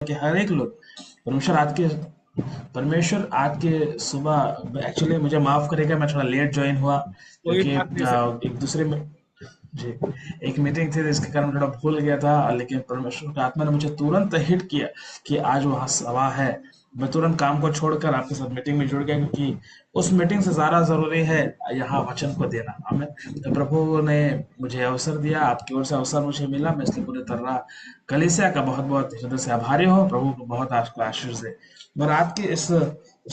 कि हर एक लोग परमेश्वर आज के सुबह एक्चुअली मुझे माफ करेगा, मैं थोड़ा लेट ज्वाइन हुआ कोई क्योंकि बात नहीं सर। एक दूसरे में जी एक मीटिंग थी जिसके कारण थोड़ा भूल गया था, लेकिन परमेश्वर की आत्मा ने मुझे तुरंत हिट किया कि आज वहाँ सभा है। मैं तुरंत काम को छोड़कर आपके साथ मीटिंग में जुड़ गया क्योंकि उस मीटिंग से ज़्यादा ज़रूरी है यहाँ वचन को देना। हमें तो प्रभु ने मुझे अवसर दिया, आपकी ओर से अवसर मुझे मिला, मैं इसलिए पूरी तरह कलीसिया का बहुत बहुत हृदय से आभारी हूँ। प्रभु को बहुत आपको आशीष दे। और रात के इस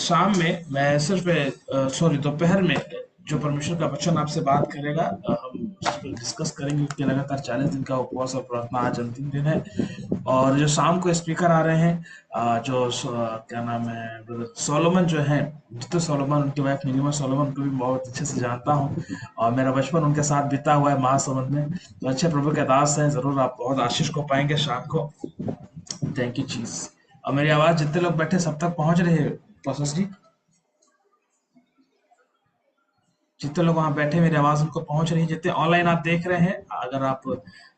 शाम में मैं सिर्फ सॉरी दोपहर में जो परमेश्वर का वचन आपसे बात करेगा, हम उस पर डिस्कस करेंगे कि लगातार 40 दिन का उपवास और प्रार्थना आज अंतिम दिन है। और जो शाम को स्पीकर आ रहे हैं, क्या नाम है, ब्रदर सोलोमन जो है, जितने सोलोमन, उनकी वाइफ नीलिमा सोलोमन, उनको भी बहुत अच्छे से जानता हूँ और मेरा बचपन उनके साथ बीता हुआ है महासमुंद में। तो अच्छे प्रभु के दास हैं, जरूर आप बहुत आशीष को पाएंगे शाम को। थैंक यू चीज। और मेरी आवाज जितने लोग बैठे सब तक पहुंच रही है प्रोसेस जी? जितने लोग वहां बैठे मेरी आवाज उनको पहुंच रही है, जितने ऑनलाइन आप देख रहे हैं, अगर आप,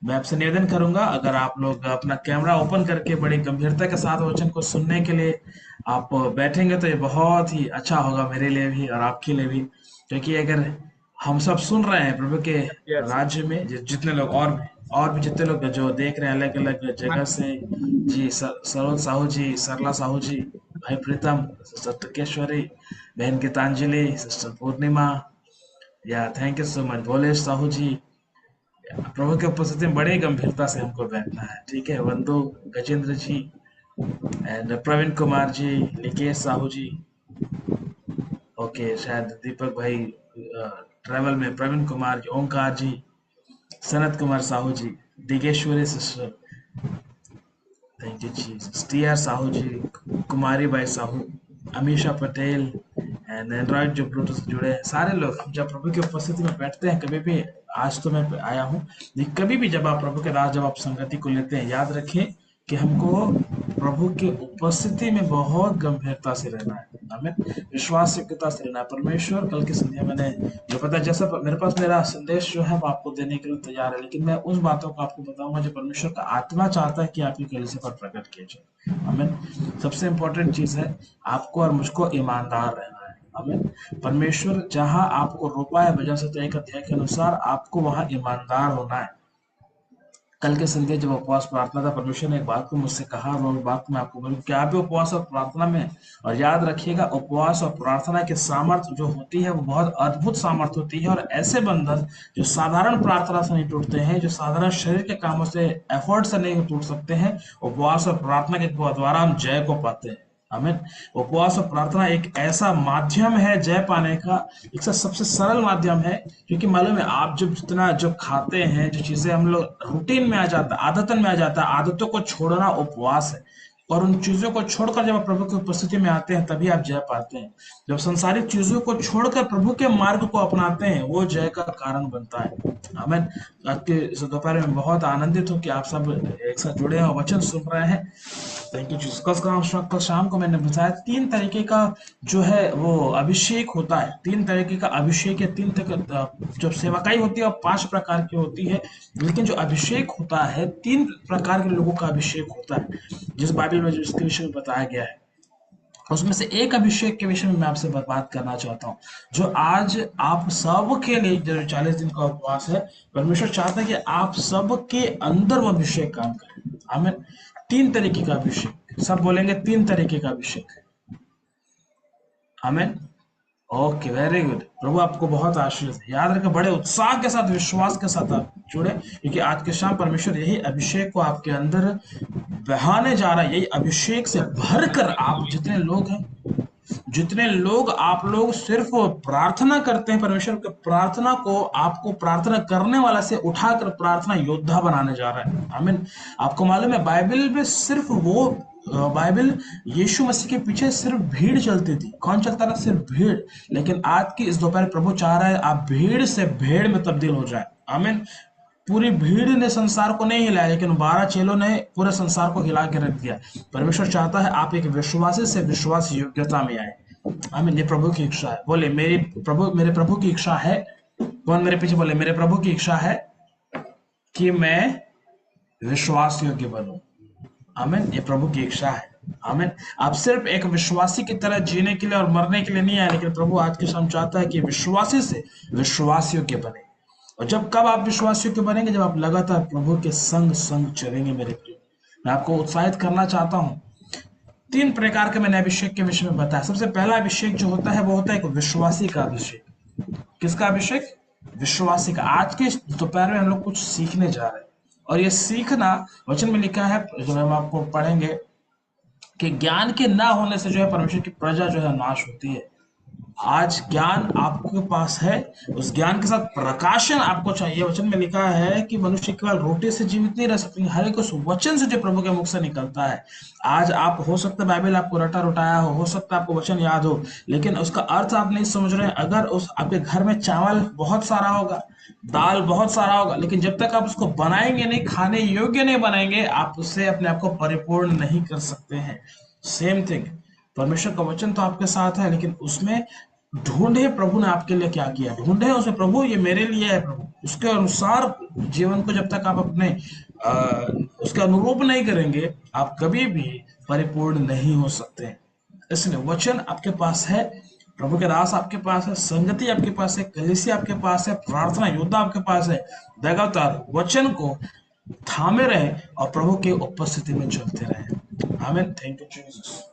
मैं आपसे निवेदन करूंगा अगर आप लोग अपना कैमरा ओपन करके बड़ी गंभीरता के साथ वचन को सुनने के लिए आप बैठेंगे तो ये बहुत ही अच्छा होगा मेरे लिए भी और आपके लिए भी। क्योंकि अगर हम सब सुन रहे हैं प्रभु के यस। राज्य में, जितने लोग और भी जितने लोग जो देख रहे हैं अलग अलग जगह से, जी सरोज साहू जी, सरला साहू जी, भाई प्रीतम, सिस्टर तकेश्वरी, बहन गीतांजलि, सिस्टर पूर्णिमा, या thank you so much Bholesh Sahu ji. प्रभु की उपस्थिति में बड़ी गंभीरता से हमको बैठना है, ठीक है? वंदु, गजेंद्र जी, एंड प्रवीण कुमार जी, निकेश साहू जी, ओके, शायद दीपक भाई ट्रैवल में, Praveen Kumar ji, Omkar ji, Sanat Kumar Sahu ji, Digeshwari sister, thank you ji, T R Sahu ji, Kumari Bai Sahu, Amisha Patel, and android जो ब्लूटूथ से जुड़े हैं सारे लोग, हम जब प्रभु की उपस्थिति में बैठते हैं कभी भी, आज तो मैं आया हूँ, लेकिन कभी भी जब आप प्रभु के दास, जब आप संगति को लेते हैं, याद रखें कि हमको प्रभु की उपस्थिति में बहुत गंभीरता से रहना है, हमें विश्वास योग्यता से रहना है। परमेश्वर कल की संध्या मैंने जो पता, जैसा मेरे पास मेरा संदेश जो है वो आपको देने के लिए तैयार है, लेकिन मैं उस बातों को आपको बताऊंगा जो परमेश्वर का आत्मा चाहता है कि आपकी कलीसिया पर प्रकट किया जाए। हमें सबसे इंपॉर्टेंट चीज है आपको और मुझको ईमानदार रहना है। हमें परमेश्वर जहां आपको रोपा है वजह से, तो एक अध्याय के अनुसार आपको वहां ईमानदार होना है। कल के संध्या जब उपवास प्रार्थना था, परमेश्वर ने एक बात को मुझसे कहा और वो बात मैं आपको बोलूं, क्या भी उपवास और प्रार्थना में, और याद रखिएगा उपवास और प्रार्थना की सामर्थ्य जो होती है वो बहुत अद्भुत सामर्थ्य होती है, और ऐसे बंधन जो साधारण प्रार्थना से नहीं टूटते हैं, जो साधारण शरीर के कामों से, एफर्ट से नहीं टूट सकते हैं, उपवास और प्रार्थना के द्वारा हम जय को पाते हैं। हमें उपवास और प्रार्थना एक ऐसा माध्यम है जय पाने का, एक सबसे सरल माध्यम है। क्योंकि मालूम है, आप जब जितना जो खाते हैं, जो चीजें हम लोग रूटीन में आ जाता है, आदतन में आ जाता है, आदतों को छोड़ना उपवास है। और उन चीजों को छोड़कर जब आप प्रभु की उपस्थिति में आते हैं तभी आप जय पाते हैं। जब संसारिक चीजों को छोड़कर प्रभु के मार्ग को अपनाते हैं, वो जय का कारण बनता है। हमें आज के इस दोपहर में बहुत आनंदित हूँ कि आप सब एक साथ जुड़े हैं और वचन सुन रहे हैं। Thank you Jesus. कल शाम को मैंने बताया 3 तरीके का जो है वो अभिषेक होता है, 3 तरीके का अभिषेक या जब सेवकाई होती है और 5 प्रकार की होती है, लेकिन जो अभिषेक होता है 3 प्रकार के लोगों का अभिषेक होता है, जिस बाइबल में जिसके विषय में बताया गया है। उसमें से एक अभिषेक के विषय में मैं आपसे बात करना चाहता हूँ, जो आज आप सब के लिए, जो 40 दिन का उपवास है, परमेश्वर चाहता है कि आप सब के अंदर वो अभिषेक काम करे। हमें 3 तरीके का अभिषेक, सब बोलेंगे 3 तरीके का अभिषेक। हमें ओके, वेरी गुड। प्रभु आपको बहुत आशीष दे। याद रखें, बड़े उत्साह के साथ, विश्वास के साथ आप जुड़े, क्योंकि आज के शाम परमेश्वर यही अभिषेक को आपके अंदर बहाने जा रहा है। यही अभिषेक से भरकर आप जितने लोग आप लोग सिर्फ प्रार्थना करते हैं, परमेश्वर के प्रार्थना को, आपको प्रार्थना करने वाला से उठाकर प्रार्थना योद्धा बनाने जा रहा है। आमीन। आपको मालूम है बाइबल में सिर्फ वो बाइबल, यीशु मसीह के पीछे सिर्फ भीड़ चलती थी। कौन चलता था? सिर्फ भीड़। लेकिन आज की इस दोपहर प्रभु चाह रहा है आप भीड़ से भेड़ में तब्दील हो जाए। आमीन। पूरी भीड़ ने संसार को नहीं हिलाया, लेकिन 12 चेलों ने पूरे संसार को हिला के रख दिया। परमेश्वर चाहता है आप एक विश्वासी से विश्वास योग्यता में आए। आमीन। ये प्रभु की इच्छा है। बोले मेरे प्रभु की इच्छा है। कौन मेरे पीछे बोले? मेरे प्रभु की इच्छा है कि मैं विश्वास योग्य बनूं। आमीन। ये प्रभु की इच्छा है। आमीन। आप सिर्फ एक विश्वासी की तरह जीने के लिए और मरने के लिए नहीं आए, लेकिन प्रभु आज के शाम चाहता है कि विश्वासी से विश्वासियों के बने। और जब कब आप विश्वासियों के बनेंगे? जब आप लगातार प्रभु के संग संग चलेंगे। मेरे प्रिय, मैं आपको उत्साहित करना चाहता हूँ। 3 प्रकार के मैंने अभिषेक के विषय में बताया। सबसे पहला अभिषेक जो होता है वो होता है एक विश्वासी का अभिषेक। किसका अभिषेक? विश्वासी का। आज के दोपहर में हम लोग कुछ सीखने जा रहे हैं, और ये सीखना वचन में लिखा है, जो हम आपको पढ़ेंगे, कि ज्ञान के ना होने से जो है परमेश्वर की प्रजा जो है नाश होती है। आज ज्ञान आपके पास है, उस ज्ञान के साथ प्रकाशन आपको चाहिए। वचन में लिखा है कि मनुष्य केवल रोटी से जीवित नहीं रह सकती, हर एक उस वचन से जो प्रभु के मुख से निकलता है। आज आप, हो सकता है बाइबल आपको रटा रुटाया हो सकता है आपको वचन याद हो, लेकिन उसका अर्थ आप नहीं समझ रहे हैं। अगर उस आपके घर में चावल बहुत सारा होगा, दाल बहुत सारा होगा, लेकिन जब तक आप उसको बनाएंगे नहीं, खाने योग्य नहीं बनाएंगे, आप उससे अपने आप को परिपूर्ण नहीं कर सकते हैं। सेम थिंग, परमेश्वर का वचन तो आपके साथ है, लेकिन उसमें ढूंढे प्रभु ने आपके लिए क्या किया, ढूंढे उसे, प्रभु ये मेरे लिए है, प्रभु उसके अनुसार जीवन को जब तक आप अपने आ, उसका अनुरूप नहीं करेंगे, आप कभी भी परिपूर्ण नहीं हो सकते। इसलिए वचन आपके पास है, प्रभु के दास आपके पास है, संगति आपके पास है, कलीसिया आपके पास है, प्रार्थना योद्धा आपके पास है। लगातार वचन को थामे रहे और प्रभु की उपस्थिति में चलते रहे। आमीन। Thank you Jesus.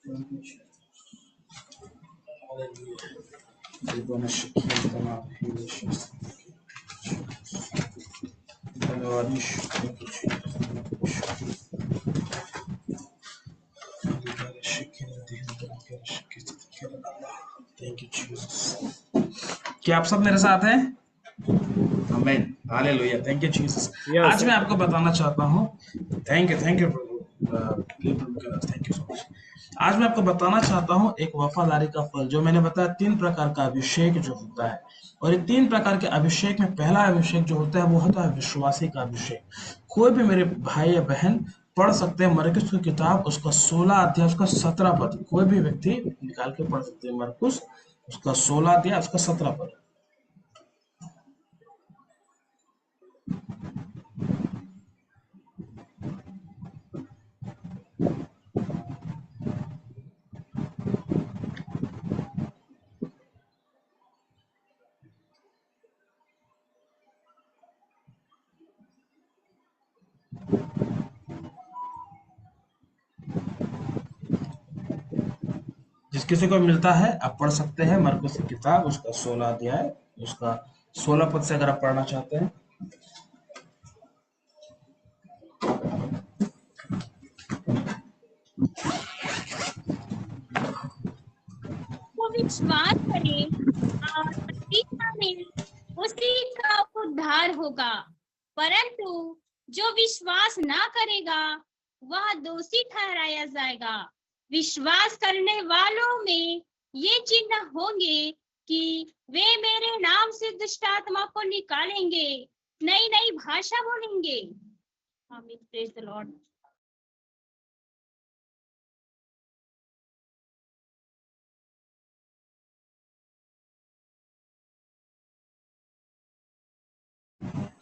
Thank you Jesus. क्या आप सब मेरे साथ हैं? आमीन। Hallelujah. Thank you Jesus. Yes, आज sir. मैं आपको बताना चाहता हूँ, thank you Prabhu, thank you so much. आज मैं आपको बताना चाहता हूँ एक वफादारी का फल, जो मैंने बताया 3 प्रकार का अभिषेक जो होता है। और ये 3 प्रकार के अभिषेक में पहला अभिषेक जो होता है वो होता है विश्वासी का अभिषेक। कोई भी मेरे भाई या बहन पढ़ सकते हैं मरकुस की किताब, उसका 16 अध्याय, उसका 17 पद। कोई भी व्यक्ति निकाल के पढ़ सकते हैं मरकुस, उसका 16 अध्याय, उसका 17 पद। जिस किसी को मिलता है आप पढ़ सकते हैं मरकुस की किताब, उसका 16 अध्याय, उसका 16 पद से अगर आप पढ़ना चाहते हैं। वो विश्वास करे और उसी में उसी का उद्धार होगा, परंतु जो विश्वास ना करेगा वह दोषी ठहराया जाएगा। विश्वास करने वालों में ये चिन्ह होंगे कि वे मेरे नाम से दुष्ट आत्मा को निकालेंगे, नई नई भाषा बोलेंगे। आमीन। Praise the Lord.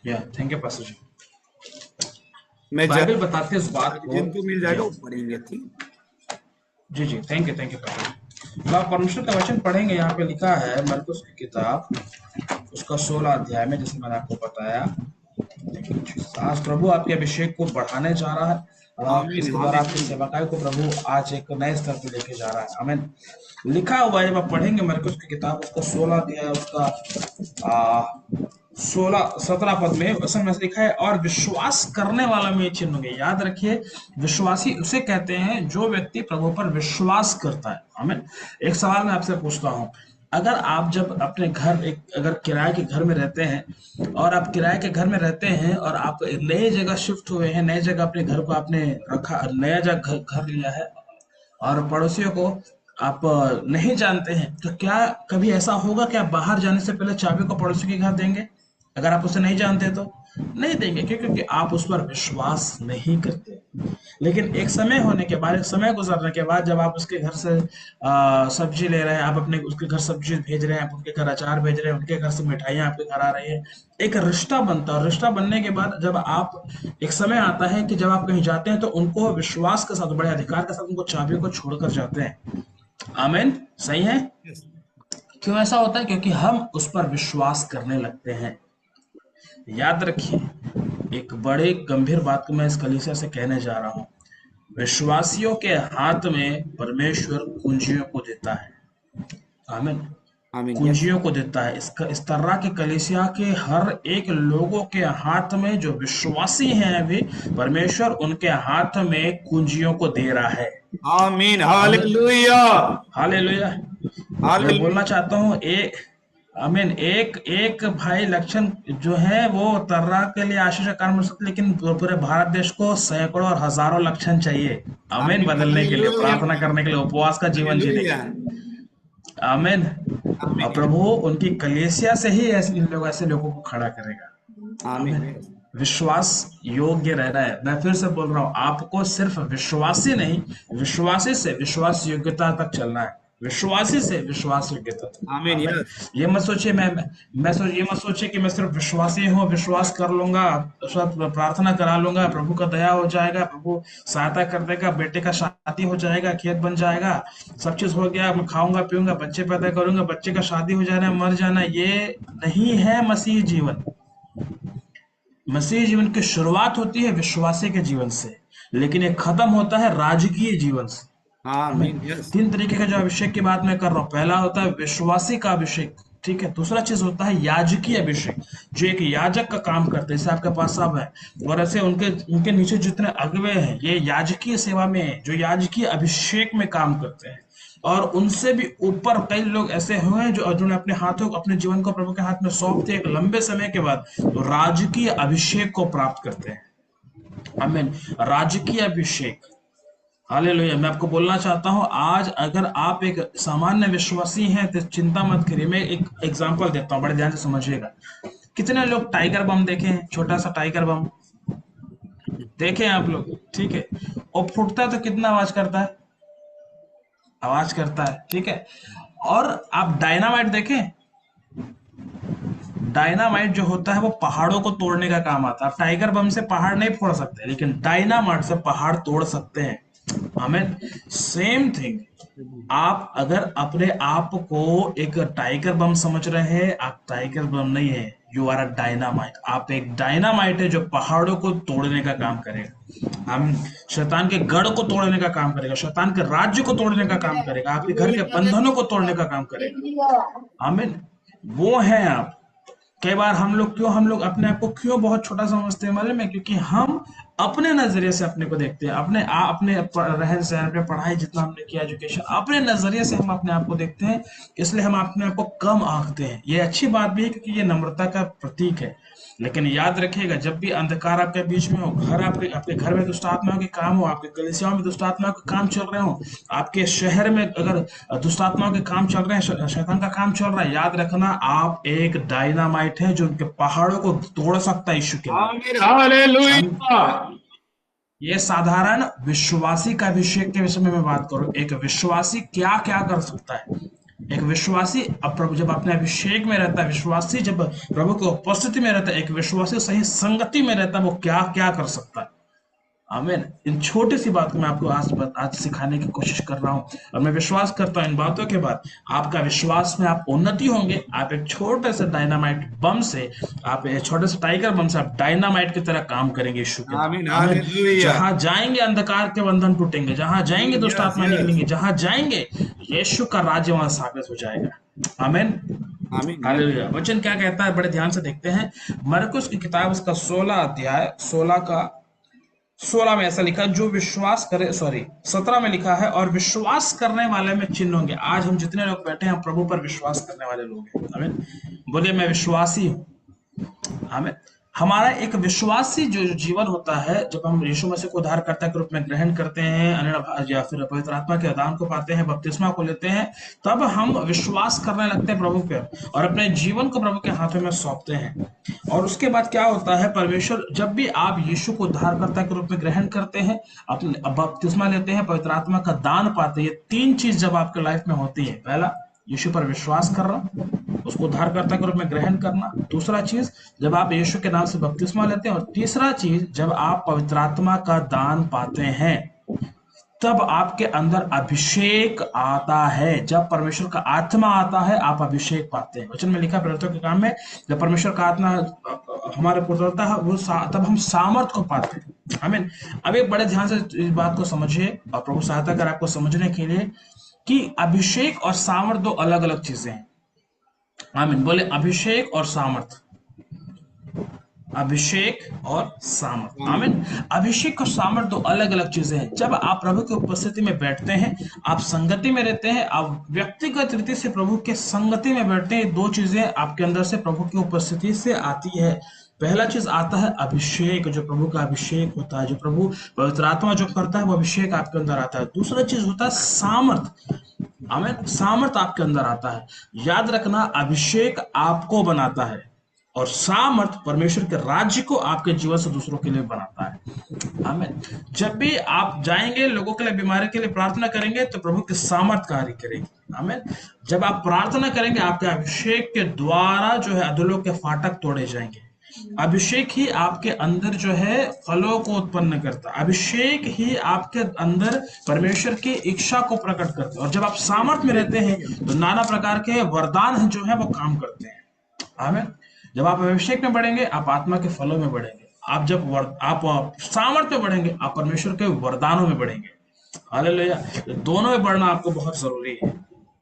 या थैंक यू पास्टर जी। मैं बाइबल बताते हैं इस बात को। जिनको मिल जाएगा वो पढ़ेंगे, ठीक। जी जी, थैंक यू पास्टर जी। तो आप परमेश्वर का वचन पढ़ेंगे, यहाँ पे लिखा है मरकुस की किताब, उसका 16 अध्याय में, जैसे मैंने आपको बताया। आज प्रभु आपके अभिषेक को बढ़ाने जा रहा है, और इसके द्वारा आपकी सेवकाई को प्रभु आज एक नए स्तर पे लेके जा रहा है। आमीन। लिखा हुआ है, जब आप पढ़ेंगे मरकुस की किताब, उसका 16 अध्याय, उसका 17 पद में असल में लिखा है, और विश्वास करने वाला में ये चिन्ह होंगे। याद रखिए, विश्वासी उसे कहते हैं जो व्यक्ति प्रभु पर विश्वास करता है। आमीन। एक सवाल मैं आपसे पूछता हूँ, अगर आप जब अपने घर, एक अगर किराए के घर में रहते हैं, और आप किराए के घर में रहते हैं और आप नई जगह शिफ्ट हुए हैं, नई जगह अपने घर को आपने रखा, नया जगह घर लिया है, और पड़ोसियों को आप नहीं जानते हैं, तो क्या कभी ऐसा होगा कि आप बाहर जाने से पहले चाबी को पड़ोसी के घर देंगे? अगर आप उसे नहीं जानते तो नहीं देंगे, क्यों? क्योंकि आप उस पर विश्वास नहीं करते। लेकिन एक समय होने के बाद, एक समय गुजरने के बाद, जब आप उसके घर से सब्जी ले रहे हैं, आप अपने उसके घर सब्जी भेज रहे हैं, आप उनके घर अचार भेज रहे हैं, उनके घर से मिठाइयाँ आपके घर आ रही है, एक रिश्ता बनता है। और रिश्ता बनने के बाद जब आप, एक समय आता है कि जब आप कहीं जाते हैं तो उनको विश्वास के साथ, बड़े अधिकार के साथ उनको चाबियों को छोड़कर जाते हैं। आमीन, सही है? Yes. क्यों ऐसा होता है? क्योंकि हम उस पर विश्वास करने लगते हैं। याद रखिए, एक बड़े गंभीर बात को मैं इस कलीसिया से कहने जा रहा हूं। विश्वासियों के हाथ में परमेश्वर कुंजियों को देता है। आमीन। Amen. Yes. कुंजियों को देता है। इस तरह के कलीसिया के हर एक लोगों के हाथ में, जो विश्वासी हैं अभी, परमेश्वर उनके हाथ में कुंजियों को दे रहा है। Amen. आमीन, Hallelujah. हालेलुया। मैं बोलना Hallelujah. चाहता हूँ, आमीन, एक एक भाई लक्षण जो है वो तर्रा के लिए आशीष का कारण बन सकते, लेकिन पूरे भारत देश को सैकड़ों और हजारों लक्षण चाहिए। आमीन, Amen. बदलने के लिए, Hallelujah. प्रार्थना करने के लिए, उपवास का जीवन जीने के Hallelujah. लिए। आमीन। और Amen. Yes. प्रभु उनकी कलीसिया से ही ऐसे लोगों को खड़ा करेगा। Amen. आमीन। Yes. विश्वास योग्य रहना है। मैं फिर से बोल रहा हूँ, आपको सिर्फ विश्वासी नहीं, विश्वासी से विश्वास योग्यता तक चलना है। विश्वासी से विश्वास योग्यता तक। Amen. आमीन। Yes. ये मत सोचिए, ये मत सोचिए कि मैं सिर्फ विश्वासी हूँ, विश्वास कर लूंगा, प्रार्थना करा लूंगा, प्रभु का दया हो जाएगा, प्रभु सहायता कर देगा, बेटे का शादी हो जाएगा, खेत बन जाएगा, सब चीज हो गया, मैं खाऊंगा पीऊंगा, बच्चे पैदा करूंगा, बच्चे का शादी हो जाना, मर जाना। ये नहीं है मसीह जीवन। मसीह जीवन की शुरुआत होती है विश्वासी के जीवन से, लेकिन ये खत्म होता है राजकीय जीवन से। हमें Amen. Yes. 3 तरीके का जो अभिषेक की बात मैं कर रहा हूँ, पहला होता है विश्वासी का अभिषेक, ठीक है। दूसरा चीज होता है याजकीय अभिषेक, जो एक याजक का काम करते हैं, जैसे आपके पास सब है, और ऐसे उनके उनके नीचे जितने अगुवे हैं, ये याजकीय सेवा में है, जो याजकीय अभिषेक में काम करते हैं। और उनसे भी ऊपर कई लोग ऐसे हुए हैं जो जिन्होंने अपने हाथों को, अपने जीवन को प्रभु के हाथ में सौंप दिया, एक लंबे समय के बाद तो राजकीय अभिषेक को प्राप्त करते हैं। आमीन, राजकीय अभिषेक। हालेलुया। मैं आपको बोलना चाहता हूं, आज अगर आप एक सामान्य विश्वासी हैं तो चिंता मत करिए। मैं एक एग्जांपल देता हूं, बड़े ध्यान से समझिएगा। कितने लोग टाइगर बम देखे हैं? छोटा सा टाइगर बम देखे हैं आप लोग, ठीक है? और फूटता है तो कितना आवाज करता है? आवाज करता है, ठीक है। और आप डायनामाइट देखें? डायनामाइट जो होता है वो पहाड़ों को तोड़ने का काम आता है। आप टाइगर बम से पहाड़ नहीं फोड़ सकते, लेकिन डायनामाइट से पहाड़ तोड़ सकते हैं। आमीन। सेम थिंग, आप अगर अपने आप को एक टाइगर बम समझ रहे हैं, आप टाइगर बम नहीं है, यू आर अ डायनामाइट। आप एक डायनामाइट है जो पहाड़ों को तोड़ने का काम करेगा। हम शैतान के गढ़ को तोड़ने का काम करेगा, शैतान के राज्य को तोड़ने का काम करेगा, आपके घर के बंधनों को तोड़ने का काम करेगा। आमीन। वो है आप। कई बार हम लोग अपने आप को क्यों बहुत छोटा समझते हैं मालूम है? क्योंकि हम अपने नजरिए से अपने को देखते हैं, अपने रहन सहन, अपने पढ़ाई, जितना हमने किया, एजुकेशन, अपने नजरिए से हम अपने आप को देखते हैं, इसलिए हम अपने आप को कम आंकते हैं। ये अच्छी बात भी है, क्योंकि ये नम्रता का प्रतीक है। लेकिन याद रखिएगा, जब भी अंधकार आपके बीच में हो, आपके घर में दुष्ट आत्माओं के काम हो, आपके कलीसियाओं में दुष्ट आत्माओं के काम चल रहे हो, आपके शहर में अगर दुष्ट आत्माओं के काम चल रहे हैं, शैतान का काम चल रहा है, याद रखना आप एक डायनामाइट है जो उनके पहाड़ों को तोड़ सकता है यीशु के नाम। Amen. Hallelujah. ये साधारण विश्वासी का अभिषेक के विषय में मैं बात करूं। एक विश्वासी क्या क्या कर सकता है? एक विश्वासी अब प्रभु जब अपने अभिषेक में रहता है, विश्वासी जब प्रभु की उपस्थिति में रहता है, एक विश्वासी सही संगति में रहता है, वो क्या क्या कर सकता है। आमीन। इन छोटी सी बात को मैं आपको आज सिखाने की कोशिश कर रहा हूं, और मैं विश्वास करता हूं इन बातों के बाद आपका विश्वास में आप उन्नति होंगे। आप एक छोटे से डायनामाइट बम से, आप एक छोटे से टाइगर बम से आप डायनामाइट की तरह काम करेंगे यीशु के Amen. नाम। आमीन। Hallelujah. जहां जाएंगे अंधकार के बंधन टूटेंगे, जहां जाएंगे दुष्ट Yes. आत्मा Yes. निकलेंगे, जहां जाएंगे यीशु का राज्य वहां स्थापित हो जाएगा। आमीन। Amen. Yes. हालेलुया। वचन क्या कहता है? बड़े ध्यान से देखते हैं। मरकुस की किताब, उसका 16 अध्याय 16 में ऐसा लिखा, जो विश्वास करे, 17 में लिखा है, और विश्वास करने वाले में चिन्ह होंगे। आज हम जितने लोग बैठे हैं, हम प्रभु पर विश्वास करने वाले लोग हैं। आमीन। बोलिए, मैं विश्वासी हूं। आमीन। हमारा एक विश्वासी जो जीवन होता है, जब हम यीशु मसीह को उद्धारकर्ता के रूप में ग्रहण करते हैं, या फिर पवित्र आत्मा के दान को पाते हैं, बपतिस्मा को लेते हैं, तब हम विश्वास करने लगते हैं प्रभु पे और अपने जीवन को प्रभु के हाथों में सौंपते हैं। और उसके बाद क्या होता है, परमेश्वर, जब भी आप यीशु को उद्धारकर्ता के रूप में ग्रहण करते हैं, अपने बपतिस्मा लेते हैं, पवित्र आत्मा का दान पाते हैं, ये 3 चीज जब आपके लाइफ में होती है, पहला यीशु पर विश्वास करना, उसको उद्धारकर्ता के रूप में ग्रहण करना, दूसरा चीज जब आप यीशु के नाम से बपतिस्मा लेते हैं, और तीसरा चीज जब आप पवित्र आत्मा का दान पाते हैं, तब आपके अंदर अभिषेक आता है। जब परमेश्वर का आत्मा आता है, आप अभिषेक पाते हैं। वचन में लिखा प्रेरितों के काम में, जब परमेश्वर का आत्मा हमारे ऊपर उतरता है, वो तब हम सामर्थ को पाते हैं। आमीन। अब एक बड़े ध्यान से इस बात को समझिए, और प्रभु सहायता कर आपको समझने के लिए कि अभिषेक और सामर्थ दो अलग अलग चीजें हैं। आमीन। बोले अभिषेक और सामर्थ, अभिषेक और सामर्थ। आमीन। अभिषेक और सामर्थ दो अलग अलग चीजें हैं। जब आप प्रभु की उपस्थिति में बैठते हैं, आप संगति में रहते हैं, आप व्यक्तिगत रीति से प्रभु के संगति में बैठते हैं, दो चीजें आपके अंदर से प्रभु की उपस्थिति से आती है। पहला चीज आता है अभिषेक, जो प्रभु का अभिषेक होता है, जो प्रभु पवित्र आत्मा जो करता है, वो अभिषेक आपके अंदर आता है। दूसरा चीज होता है सामर्थ। आमीन। सामर्थ आपके अंदर आता है। याद रखना, अभिषेक आपको बनाता है और सामर्थ परमेश्वर के राज्य को आपके जीवन से दूसरों के लिए बनाता है। आमीन। जब भी आप जाएंगे, लोगों के लिए, बीमारी के लिए प्रार्थना करेंगे, तो प्रभु की सामर्थ कार्य करेगी। आमीन। जब आप प्रार्थना करेंगे, आपके अभिषेक के द्वारा जो है अधूलों के फाटक तोड़े जाएंगे। अभिषेक ही आपके अंदर जो है फलों को उत्पन्न करता है। अभिषेक ही आपके अंदर परमेश्वर की इच्छा को प्रकट करता है। और जब आप सामर्थ में रहते हैं, तो नाना प्रकार के वरदान जो है वो काम करते हैं। आमीन। जब आप अभिषेक में बढ़ेंगे, आप आत्मा के फलों में बढ़ेंगे। आप जब आप सामर्थ्य में बढ़ेंगे, आप परमेश्वर के वरदानों में बढ़ेंगे। हालेलुया। दोनों में बढ़ना आपको बहुत जरूरी है।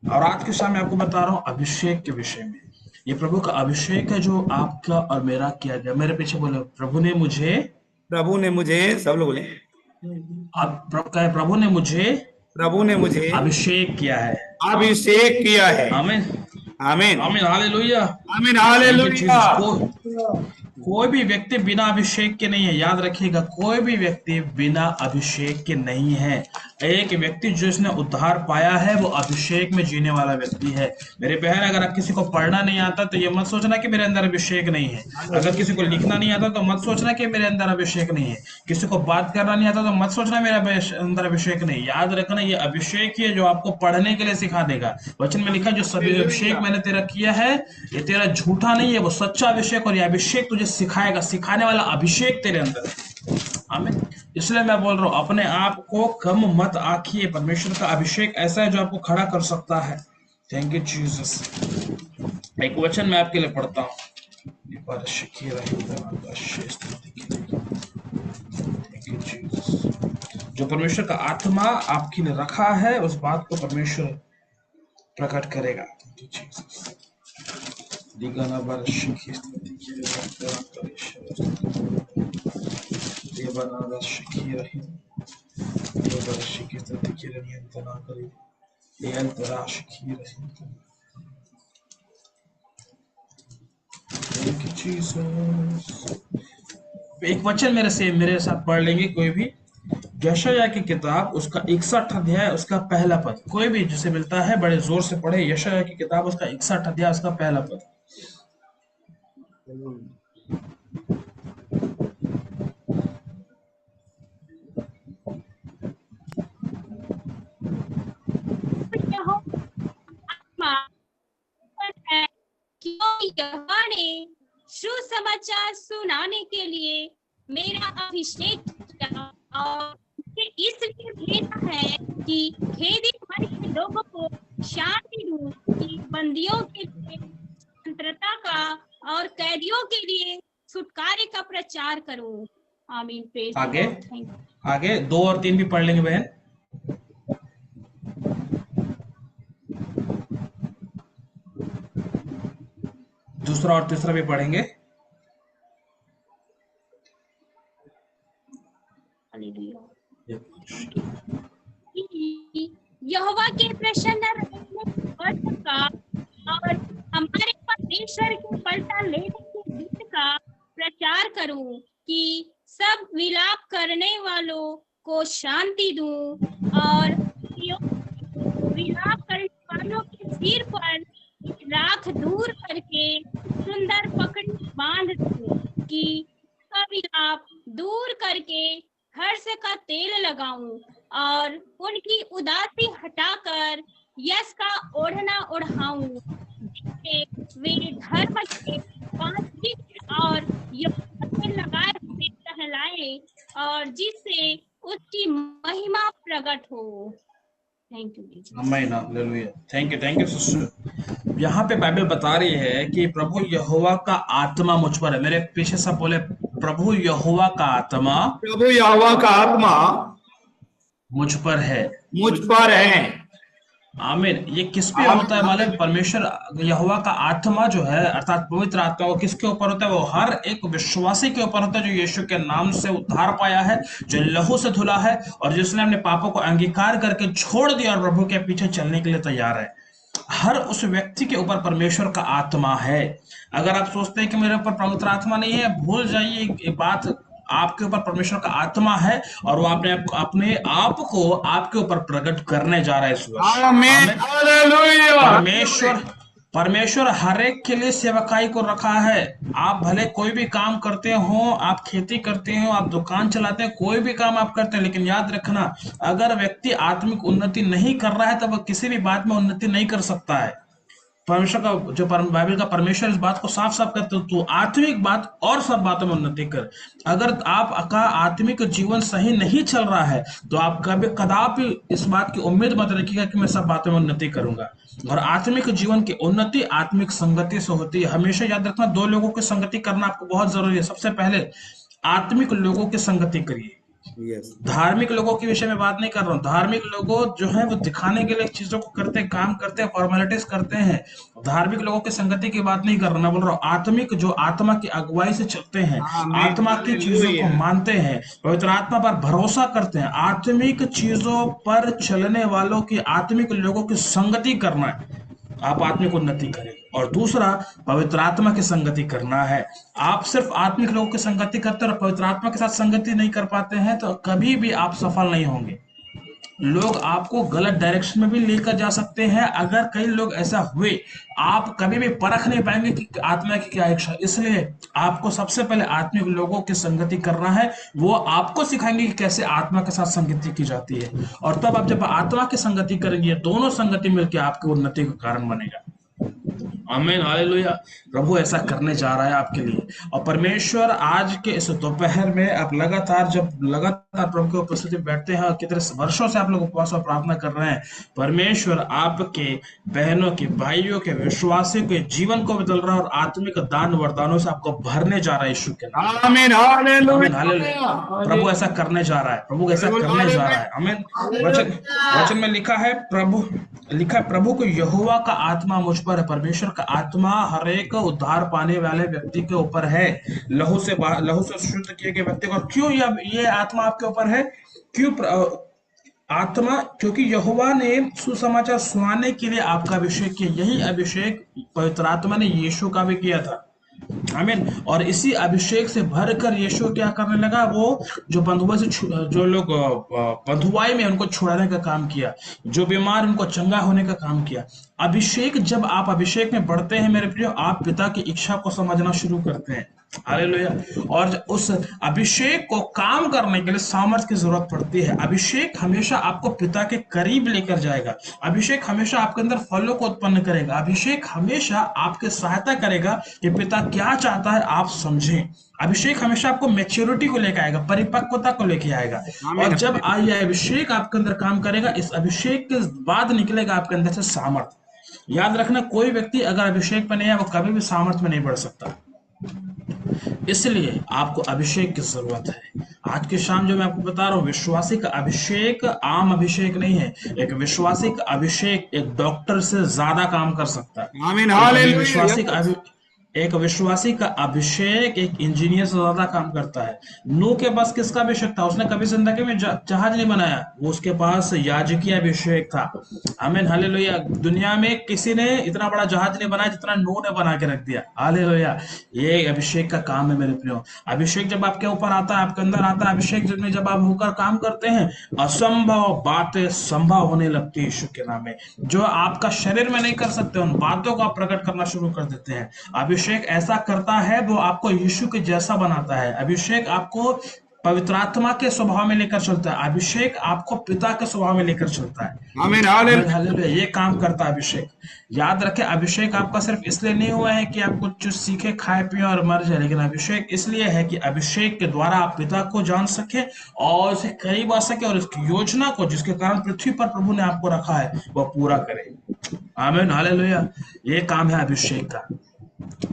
और आज के शाम मैं आपको बता रहा हूँ अभिषेक के विषय में। ये प्रभु का अभिषेक है जो आपका और मेरा किया गया। मेरे पीछे बोले, प्रभु ने मुझे, सब लोग बोले, प्रभु ने मुझे अभिषेक किया है। आमीन। आमीन। हालेलुया। आमीन। हालेलुया। कोई भी व्यक्ति बिना अभिषेक के नहीं है। याद रखिएगा, कोई भी व्यक्ति बिना अभिषेक के नहीं है। एक व्यक्ति जो इसने उद्धार पाया है, वो अभिषेक में जीने वाला व्यक्ति है। मेरे बहन, अगर आप किसी को पढ़ना नहीं आता, तो ये मत सोचना कि मेरे अंदर अभिषेक नहीं है। अगर किसी को लिखना नहीं आता, तो मत सोचना कि मेरे अंदर अभिषेक नहीं है। किसी को बात करना नहीं आता, तो मत सोचना मेरे अंदर अभिषेक नहीं। याद रखना, ये अभिषेक ही है जो आपको पढ़ने के लिए सिखा देगा। वचन में लिखा, जो सभी अभिषेक मैंने तेरा किया है, ये तेरा झूठा नहीं है, वो सच्चा अभिषेक, और ये अभिषेक तुझे सिखाएगा। सिखाने वाला अभिषेक तेरे अंदर है। आमीन। इसलिए मैं बोल रहा हूं, अपने आप को कम मत आंकिए। परमेश्वर का अभिषेक ऐसा है जो आपको खड़ा कर सकता है। Thank you Jesus. एक वचन मैं आपके लिए पढ़ता हूं। जो परमेश्वर का आत्मा आपके लिए रखा है, उस बात को परमेश्वर प्रकट करेगा। Thank you Jesus. एक वचन मेरे साथ पढ़ लेंगे कोई भी। यशायाह की किताब, उसका 61 अध्याय, उसका पहला पद। कोई भी जिसे मिलता है बड़े जोर से पढ़े। यशायाह की किताब, उसका 61 अध्याय, उसका पहला पद। यहोवा ने सुसमाचार सुनाने के लिए मेरा अभिषेक किया, और इसलिए भेजा है कि खेदी मन के लोगों को शांति दूं, कि बंदियों के लिए स्वतंत्रता का और कैदियों के लिए छुटकारे का प्रचार करूं। आमीन। आगे 2 और 3 भी पढ़ लेंगे बहन। दूसरा और तीसरा भी पढ़ेंगे। यहोवा के प्रसन्न रहने का और हमारे परमेश्वर के पलटा लेने के गीत का प्रचार करूं कि सब विलाप करने वालों को शांति दूं और विलाप करने वालों के सिर पर राख दूर करके सुंदर पकड़ी बांध दूं कि उसका विलाप दूर करके हर्ष का तेल लगाऊं और उनकी उदासी हटाकर यश का ओढ़ना ओढ़ाऊं, जिससे वे धर्म के 5 चित्र और यहोवा से लगाए हुए कहलाए और जिससे उसकी महिमा प्रकट हो। Thank you. आमीन, हालेलुया। Thank you sister. यहाँ पे बाइबल बता रही है कि प्रभु यहोवा का आत्मा मुझ पर है। मेरे पीछे सब बोले, प्रभु यहोवा का आत्मा, प्रभु यहोवा का आत्मा मुझ पर है। मुझ पर है। आमीन। ये किस पे होता है मालूम? परमेश्वर यहोवा का आत्मा जो है अर्थात पवित्र आत्मा, वो किसके ऊपर होता है? वो हर एक विश्वासी के ऊपर होता है जो यीशु के नाम से उद्धार पाया है, जो लहू से धुला है और जिसने अपने पापों को अंगीकार करके छोड़ दिया और प्रभु के पीछे चलने के लिए तैयार है। हर उस व्यक्ति के ऊपर परमेश्वर का आत्मा है। अगर आप सोचते हैं कि मेरे ऊपर पवित्र आत्मा नहीं है, भूल जाइए ये बात। आपके ऊपर परमेश्वर का आत्मा है और वो अपने आप को आपके ऊपर प्रकट करने जा रहा है इस वक्त। आमीन, हालेलुया। परमेश्वर हर एक के लिए सेवकाई को रखा है। आप भले कोई भी काम करते हो, आप खेती करते हो, आप दुकान चलाते हैं, कोई भी काम आप करते हैं, लेकिन याद रखना, अगर व्यक्ति आत्मिक उन्नति नहीं कर रहा है तब वह किसी भी बात में उन्नति नहीं कर सकता है। परमेश्वर का जो बाइबल का परमेश्वर इस बात को साफ साफ कहते हो, तो आत्मिक बात और सब बातों में उन्नति कर। अगर आपका आत्मिक जीवन सही नहीं चल रहा है तो आप कदापि इस बात की उम्मीद मत रखिएगा कि मैं सब बातों में उन्नति करूंगा। और आत्मिक जीवन की उन्नति आत्मिक संगति से होती है। हमेशा याद रखना, 2 लोगों की संगति करना आपको बहुत जरूरी है। सबसे पहले आत्मिक लोगों की संगति करिए। धार्मिक लोगों के विषय में बात नहीं कर रहा हूँ। धार्मिक लोगों जो है वो दिखाने के लिए चीजों को करते हैं, काम करते हैं, फॉर्मेलिटीज करते हैं। धार्मिक लोगों की संगति की बात नहीं कर रहा, मैं बोल रहा हूँ आत्मिक, जो आत्मा की अगुवाई से चलते हैं, आत्मा की चीजों को मानते हैं, पवित्र आत्मा पर भरोसा करते हैं। आत्मिक चीजों पर चलने वालों की, आत्मिक लोगों की संगति करना है, आप आत्मिक उन्नति करें। और दूसरा, पवित्र आत्मा की संगति करना है। आप सिर्फ आत्मिक लोगों की संगति करते हैं और पवित्र आत्मा के साथ संगति नहीं कर पाते हैं तो कभी भी आप सफल नहीं होंगे। लोग आपको गलत डायरेक्शन में भी लेकर जा सकते हैं। अगर कई लोग ऐसा हुए, आप कभी भी परख नहीं पाएंगे कि आत्मा की क्या इच्छा। इसलिए आपको सबसे पहले आत्मिक लोगों की संगति करना है। वो आपको सिखाएंगे कि कैसे आत्मा के साथ संगति की जाती है। और तब आप जब आत्मा की संगति करेंगे, दोनों संगति मिलकर आपकी उन्नति का कारण बनेगा। आमीन, हालेलुया। प्रभु ऐसा करने जा रहा है आपके लिए। और परमेश्वर आज के इस दोपहर में आप लगातार प्रभु की उपस्थिति में बैठते हैं और कितने वर्षों से आप लोग उपवास और प्रार्थना कर रहे हैं, परमेश्वर आपके बहनों के, भाइयों के, विश्वासियों के जीवन को बदल रहा है और आत्मिक दान वरदानों से आपको भरने जा रहा है यीशु के नाम। आमीन, हालेलुया। प्रभु ऐसा करने जा रहा है, प्रभु ऐसा करने जा रहा है। आमीन। वचन में लिखा है, प्रभु को यहोवा का आत्मा मुझ पर है। परमेश्वर का आत्मा हर एक उद्धार पाने वाले व्यक्ति के ऊपर है, लहू से शुद्ध किए गए व्यक्ति को। क्यों ये आत्मा आपके ऊपर है? क्यों आत्मा? क्योंकि यहोवा ने सुसमाचार सुनाने के लिए आपका अभिषेक किया। यही अभिषेक पवित्र आत्मा ने यीशु का भी किया था। आमीन। और इसी अभिषेक से भरकर यीशु क्या करने लगा? वो जो जो लोग बंधुआई में, उनको छुड़ाने का काम किया, जो बीमार उनको चंगा होने का काम किया। अभिषेक, जब आप अभिषेक में बढ़ते हैं मेरे प्रियो, आप पिता की इच्छा को समझना शुरू करते हैं। हालेलुया। और उस अभिषेक को काम करने के लिए सामर्थ्य की जरूरत पड़ती है। अभिषेक हमेशा आपको पिता के करीब लेकर जाएगा। अभिषेक हमेशा आपके अंदर फलों को उत्पन्न करेगा। अभिषेक हमेशा आपकी सहायता करेगा कि पिता क्या चाहता है आप समझें। अभिषेक हमेशा आपको मैच्योरिटी को लेकर आएगा, परिपक्वता को लेकर आएगा। और जब ये अभिषेक आपके अंदर काम करेगा, इस अभिषेक के बाद निकलेगा आपके अंदर से सामर्थ्य। याद रखना, कोई व्यक्ति अगर अभिषेक पर नहीं है, वो कभी भी सामर्थ्य में नहीं बढ़ सकता। इसलिए आपको अभिषेक की जरूरत है। आज की शाम जो मैं आपको बता रहा हूँ, विश्वासी का अभिषेक आम अभिषेक नहीं है। एक विश्वासी का अभिषेक एक डॉक्टर से ज्यादा काम कर सकता है। आमीन, हालेलुया। एक विश्वासी का अभिषेक एक इंजीनियर से ज्यादा काम करता है। नूह के पास किसका अभिषेक था? उसने कभी जिंदगी में जहाज नहीं बनाया, वो उसके पास याजकीय अभिषेक था। आमीन, हालेलुया। दुनिया में किसी ने इतना बड़ा जहाज नहीं बनाया जितना नूह ने बना के रख दिया। हालेलुया। ये अभिषेक का काम है मेरे प्रियो। अभिषेक जब आपके ऊपर आता है, आपके अंदर आता है, अभिषेक जब आप होकर काम करते हैं, असंभव बातें संभव होने लगती है यीशु के नाम में। जो आपका शरीर में नहीं कर सकते, उन बातों को आप प्रकट करना शुरू कर देते हैं। अभिषेक ऐसा करता है, वो आपको यीशु के जैसा बनाता है। अभिषेक आपको पवित्र आत्मा के स्वभाव में लेकर चलता है। अभिषेक आपको पिता के स्वभाव में लेकर चलता है। आमीन, आमीन, हालेलुया। हालेलुया। ये काम करता है अभिषेक। याद रखें, अभिषेक आपका सिर्फ इसलिए नहीं हुआ है कि आप कुछ सीखे, खाए पिए और मर जाए, लेकिन अभिषेक इसलिए है कि अभिषेक के द्वारा आप पिता को जान सके और उसे करीब आ सके, और उसकी योजना को जिसके कारण पृथ्वी पर प्रभु ने आपको रखा है वह पूरा करे। आमीन, हालेलुया। ये काम है अभिषेक का।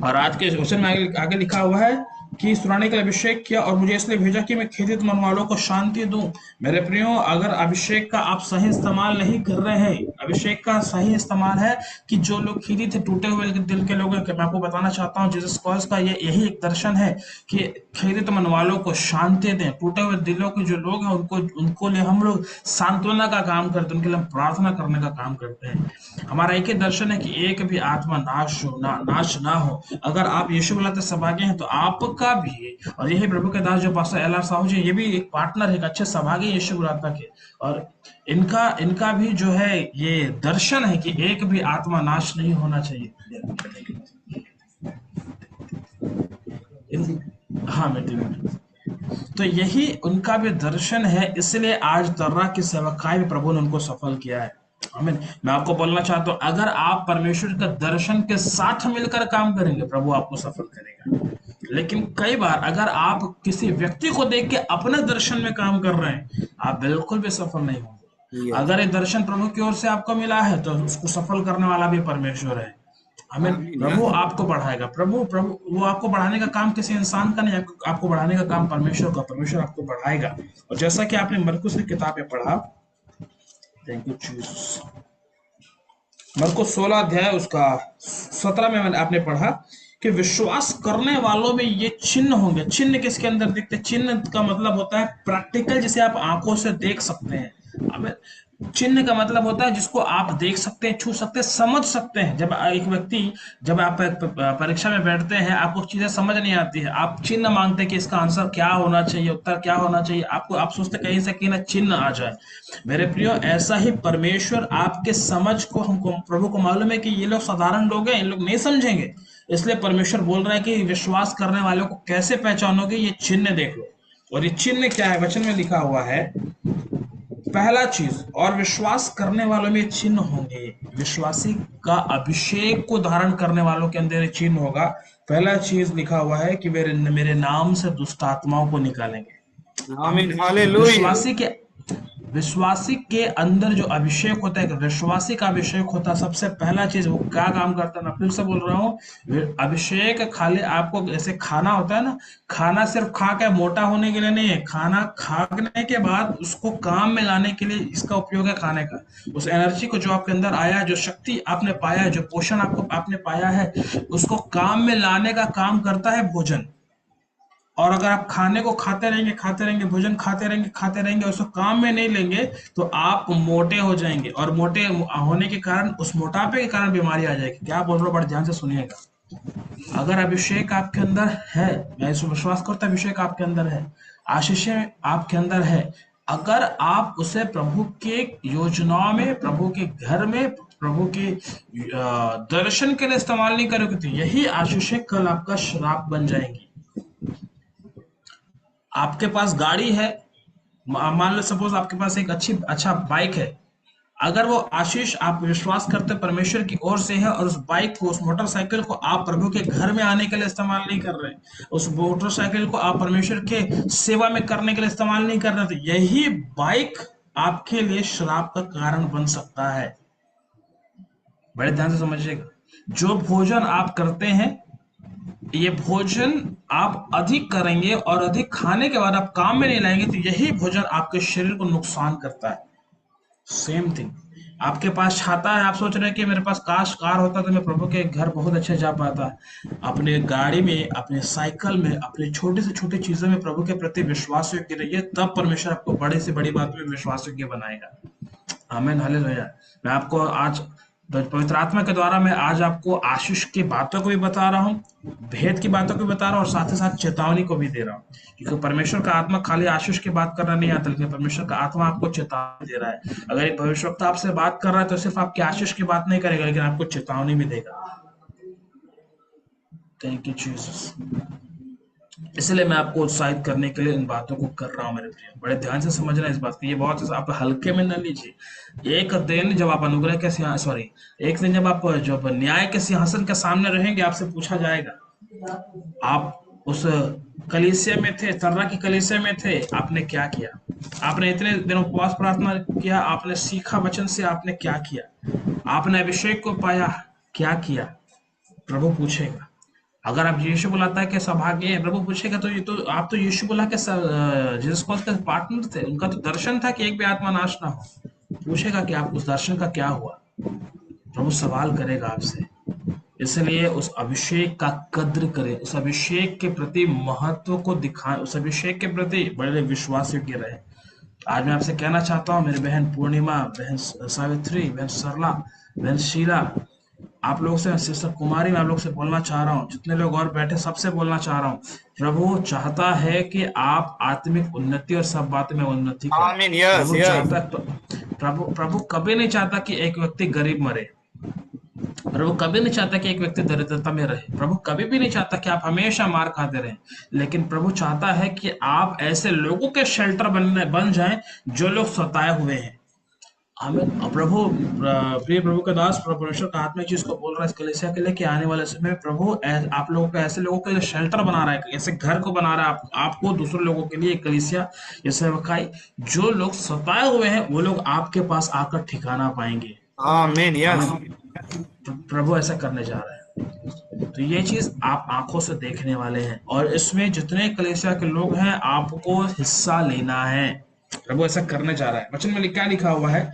और आज के क्वेश्चन में आगे लिखा हुआ है कि सुनाने के लिए अभिषेक किया और मुझे इसलिए भेजा कि मैं खेदित मन वालों को शांति दूं। मेरे प्रियो, अगर अभिषेक का आप सही इस्तेमाल नहीं कर रहे हैं, अभिषेक का सही इस्तेमाल है कि जो लोग खेदित थे, टूटे हुए दिल के लोग हैं, मैं आपको बताना चाहता हूँ जीसस क्राइस्ट का यही एक दर्शन है कि खेदित मन वालों को शांति दें। टूटे हुए दिलों के जो लोग हैं उनको लिए हम लोग सांत्वना का काम करते हैं, उनके लिए हम प्रार्थना करने का काम करते हैं। हमारा एक ही दर्शन है कि एक भी आत्मा नाश ना हो। अगर आप यीशु बुलाते सौभाग्य हैं तो आपका भी, और यही प्रभु के दास जो पास्टर एल आर साहू जी, ये भी एक पार्टनर है, एक अच्छे सौभाग्य यीशु बुलाता के। और इनका भी जो है ये दर्शन है कि एक भी आत्मा नाश नहीं होना चाहिए। हाँ, मैं तो यही उनका भी दर्शन है, इसलिए आज तर्रा की सेवकाई में प्रभु ने उनको सफल किया है। आमीन। मैं आपको बोलना चाहता हूं, अगर आप परमेश्वर के दर्शन के साथ मिलकर काम करेंगे, प्रभु आपको सफल करेगा। लेकिन कई बार अगर आप किसी व्यक्ति को देख के अपने दर्शन में काम कर रहे हैं, आप बिल्कुल भी सफल नहीं होंगे। अगर ये दर्शन प्रभु की ओर से आपको मिला है तो उसको सफल करने वाला भी परमेश्वर है। हमें आमीन, प्रभु आपको बढ़ाएगा। प्रभु प्रभु वो आपको बढ़ाने का काम किसी इंसान का नहीं, आपको बढ़ाने का काम परमेश्वर का। परमेश्वर आपको बढ़ाएगा। और जैसा कि आपने मरकुस की किताब में पढ़ा, थैंक यू जीसस, मरकुस 16 अध्याय उसका 17 में आपने पढ़ा कि विश्वास करने वालों में ये चिन्ह होंगे। चिन्ह किसके अंदर दिखते? चिन्ह का मतलब होता है प्रैक्टिकल, जिसे आप आंखों से देख सकते हैं। अब चिन्ह का मतलब होता है जिसको आप देख सकते हैं, छू सकते हैं, समझ सकते हैं। जब एक व्यक्ति, जब आप परीक्षा में बैठते हैं, आपको चीजें समझ नहीं आती है, आप चिन्ह मांगते हैं कि इसका आंसर क्या होना चाहिए, उत्तर क्या होना चाहिए। आप सोचते कहीं से कहीं ना चिन्ह आ जाए। मेरे प्रियो, ऐसा ही परमेश्वर आपके समझ को, हमको प्रभु को मालूम है कि ये लोग साधारण लोग हैं, इन लोग नहीं समझेंगे, इसलिए परमेश्वर बोल रहा है कि विश्वास करने वालों को कैसे पहचानोगे, ये चिन्ह देख लो। और ये चिन्ह क्या है? वचन में लिखा हुआ है, पहला चीज, और विश्वास करने वालों में चिन्ह होंगे। विश्वासी का अभिषेक को धारण करने वालों के अंदर चिन्ह होगा। पहला चीज लिखा हुआ है कि मेरे नाम से दुष्ट आत्माओं को निकालेंगे। आमीन, हालेलुया। विश्वासी के अंदर जो अभिषेक होता है, विश्वासी का अभिषेक होता है, सबसे पहला चीज वो क्या काम करता है? मैं फिर से बोल रहा हूँ, अभिषेक खाली आपको जैसे खाना होता है ना, खाना सिर्फ खा के मोटा होने के लिए नहीं है। खाना खाने के बाद उसको काम में लाने के लिए इसका उपयोग है खाने का। उस एनर्जी को जो आपके अंदर आया है, जो शक्ति आपने पाया है, जो पोषण आपने पाया है, उसको काम में लाने का काम करता है भोजन। और अगर आप खाने को खाते रहेंगे, भोजन खाते रहेंगे, उसको काम में नहीं लेंगे, तो आप मोटे हो जाएंगे। और मोटे होने के कारण, उस मोटापे के कारण बीमारी आ जाएगी। क्या बोल रहा हूँ, बड़े ध्यान से सुनिएगा। अगर अभिषेक आपके अंदर है, मैं इस विश्वास करता हूं अभिषेक आपके अंदर है, आशीषें आपके अंदर है, अगर आप उसे प्रभु के योजनाओं में, प्रभु के घर में, प्रभु के दर्शन के लिए इस्तेमाल नहीं करोगे, तो यही आशीषें कल आपका श्राप बन जाएंगी। आपके पास गाड़ी है, मान लो सपोज आपके पास एक अच्छा बाइक है। अगर वो आशीष आप विश्वास करते परमेश्वर की ओर से है, और उस बाइक को, उस मोटरसाइकिल को आप प्रभु के घर में आने के लिए इस्तेमाल नहीं कर रहे, उस मोटरसाइकिल को आप परमेश्वर के सेवा में करने के लिए इस्तेमाल नहीं कर रहे, तो यही बाइक आपके लिए श्राप का कारण बन सकता है। बड़े ध्यान से समझिएगा। जो भोजन आप करते हैं, ये भोजन आप अधिक करेंगे और अधिक खाने के बाद आप काम में नहीं लाएंगे, तो यही भोजन आपके शरीर को नुकसान करता है। Same thing. आपके पास छाता है, आप सोच रहे हैं कि मेरे पास काश कार होता तो मैं प्रभु के घर बहुत अच्छे जा पाता। अपने गाड़ी में, अपने साइकिल में, अपनी छोटी से छोटी चीजों में प्रभु के प्रति विश्वास योग्य रहिए, तब परमेश्वर आपको बड़ी से बड़ी बात में विश्वास योग्य बनाएगा। आमीन, हालेलुया। मैं आपको आज पवित्र आत्मा के द्वारा मैं आज आपको आशीष की बातों को भी बता रहा हूँ, भेद की बातों को भी बता रहा हूँ, और साथ ही साथ चेतावनी को भी दे रहा हूँ। क्योंकि परमेश्वर का आत्मा खाली आशीष की बात करना नहीं आता, लेकिन परमेश्वर का आत्मा आपको चेतावनी दे रहा है। अगर एक भविष्यवक्ता आपसे बात कर रहा है तो सिर्फ आपकी आशीष की बात नहीं करेगा, लेकिन आपको चेतावनी भी देगा। Thank you Jesus. इसलिए मैं आपको उत्साहित करने के लिए इन बातों को कर रहा हूँ मेरे प्रिय। बड़े ध्यान से समझना इस बात को, ये बहुत आप हल्के में न लीजिए। एक दिन जब आप अनुग्रह के सिंहासन, सॉरी, एक दिन जब न्याय के सिंहासन के सामने रहेंगे, आपसे पूछा जाएगा, आप उस कलीसिया में थे, तर्रा की कलीसिया में थे, आपने क्या किया? आपने इतने दिन उपवास प्रार्थना किया, आपने सीखा वचन से, आपने क्या किया? आपने अभिषेक को पाया, क्या किया? प्रभु पूछेगा। अगर आप यीशु बुलाता है कि सौभाग्य है, प्रभु पूछेगा तो ये तो आप तो यीशु बुला के जीसस क्राइस्ट के पार्टनर थे, उनका तो दर्शन था कि एक भी आत्मा नाश ना हो। पूछेगा कि आप उस दर्शन का क्या हुआ? प्रभु सवाल करेगा आपसे। इसलिए उस अभिषेक का कद्र करें, उस अभिषेक के प्रति महत्व को दिखाएं, उस अभिषेक के प्रति बड़े विश्वास योग्य रहे। आज मैं आपसे कहना चाहता हूँ, मेरी बहन पूर्णिमा, बहन सावित्री, बहन सरला, बहन शीला, आप लोग से, सिस्टर कुमारी, मैं आप लोग से बोलना चाह रहा हूँ, जितने लोग और बैठे सबसे बोलना चाह रहा हूँ, प्रभु चाहता है कि आप आत्मिक उन्नति और सब बातों में उन्नति करें। आमीन, यस प्रभु यस। चाहता, प्रभु कभी नहीं चाहता कि एक व्यक्ति गरीब मरे। प्रभु कभी नहीं चाहता कि एक व्यक्ति दरिद्रता में रहे। प्रभु कभी भी नहीं चाहता कि आप हमेशा मार खाते रहें। लेकिन प्रभु चाहता है कि आप ऐसे लोगों के शेल्टर बन जाएं जो लोग सताए हुए हैं। हमें प्रभु, प्रिय प्रभु का दास, परमेश्वर का आत्मा चीज को बोल रहा है इस कलीसिया के लिए कि आने वाले समय में प्रभु आप लोगों को, ऐसे लोगों के लिए शेल्टर बना रहा है, ऐसे घर को बना रहा है आपको, दूसरे लोगों के लिए कलीसिया, जैसे वकाई, जो लोग सताए हुए हैं वो लोग आपके पास आकर ठिकाना पाएंगे। आमीन, यस। प्रभु ऐसा करने जा रहा है। तो ये चीज आप आंखों से देखने वाले हैं, और इसमें जितने कलीसिया के लोग हैं आपको हिस्सा लेना है। प्रभु ऐसा करने जा रहा है। वचन में क्या लिखा हुआ है?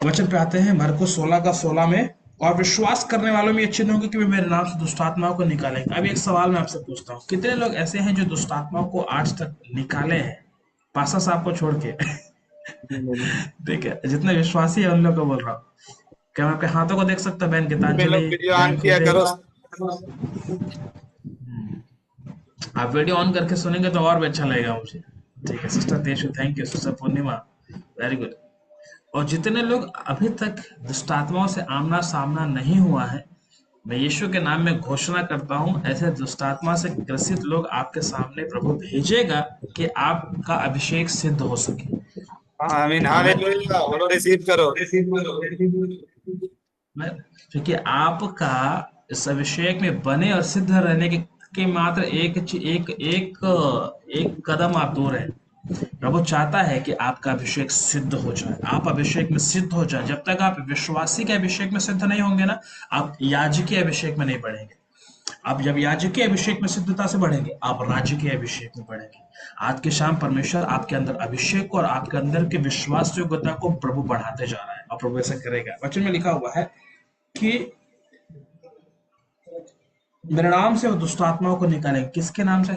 वचन पे आते हैं, मरकुस 16:16 में, और विश्वास करने वालों में ये चिन्ह होगा कि वे मेरे नाम से दुष्टात्माओं को निकालेंगे। अब एक सवाल मैं आपसे पूछता हूँ, कितने लोग ऐसे हैं जो दुष्टात्माओं को आज तक निकाले हैं, पासा साहब को छोड़ के? ठीक है, जितने विश्वासी है उन लोग को बोल रहा हूँ। क्या मैं आपके हाथों को देख सकता हूँ? बहन गीतांजलि, वीडियो ऑन किया करो। आप वीडियो ऑन करके सुनेंगे तो और भी अच्छा लगेगा मुझे। ठीक है sister Tezu, thank you. Sister Purnima, very good. और जितने लोग अभी तक दुष्टात्माओं से आमना सामना नहीं हुआ है, मैं यीशु के नाम में घोषणा करता हूं, ऐसे दुष्टात्मा से ग्रसित लोग आपके सामने प्रभु भेजेगा कि आपका अभिषेक सिद्ध हो सके। आमीन, हालेलुया। बोलो रिसीव करो, रिसीव करो। क्योंकि आपका इस अभिषेक में बने और सिद्ध रहने के मात्र एक कदम आप दूर हैं। प्रभु चाहता है कि आपका अभिषेक सिद्ध हो जाए, आप अभिषेक में सिद्ध हो जाए। जब तक आप विश्वासी के अभिषेक में सिद्ध नहीं होंगे ना, आप याजकीय अभिषेक में नहीं बढ़ेंगे। आप जब याजकीय अभिषेक में सिद्धता से बढ़ेंगे, आप राज्य के अभिषेक में बढ़ेंगे। आज की शाम परमेश्वर आपके अंदर अभिषेक और आपके अंदर के विश्वास योग्यता को प्रभु बढ़ाते जा रहा है, और प्रभु ऐसा करेगा। वचन में लिखा हुआ है कि मेरे नाम से वो दुष्टात्माओं को निकालेंगे। किसके नाम से?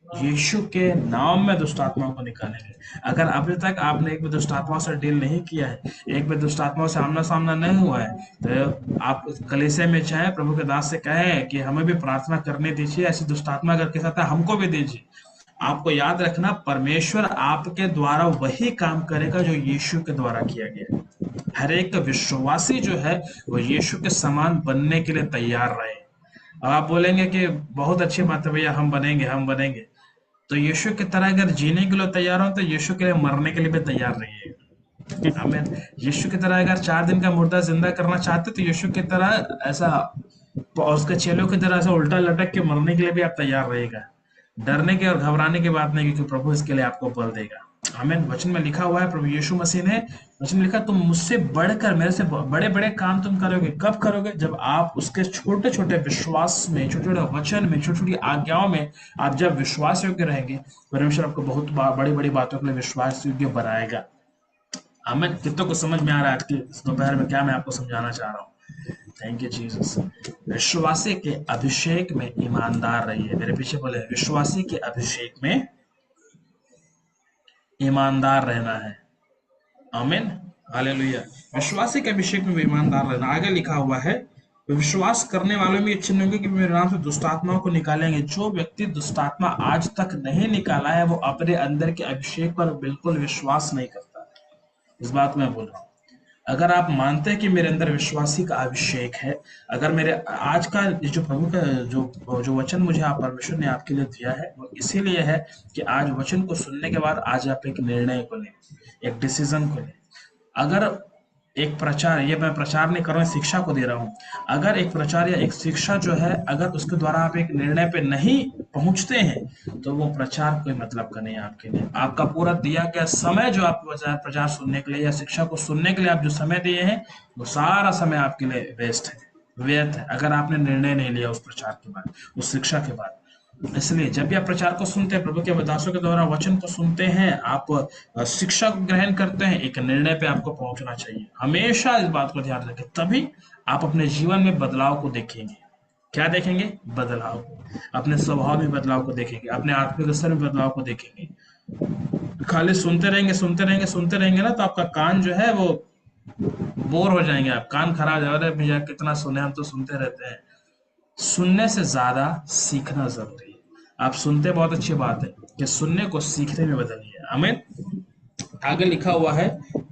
यीशु के नाम में दुष्टात्माओं को निकालेंगे। अगर अभी तक आपने एक भी दुष्टात्माओं से डील नहीं किया है, एक भी दुष्टात्माओं से आमना सामना नहीं हुआ है, तो आप कलीसिया में चाहे प्रभु के दास से कहें कि हमें भी प्रार्थना करने दीजिए, ऐसी दुष्टात्मा अगर के साथ है हमको भी दीजिए। आपको याद रखना, परमेश्वर आपके द्वारा वही काम करेगा जो यीशु के द्वारा किया गया। हर एक विश्वासी जो है वो यीशु के समान बनने के लिए तैयार रहे। अब आप बोलेंगे कि बहुत अच्छी बात है भैया, हम बनेंगे, तो यीशु की तरह अगर जीने के लिए तैयार हो तो यीशु के लिए मरने के लिए भी तैयार रहिए। आमीन। यीशु की तरह अगर 4 दिन का मुर्दा जिंदा करना चाहते तो यीशु की तरह ऐसा, उसके चेलों की तरह ऐसा उल्टा लटक के मरने के लिए भी आप तैयार रहेगा। डरने के और घबराने की बात नहीं, क्योंकि प्रभु इसके लिए आपको बल देगा। आमीन। वचन में लिखा हुआ है, प्रभु यीशु मसीह ने वचन में लिखा, तुम मुझसे बढ़कर, मेरे से बड़े बड़े काम तुम करोगे। कब करोगे? जब आप उसके छोटे छोटे विश्वास में, छोटे छोटे वचन में, छोटी छोटी आज्ञाओं में आप जब विश्वास योग्य रहेंगे, परमेश्वर आपको बहुत बड़ी बड़ी बातों के लिए विश्वास योग्य बनाएगा। आमीन। कितनों को समझ में आ रहा है आज के इस दोपहर में क्या मैं आपको समझाना चाह रहा हूँ? Thank you Jesus. विश्वासी के अभिषेक में ईमानदार रहिए। मेरे पीछे बोले, विश्वासी के अभिषेक में ईमानदार रहना है। आमीन, हालेलुया। विश्वासी के अभिषेक में ईमानदार रहना। आगे लिखा हुआ है, विश्वास करने वालों में ये चिन्ह होंगे कि मेरे नाम से दुष्ट आत्माओं को निकालेंगे। जो व्यक्ति दुष्ट आत्मा आज तक नहीं निकाला है वो अपने अंदर के अभिषेक पर बिल्कुल विश्वास नहीं करता। इस बात में बोल रहा हूँ। अगर आप मानते हैं कि मेरे अंदर विश्वासी का अभिषेक है, अगर मेरे आज का जो प्रभु का जो वचन मुझे आप परमेश्वर ने आपके लिए दिया है वो इसीलिए है कि आज वचन को सुनने के बाद आज आप एक निर्णय को लें, एक डिसीजन को लें। अगर एक प्रचार, ये मैं प्रचार नहीं कर रहा हूँ, शिक्षा को दे रहा हूँ। अगर एक प्रचार या एक शिक्षा जो है, अगर उसके द्वारा आप एक निर्णय पे नहीं पहुंचते हैं तो वो प्रचार कोई मतलब का नहीं है आपके लिए। आपका पूरा दिया गया समय जो आप प्रचार सुनने के लिए या शिक्षा को सुनने के लिए आप जो समय दिए हैं वो सारा समय आपके लिए वेस्ट है, व्यर्थ है, अगर आपने निर्णय नहीं लिया उस प्रचार के बाद, उस शिक्षा के बाद। इसलिए जब भी आप प्रचार को सुनते हैं, प्रभु के दासों के द्वारा वचन को सुनते हैं, आप शिक्षा को ग्रहण करते हैं, एक निर्णय पे आपको पहुंचना चाहिए। हमेशा इस बात को ध्यान रखें, तभी आप अपने जीवन में बदलाव को देखेंगे। क्या देखेंगे? बदलाव को। अपने स्वभाव में बदलाव को देखेंगे, अपने आत्मिक स्तर में बदलाव को देखेंगे। खाली सुनते रहेंगे सुनते रहेंगे सुनते रहेंगे ना, तो आपका कान जो है वो बोर हो जाएंगे, आप कान खराब हो जाएगा। भैया कितना सुने, हम तो सुनते रहते हैं। सुनने से ज्यादा सीखना जरूरी है। आप सुनते बहुत अच्छी बात है कि सुनने को सीखने में बदलिए। आमीन। आगे लिखा हुआ है,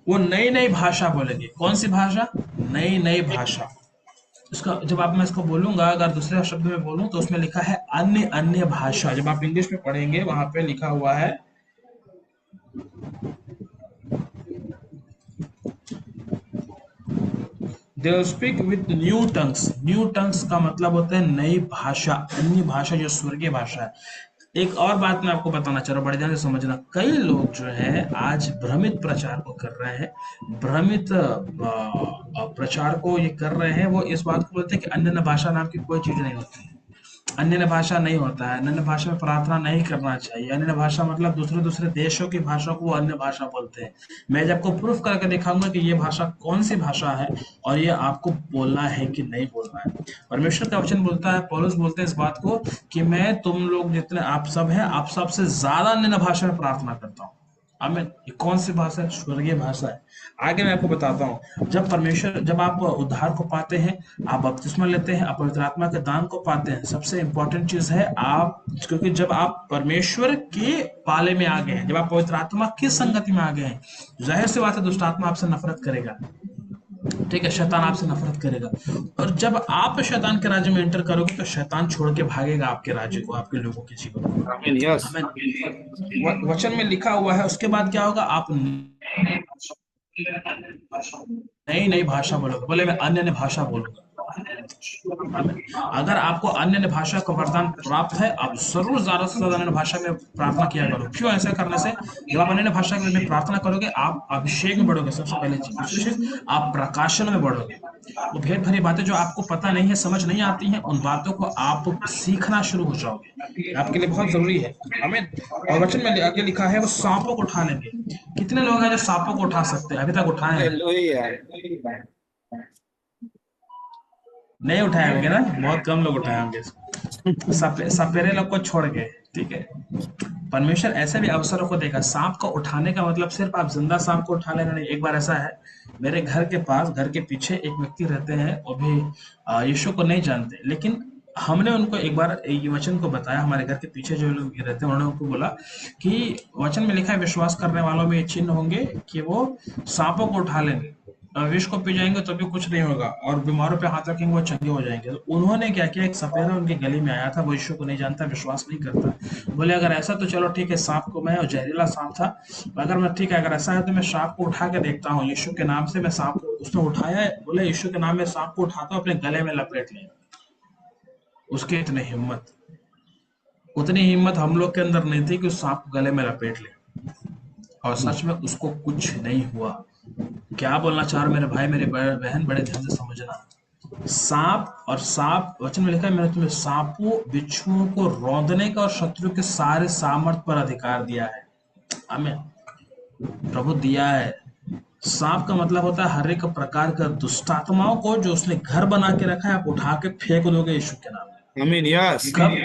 वो नई नई भाषा बोलेंगे। कौन सी भाषा? नई नई भाषा। इसका जब आप मैं इसको बोलूंगा, अगर दूसरे शब्द में बोलूं तो उसमें लिखा है अन्य अन्य भाषा। जब आप इंग्लिश में पढ़ेंगे वहां पे लिखा हुआ है they speak with new tongues. New tongues का मतलब होता है नई भाषा, अन्य भाषा जो स्वर्गीय भाषा है। एक और बात मैं आपको बताना चाह रहा हूँ, बड़े ध्यान से समझना। कई लोग जो है आज भ्रमित प्रचार को कर रहे हैं, भ्रमित प्रचार को ये कर रहे हैं। वो इस बात को बोलते हैं कि अन्य भाषा नाम की कोई चीज नहीं होती है, अन्य भाषा नहीं होता है, अन्य भाषा में प्रार्थना नहीं करना चाहिए। अन्य भाषा मतलब दूसरे दूसरे देशों की भाषा को वो अन्य भाषा बोलते हैं। मैं जब आपको प्रूफ करके दिखाऊंगा कि ये भाषा कौन सी भाषा है और ये आपको बोलना है कि नहीं बोलना है। परमेश्वर का वचन बोलता है, पौलुस बोलते हैं इस बात को कि मैं तुम लोग जितने आप सब हैं, आप सबसे ज्यादा अन्य भाषा में प्रार्थना करता हूँ। आमीन। ये कौन सी भाषा है? स्वर्गीय भाषा है। आगे मैं आपको बताता हूँ, जब आप उद्धार को पाते हैं, आप बपतिस्मा लेते हैं, आप पवित्र आत्मा के दान को पाते हैं, सबसे इंपॉर्टेंट चीज है आप, क्योंकि जब आप परमेश्वर के पाले में आ गए हैं, जब आप पवित्र आत्मा की संगति में आ गए हैं, जाहिर सी बात है दुष्ट आत्मा आपसे नफरत करेगा। ठीक है, शैतान आपसे नफरत करेगा। और जब आप शैतान के राज्य में एंटर करोगे तो शैतान छोड़ के भागेगा आपके राज्य को, आपके लोगों के जीवन को। आमीन, यस। वचन में लिखा हुआ है, उसके बाद क्या होगा? आप नई नई भाषा बोलोगे। बोले मैं अन्य अन्य भाषा बोलूंगा। अगर आपको अन्य भाषा का वरदान प्राप्त है, आप जरूर ज्यादा से ज्यादा अन्य भाषा में प्रार्थना किया करो। क्यों? ऐसा करने से जब आप अन्य भाषा में प्रार्थना करोगे, आप अभिषेक में बढ़ोगे, सबसे पहले चीज। दूसरी चीज, आप प्रकाशन में बढ़ोगे। वो भेद भरी बातें जो आपको पता नहीं है, समझ नहीं आती हैं, उन बातों को आप सीखना शुरू हो जाओगे। आपके लिए बहुत जरूरी है। आमीन। और वचन में आगे लिखा है, वो सांपों को उठा लेंगे। कितने लोग हैं जो सांपों को उठा सकते हैं? अभी तक उठाए हैं? हालेलुया। नहीं उठाए होंगे ना, बहुत कम लोग उठाए होंगे इसको। सपेरे लोग को छोड़ के। ठीक है, परमेश्वर ऐसे भी अवसरों को देगा। सांप को उठाने का मतलब सिर्फ आप जिंदा सांप को उठा लेना नहीं। एक बार ऐसा है, मेरे घर के पास, घर के पीछे एक व्यक्ति रहते हैं, वो भी यीशु को नहीं जानते, लेकिन हमने उनको एक बार ये वचन को बताया। हमारे घर के पीछे जो लोग रहते हैं उन्होंने उनको बोला कि वचन में लिखा है विश्वास करने वालों में ये चिन्ह होंगे कि वो सांपों को उठा लेंगे, विष को पी जाएंगे तो भी कुछ नहीं होगा, और बीमारों पे हाथ रखेंगे वो चंगे हो जाएंगे। तो उन्होंने क्या किया, एक सपेरा उनके गले में आया था, वो यीशु को नहीं जानता, विश्वास नहीं करता। बोले अगर ऐसा तो चलो ठीक है, सांप को, मैं, और जहरीला सांप था, अगर मैं, ठीक है अगर ऐसा है तो मैं सांप को उठा के देखता हूँ यीशु के नाम से। मैं सांप को, उसने उठाया, बोले यीशु के नाम में सांप को उठाता हूँ, अपने गले में लपेट लिया। उसकी इतनी हिम्मत, उतनी हिम्मत हम लोग के अंदर नहीं थी कि उस सांप को गले में लपेट ले, और सच में उसको कुछ नहीं हुआ। क्या बोलना चाह रहा मेरे भाई, मेरे बहन, बड़े ध्यान से समझना। सांप, और सांप वचन में लिखा है, मैंने तुम्हें सांपों बिच्छुओं को रौंदने का और शत्रु के सारे सामर्थ पर अधिकार दिया है। हमें प्रभु दिया है। सांप का मतलब होता है हर एक प्रकार का दुष्ट आत्माओं को जो उसने घर बना के रखा है, आप उठा के फेंक दोगे यीशु के नाम में। आमीन। यस। कब?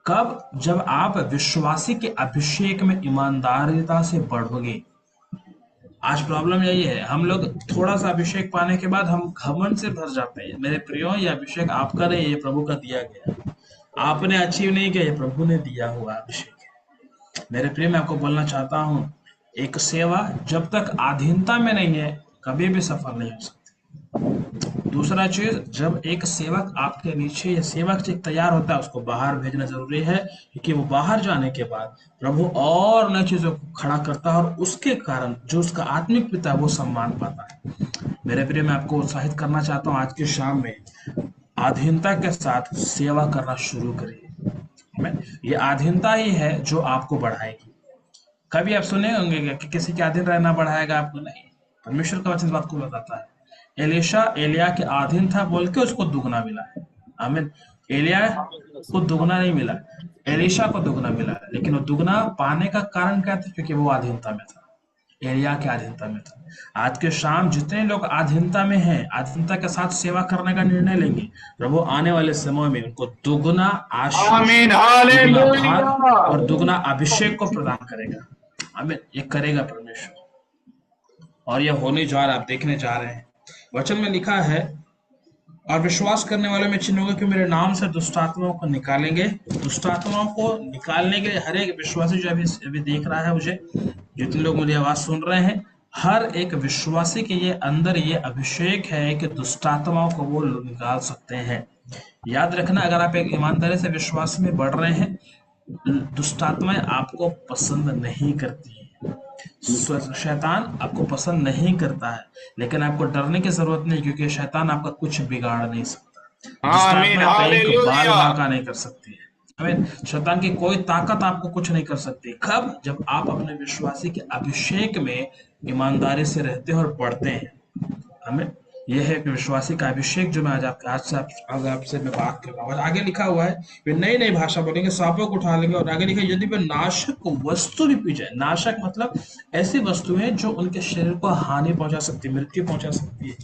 कब? जब आप विश्वासी के अभिषेक में ईमानदारिता से बढ़ोगे। आज प्रॉब्लम यही है, हम लोग थोड़ा सा अभिषेक पाने के बाद हम घमंड से भर जाते हैं। मेरे प्रियो, ये अभिषेक आपका नहीं, ये प्रभु का दिया गया है। आपने अचीव नहीं किया, ये प्रभु ने दिया हुआ अभिषेक है। मेरे प्रिय, मैं आपको बोलना चाहता हूँ, एक सेवा जब तक अधीनता में नहीं है कभी भी सफल नहीं हो सकती। दूसरा चीज, जब एक सेवक आपके नीचे या सेवक से तैयार होता है, उसको बाहर भेजना जरूरी है, क्योंकि वो बाहर जाने के बाद प्रभु और नई चीजों को खड़ा करता है और उसके कारण जो उसका आत्मिक पिता है वो सम्मान पाता है। मेरे प्रिय, मैं आपको उत्साहित करना चाहता हूँ आज की शाम में, अधीनता के साथ सेवा करना शुरू करिए। ये अधीनता ही है जो आपको बढ़ाएगी। कभी आप सुने होंगे कि किसी के अधीन रहना बढ़ाएगा आपको? नहीं, परमेश्वर का वचन इस बात को बताता है। एलिशा एलिया के अधीन था बोल के उसको दुगना मिला है। आमीन। एलिया को दुगना नहीं मिला, एलिशा को दुगना मिला है। लेकिन वो दुगना पाने का कारण क्या था? क्योंकि वो अधीनता में था, एलिया के अधीनता में था। आज के शाम जितने लोग अधीनता में हैं, अधीनता के साथ सेवा करने का निर्णय लेंगे, प्रभु आने वाले समय में उनको दुगना आशीष, आमीन। दुगना हालेलुया। भाग और दुगना अभिषेक को प्रदान करेगा। आमीन। ये करेगा परमेश्वर, और यह होने जा रहा है, आप देखने जा रहे हैं। वचन में लिखा है, और विश्वास करने वालों में चिन्ह होगा कि मेरे नाम से दुष्ट आत्माओं को निकालेंगे। दुष्ट आत्माओं को निकालने के लिए हर एक विश्वासी जो अभी देख रहा है मुझे, जितने लोग मुझे आवाज सुन रहे हैं, हर एक विश्वासी के ये अंदर ये अभिषेक है कि दुष्ट आत्माओं को वो निकाल सकते हैं। याद रखना, अगर आप एक ईमानदारी से विश्वास में बढ़ रहे हैं, दुष्ट आत्माएं आपको पसंद नहीं करती है, शैतान आपको पसंद नहीं करता है। लेकिन आपको डरने की जरूरत नहीं, क्योंकि शैतान आपका कुछ बिगाड़ नहीं सकता। दुष्ट आमीन। आत्मा आपका एक बाल हालेलुया। बांका नहीं कर सकती है। हमें शैतान की कोई ताकत आपको कुछ नहीं कर सकती। कब? जब आप अपने विश्वासी के अभिषेक में ईमानदारी से रहते हैं और बढ़ते हैं। हमें यह है कि विश्वासी का अभिषेक जो मैं आज आपसे मैं बात कर रहा हूँ। आगे लिखा हुआ है, वे नई नई भाषा बोलेंगे, सांपों को उठा लेंगे, और आगे लिखा है, यदि वे नाशक वस्तु भी पी जाए। नाशक मतलब ऐसी वस्तुएं जो उनके शरीर को हानि पहुंचा सकती है, मृत्यु पहुंचा सकती है।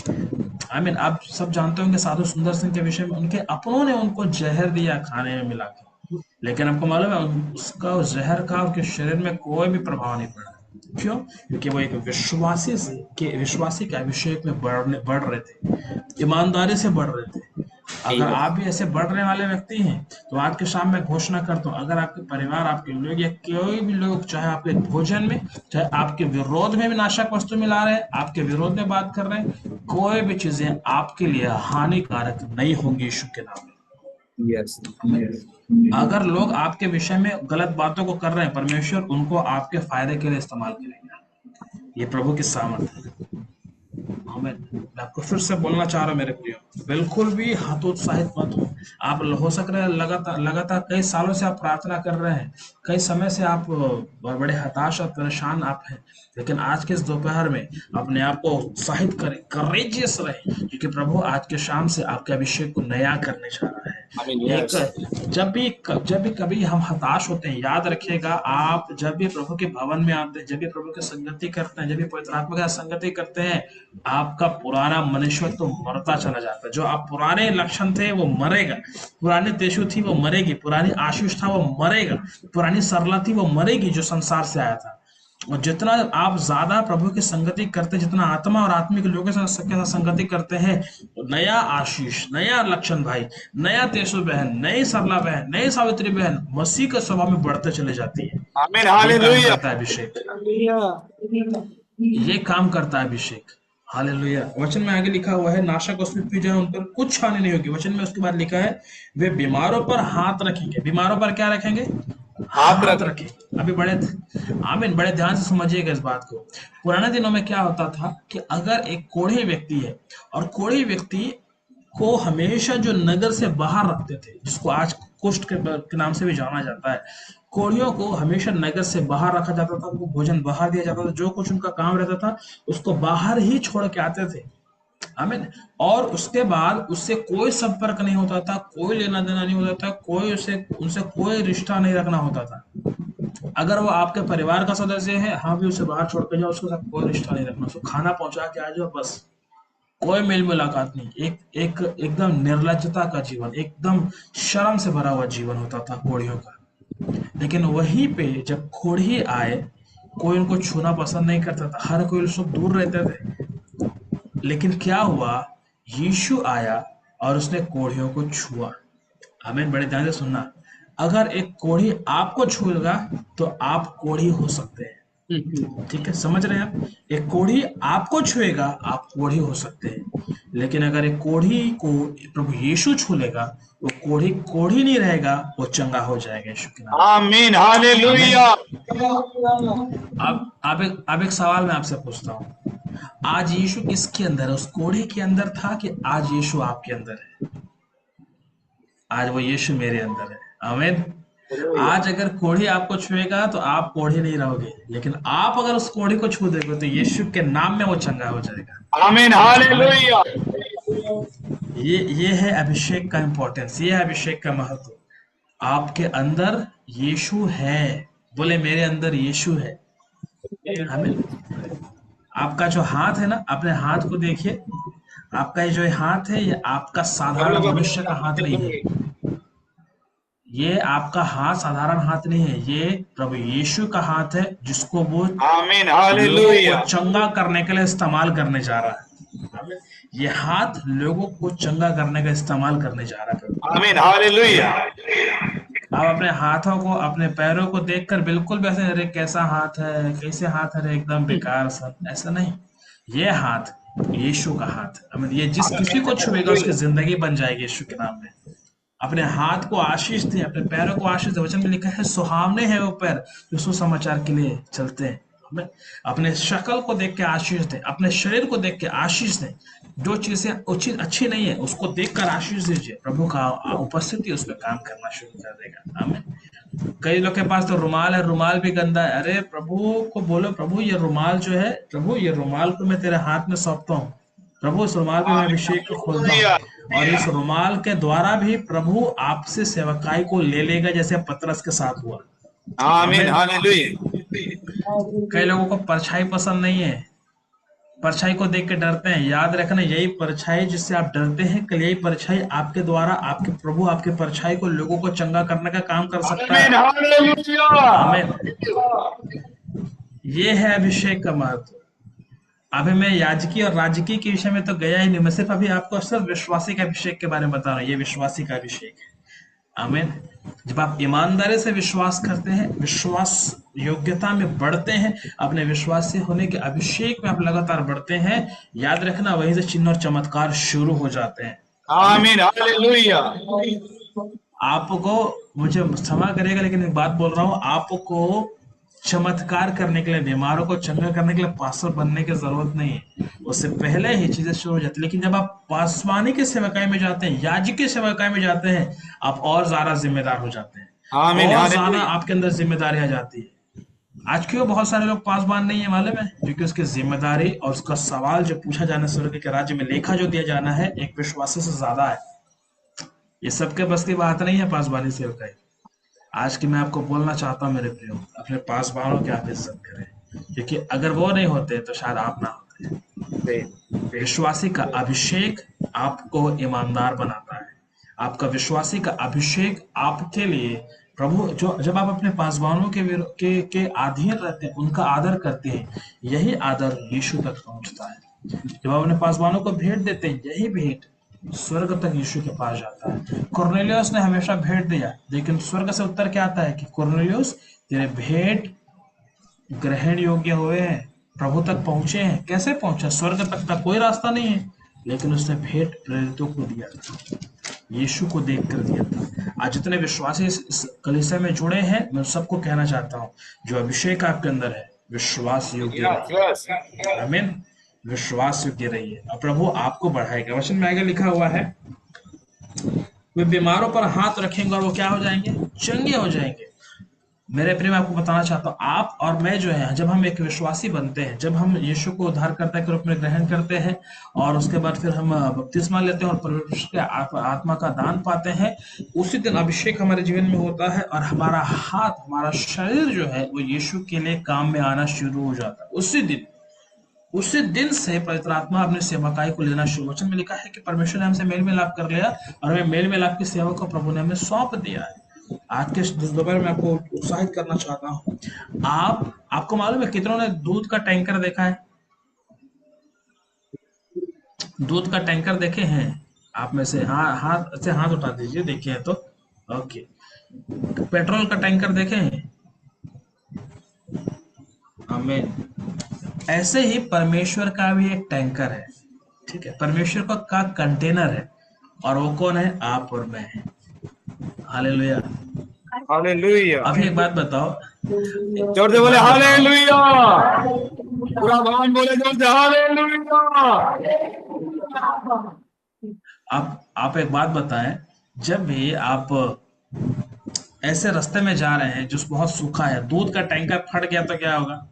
आई मीन, आप सब जानते होंगे साधु सुंदर सिंह के विषय में, उनके अपनों ने उनको जहर दिया खाने में मिला के, लेकिन आपको मालूम है उसका उस जहर का उनके शरीर में कोई भी प्रभाव नहीं पड़ा। क्यों? क्योंकि वो एक विश्वासी के अभिषेक में बढ़ रहे थे, ईमानदारी से बढ़ रहे थे। अगर आप भी ऐसे बढ़ने वाले व्यक्ति हैं, तो आज के शाम में घोषणा करता हूँ, अगर आपके परिवार, आपके लोग या कोई भी लोग, चाहे आपके भोजन में, चाहे आपके विरोध में भी नाशक वस्तु मिला रहे हैं, आपके विरोध में बात कर रहे हैं, कोई भी चीजें आपके लिए हानिकारक नहीं होंगी यीशु के नाम में। यस। अगर लोग आपके विषय में गलत बातों को कर रहे हैं, परमेश्वर उनको आपके फायदे के लिए इस्तेमाल करेगा। ये प्रभु की सामर्थ है। मैं आपको फिर से बोलना चाह रहा हूँ मेरे प्रियो, बिल्कुल भी हतोत्साहित मत हो। आप हो सक रहे हैं लगातार कई सालों से आप प्रार्थना कर रहे हैं, कई समय से आप बड़े हताश और परेशान आप हैं, लेकिन आज के इस दोपहर में अपने आप को उत्साहित करें, करेजियस रहे, क्योंकि प्रभु आज के शाम से आपके अभिषेक को नया करने जा रहा है। एक जब भी कभी हम हताश होते हैं, याद रखिएगा, आप जब भी प्रभु के भवन में आते हैं, जब भी प्रभु की संगति करते हैं, जब भी पवित्र आत्मा के साथ संगति करते हैं, आपका पुराना मनुष्य तो मरता चला जाता है। जो आप पुराने लक्षण थे वो मरेगा, पुरानी तेजु थी वो मरेगी, पुरानी आशीष था वो मरेगा, पुरानी सरला थी वो मरेगी जो संसार से आया था। और जितना आप ज्यादा प्रभु की संगति करते, जितना आत्मा और आत्मिक लोगों के साथ संगति करते हैं, तो नया आशीष, नया लक्षण भाई, नया तेजु बहन, नई सरला बहन, नई सावित्री बहन मसीह के स्वभाव में बढ़ते चले जाती है। आमीन। ये काम हालेलुया। करता है अभिषेक, ये काम करता है अभिषेक। हालेलुया। वचन में आगे लिखा हुआ है, नाशक वस्तु पी जाए उन पर कुछ हानि नहीं होगी। वचन में उसके बाद लिखा है, वे बीमारों पर हाथ रखेंगे। बीमारों पर क्या रखेंगे? हाथ रखेंगे। अभी बड़े ध्यान से समझिएगा इस बात को। पुराने दिनों में क्या होता था कि अगर एक कोढ़ी व्यक्ति है, और कोढ़ी व्यक्ति को हमेशा जो नगर से बाहर रखते थे, जिसको आज कुष्ठ के नाम से भी जाना जाता है, कोढ़ियों को हमेशा नगर से बाहर रखा जाता था, उनको भोजन बाहर दिया जाता था, जो कुछ उनका काम रहता था उसको बाहर ही छोड़ के आते थे। आमीन। और उसके बाद उससे कोई संपर्क नहीं होता था, कोई लेना देना नहीं होता था, कोई उनसे कोई रिश्ता नहीं रखना होता था। अगर वो आपके परिवार का सदस्य है, हाँ भी उसे बाहर छोड़ के जाओ, उसके साथ कोई रिश्ता नहीं रखना, उसको खाना पहुंचा के आ जाओ बस, कोई मेल मुलाकात नहीं। एक एक एकदम निर्लज्जता का जीवन, एकदम शर्म से भरा हुआ जीवन होता था कोढ़ियों का। लेकिन वहीं पे जब कोढ़ी आए, कोई उनको छूना पसंद नहीं करता था, हर कोई उससे दूर रहते थे। लेकिन क्या हुआ, यीशु आया और उसने कोढ़ियों को छुआ। हमें बड़े ध्यान से सुनना, अगर एक कोढ़ी आपको छुएगा तो आप कोढ़ी हो सकते हैं। ठीक है, समझ रहे हैं आप? एक कोढ़ी आपको छुएगा, आप कोढ़ी हो सकते हैं। लेकिन अगर एक कोढ़ी को प्रभु यीशु छू लेगा, वो कोढ़ी कोढ़ी नहीं रहेगा, वो चंगा हो जाएगा यीशु के नाम। आमीन, हालेलुया। अब एक सवाल मैं आपसे पूछता हूँ, आज यीशु किसके अंदर है? उस कोढ़ी के अंदर था कि आज यीशु आपके अंदर है? आज वो यीशु मेरे अंदर है। आमीन। आज अगर कोढ़ी आपको छुएगा तो आप कोढ़ी नहीं रहोगे, लेकिन आप अगर उस कोढ़ी को छू देगे तो यीशु के नाम में वो चंगा हो जाएगा। आमीन, हालेलुया। ये है अभिषेक का इंपॉर्टेंस, ये है अभिषेक का महत्व। आपके अंदर यीशु है, बोले मेरे अंदर यीशु है। आमीन। आपका जो हाथ है ना, अपने हाथ को देखिए, आपका ये जो हाथ है, ये आपका साधारण मनुष्य का हाथ नहीं है। ये आपका हाथ साधारण हाथ नहीं है, ये प्रभु यीशु का हाथ है, जिसको वो आमीन, लोगों हालेलुया। को चंगा करने के लिए इस्तेमाल करने जा रहा है। ये हाथ लोगों को चंगा करने का इस्तेमाल करने जा रहा है। आमीन, हालेलुया। आप अपने हाथों को, अपने पैरों को देखकर बिल्कुल भी ऐसे, अरे कैसा हाथ है, कैसे हाथ है, एकदम बेकार सा, ऐसा नहीं। ये हाथ यीशु का हाथ है। ये जिस किसी को छुएगा उसकी जिंदगी बन जाएगी यीशु के नाम में। अपने हाथ को आशीष दें, अपने पैरों को आशीष दें। वचन में लिखा है, सुहावने हैं वो पैर जो सुसमाचार के लिए चलते हैं। हमें अपने शक्ल को देख के आशीष दें, अपने शरीर को देख के आशीष दें। जो चीजें उचित अच्छी नहीं है उसको देखकर आशीष दीजिए, प्रभु का उपस्थिति उस पर काम करना शुरू कर देगा। हमें कई लोग के पास तो रुमाल है, रुमाल भी गंदा है। अरे प्रभु को बोलो, प्रभु ये रुमाल जो है, प्रभु ये रुमाल को मैं तेरे हाथ में सौंपता हूँ, प्रभु इस रुमाल पे मैं अभिषेक को खोलता हूँ, और इस रुमाल के द्वारा भी प्रभु आपसे सेवकाई को ले लेगा, जैसे पतरस के साथ हुआ। आमीन, हालेलुया। कई लोगों को परछाई पसंद नहीं है, परछाई को देख के डरते हैं। याद रखना, यही परछाई जिससे आप डरते हैं, कल यही परछाई आपके द्वारा, आपके प्रभु आपके परछाई को लोगों को चंगा करने का काम कर सकता है। आमीन, हालेलुया। आमीन। ये है अभिषेक का महत्व। अभी मैं याजकी और राजकी के विषय में तो गया ही नहीं, मैं सिर्फ अभी आपको सिर्फ विश्वासी का अभिषेक के बारे में बता रहा हूँ। ये विश्वासी का अभिषेक है। आमीन। जब आप ईमानदारी से विश्वास करते हैं, विश्वास योग्यता में बढ़ते हैं, अपने विश्वासी होने के अभिषेक में आप लगातार बढ़ते हैं, याद रखना वहीं से चिन्ह और चमत्कार शुरू हो जाते हैं। आमीन, हालेलुया। आपको, मुझे क्षमा करेगा लेकिन एक बात बोल रहा हूँ, आपको चमत्कार करने के लिए, बीमारों को चंगा करने के लिए पास्टर बनने की जरूरत नहीं है, उससे पहले ही चीजें शुरू हो जाती है। लेकिन जब आप पासवानी की सेवकाई में जाते हैं, याजक की सेवकाई में जाते हैं, आप और ज्यादा जिम्मेदार हो जाते हैं, आमीन, और ज्यादा हालेलुया। आपके अंदर जिम्मेदारी आ जाती है। आज क्यों बहुत सारे लोग पासवान नहीं है मालूम है? क्योंकि उसकी जिम्मेदारी और उसका सवाल जो पूछा जाना, स्वर्ग के राज्य में लेखा जो दिया जाना है, एक विश्वासी से ज्यादा है। ये सबके बस की बात नहीं है पासवानी सेवकाई। आज की मैं आपको बोलना चाहता हूँ मेरे प्रियो, अपने पासवानों की आप इज्जत करें, क्योंकि अगर वो नहीं होते तो शायद आप ना होते। विश्वासी का अभिषेक आपको ईमानदार बनाता है। आपका विश्वासी का अभिषेक आपके लिए प्रभु, जो जब आप अपने पासवानों के अधीन रहते हैं, उनका आदर करते हैं, यही आदर यीशु तक पहुंचता है। जब आप अपने पासवानों को भेंट देते हैं, यही भेंट स्वर्ग तक यीशु के पास जाता है। कुरनेलियुस ने हमेशा भेंट दिया, लेकिन स्वर्ग से उत्तर क्या आता है कि कुरनेलियुस तेरे भेंट ग्रहण योग्य हुए हैं, प्रभु तक पहुंचे हैं। कैसे पहुंचा? स्वर्ग तक का कोई रास्ता नहीं है, लेकिन उसने भेंट प्रेरितों को दिया था, यीशु को देख कर दिया था। आज जितने विश्वासी इस कलीसिया में जुड़े हैं, मैं सबको कहना चाहता हूँ, जो अभिषेक आपके अंदर है, विश्वास योग्य रहिए। आमीन। विश्वास योग्य रहिए और प्रभु आपको बढ़ाएगा। वचन में आगे लिखा हुआ है, वे बीमारों पर हाथ रखेंगे और वो क्या हो जाएंगे? चंगे हो जाएंगे। मेरे प्रिय, मैं आपको बताना चाहता हूँ, आप और मैं जो है, जब हम एक विश्वासी बनते हैं, जब हम यीशु को उद्धारकर्ता के रूप में ग्रहण करते हैं और उसके बाद फिर हम बपतिस्मा लेते हैं और परमेश्वर के आत्मा का दान पाते हैं, उसी दिन अभिषेक हमारे जीवन में होता है और हमारा हाथ, हमारा शरीर जो है वो यीशु के लिए काम में आना शुरू हो जाता है। उसी दिन से पवित्र आत्मा अपने सेवकाई को लेना शुरू। वचन में लिखा है कि परमेश्वर ने हमसे मेल मिलाप कर लिया और हमें मेल मिलाप की सेवा को प्रभु ने हमें सौंप दिया है। आज के दोपहर में आपको उत्साहित करना चाहता हूँ। आपको मालूम है कितनों ने दूध का टैंकर देखा है? दूध का टैंकर देखे हैं आप में से? हाथ उठा दीजिए, देखे हैं तो। ओके। पेट्रोल का टैंकर देखे हैं? हमें ऐसे ही परमेश्वर का भी एक टैंकर है, ठीक है? परमेश्वर का कंटेनर है और वो कौन है? आप और मैं है। हालेलुया। हालेलुया। अभी एक बात बताओ, जोर से बोले हालेलुया। पूरा भवन बोले जोर से हालेलुया। आप एक बात बताएं, जब भी आप ऐसे रास्ते में जा रहे हैं जो बहुत सूखा है, दूध का टैंकर फट गया तो क्या होगा?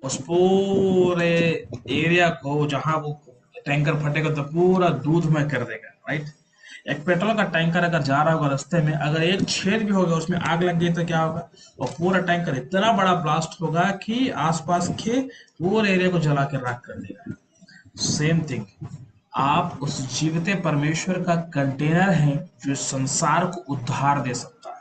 उस पूरे एरिया को, जहां वो टैंकर फटेगा तो पूरा दूध में कर देगा, राइट? एक पेट्रोल का टैंकर अगर जा रहा होगा रास्ते में, अगर एक छेद भी होगा, उसमें आग लग गई तो क्या होगा? और पूरा टैंकर इतना बड़ा ब्लास्ट होगा कि आसपास के पूरे एरिया को जला के राख कर देगा। सेम थिंग, आप उस जीवते परमेश्वर का कंटेनर हैं जो संसार को उद्धार दे सकता है।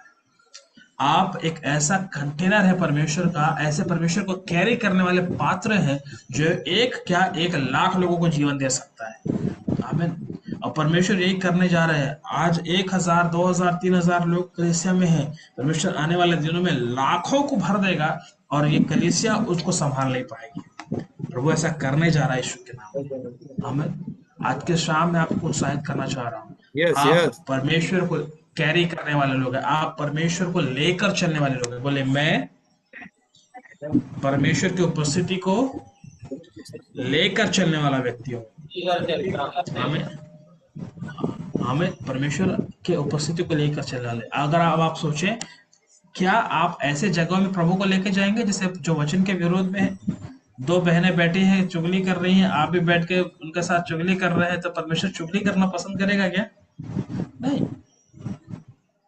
आप एक ऐसा कंटेनर है परमेश्वर का, ऐसे परमेश्वर को कैरी करने वाले पात्र हैं जो एक क्या 1,00,000 लोगों को जीवन दे सकता है। आमीन। और परमेश्वर यही करने जा रहे हैं। आज 1,000, 2,000, 3,000 लोग कलीसिया में हैं। परमेश्वर आने वाले दिनों में लाखों को भर देगा और ये कलीसिया उसको संभाल नहीं पाएगी। प्रभु ऐसा करने जा रहा है यीशु के नाम में। आमीन। आज के शाम में आपको उत्साहित करना चाह रहा हूँ। यस आप यस। परमेश्वर को कैरी करने वाले लोग हैं, आप परमेश्वर को लेकर चलने वाले लोग हैं। बोले, मैं परमेश्वर की उपस्थिति को लेकर चलने वाला व्यक्ति हूँ। हमें हमें परमेश्वर के उपस्थिति को लेकर चलने वाले। अगर आप सोचें, क्या आप ऐसे जगहों में प्रभु को लेकर जाएंगे जैसे जो वचन के विरोध में है? दो बहनें बैठी हैं, चुगली कर रही हैं, आप भी बैठ के उनके साथ चुगली कर रहे हैं, तो परमेश्वर चुगली करना पसंद करेगा क्या? नहीं।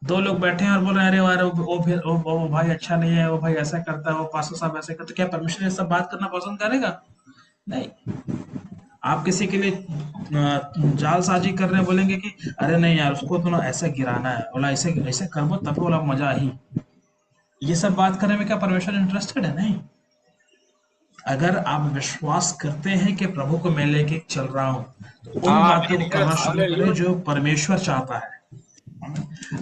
दो लोग बैठे हैं और बोल रहे हैं, अरे यार वो भाई अच्छा नहीं है, वो भाई ऐसा करता है, वो पास्टर साहब ऐसे करते, क्या परमेश्वर ये सब बात करना पसंद करेगा? नहीं। आप किसी के लिए जालसाजी कर रहे हैं, बोलेंगे कि अरे नहीं यार, उसको तो ना ऐसा गिराना है, बोला ऐसे ऐसे करबो तब बोला मजा ही। ये सब बात करने में क्या परमेश्वर इंटरेस्टेड है? नहीं। अगर आप विश्वास करते हैं कि प्रभु को मैं लेके चल रहा हूं, तो उन बातों को करना शुरू करें जो परमेश्वर चाहता है।